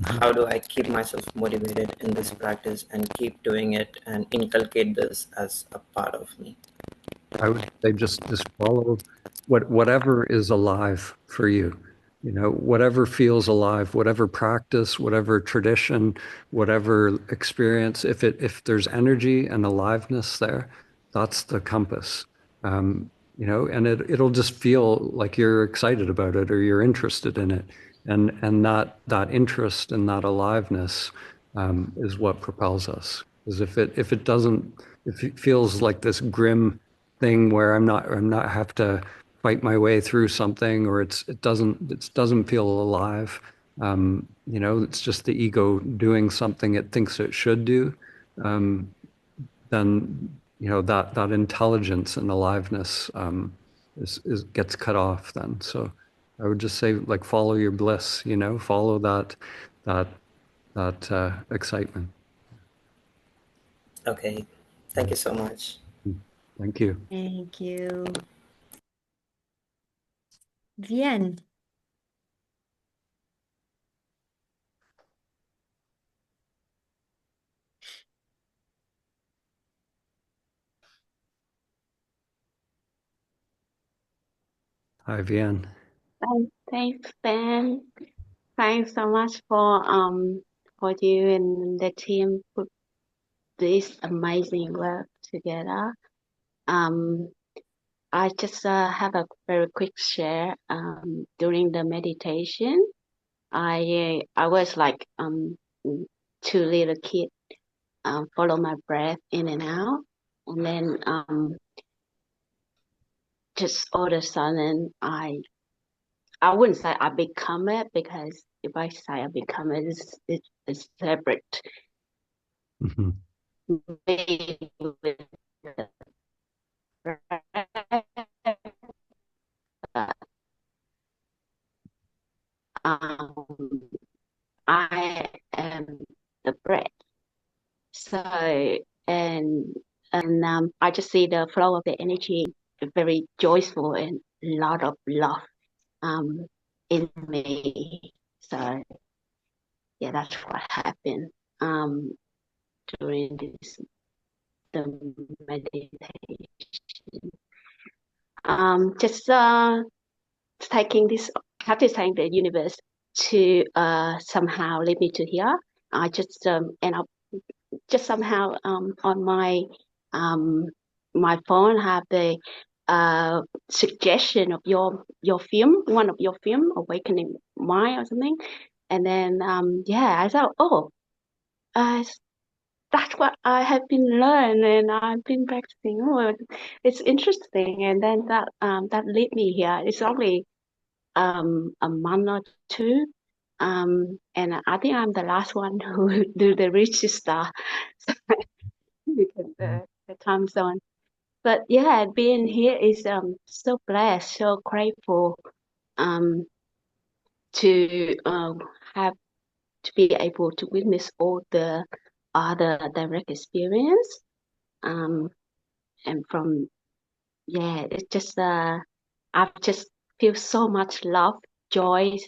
how do I keep myself motivated in this practice and keep doing it and inculcate this as a part of me? I would say just follow whatever is alive for you. Whatever feels alive, whatever practice, whatever tradition, whatever experience. If there's energy and aliveness there, that's the compass. And it'll just feel like you're excited about it or you're interested in it, and that interest and that aliveness is what propels us. Because if it doesn't, if it feels like this grim thing where I'm not have to fight my way through something, or it doesn't feel alive. It's just the ego doing something it thinks it should do. Then that intelligence and aliveness is gets cut off then. So I would just say, like, follow your bliss, follow that excitement. Okay. Thank you so much. Thank you. Thank you. Vienne. Hi, Vienne. Thanks, Ben. Thanks so much for you and the team put this amazing work together. I just have a very quick share. During the meditation, I was like two little kid, follow my breath in and out, and then just all of a sudden I wouldn't say I become it, because if I say I become it, it's separate. Mhm. Me with the breath, I am the breath. So and I just see the flow of the energy, very joyful and a lot of love in me. So yeah, that's what happened during the meditation. Just taking this, have to thank the universe to somehow lead me to here. I just end up just somehow on my phone have the suggestion of your film, one of your film, Awakening Mind or something, and then I thought, that's what I have been learning and I've been practicing. Oh, it's interesting, and then that led me here. It's only a month or two. And I think I'm the last one who do the register because the time zone. But yeah, being here is so blessed, so grateful to have to be able to witness all the other direct experience. And from it's just I've just feel so much love, joy,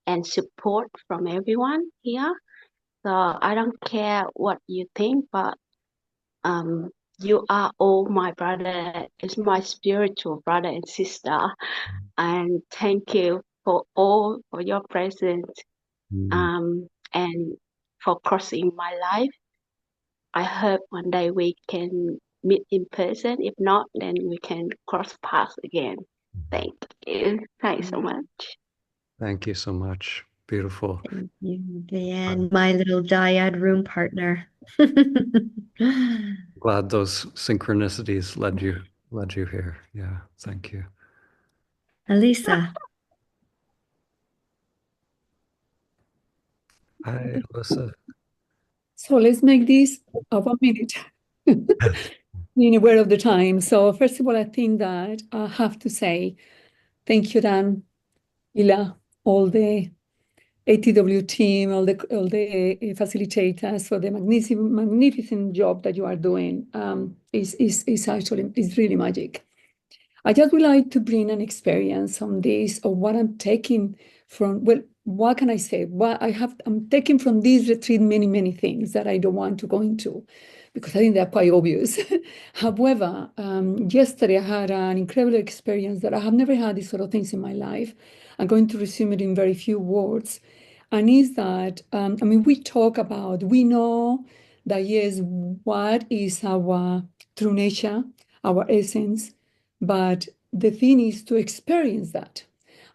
and support from everyone here. So I don't care what you think, but you are all my brother. It's my spiritual brother and sister. And thank you for your presence and for crossing my life. I hope one day we can meet in person. If not, then we can cross paths again. Thank you. Thanks so much. Thank you so much. Beautiful. Thank you, Vienne, my little dyad room partner. Glad those synchronicities led you here. Yeah, thank you. Elisa. Hi, Alyssa. So let's make this a 1 minute. Being aware of the time. So first of all, I think that I have to say thank you, Dan, Ila, all the ATW team, all the facilitators for the magnificent job that you are doing. Is really magic. I just would like to bring an experience on this of what I'm taking from. Well, what can I say? I'm taking from this retreat many things that I don't want to go into, because I think they're quite obvious. However, yesterday I had an incredible experience that I have never had these sort of things in my life. I'm going to resume it in very few words. And is that, we know that yes, what is our true nature, our essence, but the thing is to experience that.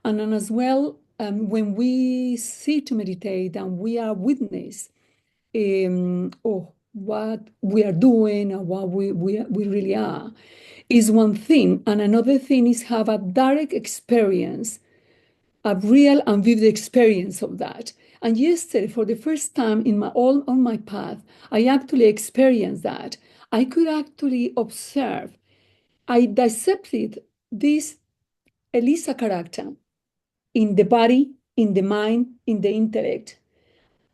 And then as well, when we sit to meditate and we are witness of what we are doing and what we really are, is one thing. And another thing is have a direct experience, a real and vivid experience of that. And yesterday, for the first time on my path, I actually experienced that. I could actually observe. I dissected this Elisa character in the body, in the mind, in the intellect.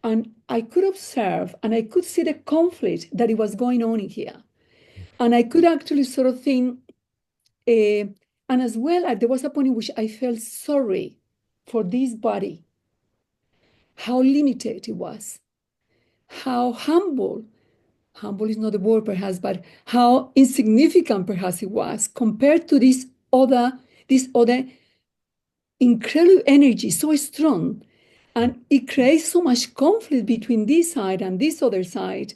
And I could observe and I could see the conflict that it was going on in here. And I could actually sort of think, and as well, there was a point in which I felt sorry for this body, how limited it was, how humble is not the word perhaps, but how insignificant perhaps it was compared to this other incredible energy, so strong. And it creates so much conflict between this side and this other side.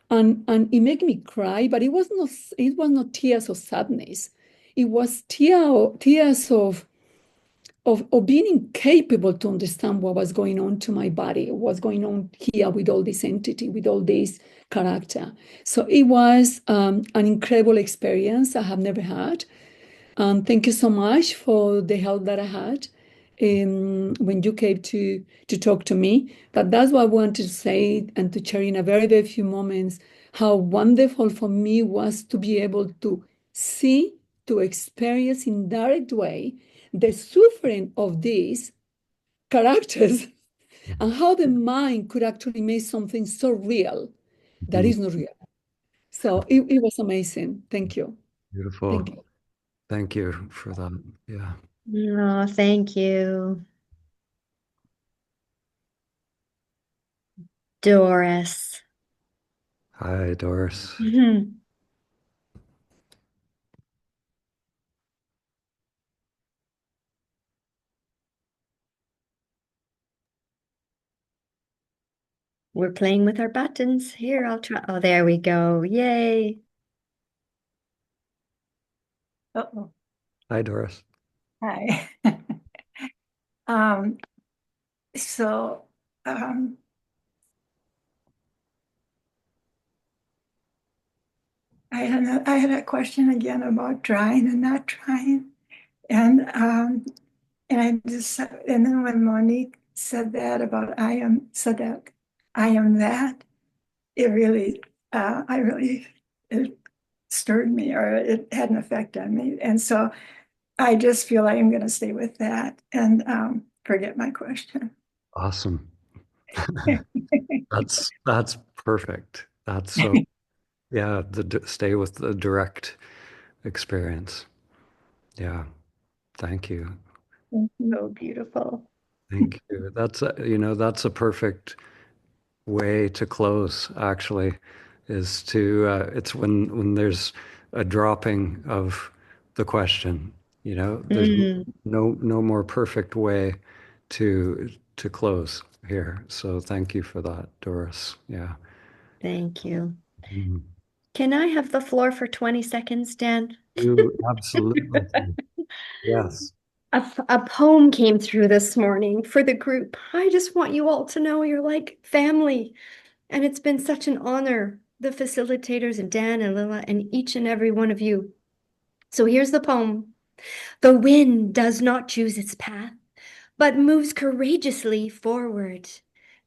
And it made me cry, but it was not tears of sadness. It was tears of being incapable to understand what was going on to my body, what's going on here with all this entity, with all this character. So it was an incredible experience I have never had. Thank you so much for the help that I had when you came to talk to me. But that's what I wanted to say and to share in a very, very few moments how wonderful for me was to be able to see, to experience in direct way the suffering of these characters and how the mind could actually make something so real that is not real. So it was amazing. Thank you. Beautiful. Thank you. Thank you for that. Yeah. Oh, thank you. Doris. Hi, Doris. Mhm. We're playing with our buttons. Here, I'll try. Oh, there we go. Yay. Uh-oh. Hi, Doris. Hi. Um, so I had a question again about trying and not trying. And I just and then when Monique said that about I am that, it really it stirred me, or it had an effect on me. And so I just feel like I'm going to stay with that and forget my question. Awesome. That's perfect. That's so, yeah, stay with the direct experience. Yeah. Thank you. So beautiful. Thank you. That's a perfect way to close, actually, is to it's when there's a dropping of the question, there's no more perfect way to close here. So thank you for that, Doris. Yeah. Thank you. Mhm. Can I have the floor for 20 seconds, Dan? You absolutely can. Yes. A poem came through this morning for the group. I just want you all to know you're like family. And it's been such an honor, the facilitators and Dan and Lila and each and every one of you. So here's the poem. The wind does not choose its path, but moves courageously forward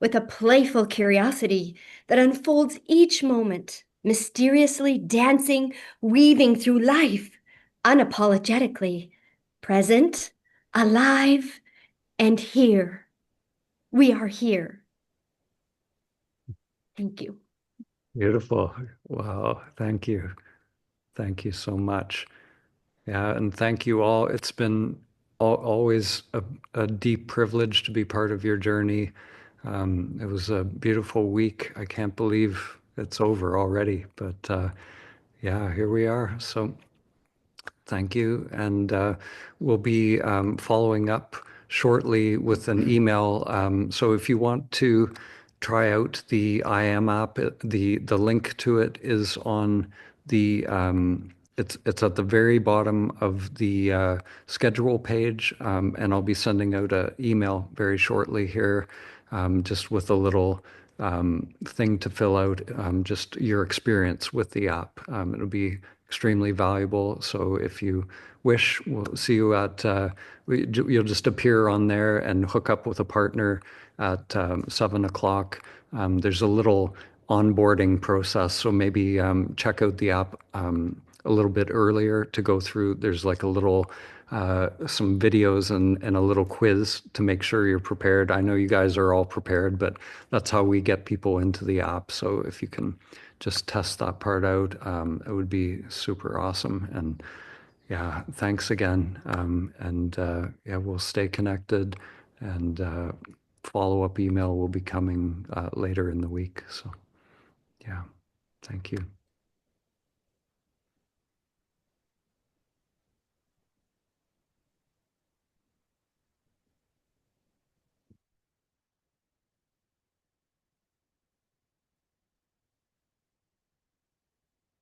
with a playful curiosity that unfolds each moment, mysteriously dancing, weaving through life, unapologetically, present, alive, and here. We are here. Thank you. Beautiful. Wow. Thank you. Thank you so much. Yeah, and thank you all. It's been always a deep privilege to be part of your journey. It was a beautiful week. I can't believe it's over already, but yeah, here we are. So thank you. And we'll be following up shortly with an email. So if you want to try out the I Am app, the link to it is on the it's at the very bottom of the schedule page, and I'll be sending out an email very shortly here, just with a little thing to fill out, just your experience with the app. It'll be extremely valuable. So if you wish, we'll see you at, you'll just appear on there and hook up with a partner at 7 o'clock. There's a little onboarding process. So maybe check out the app a little bit earlier to go through. There's like a little some videos and a little quiz to make sure you're prepared. I know you guys are all prepared, but that's how we get people into the app. So if you can just test that part out, it would be super awesome. And yeah, thanks again. Yeah, we'll stay connected, and follow-up email will be coming later in the week. So yeah, thank you.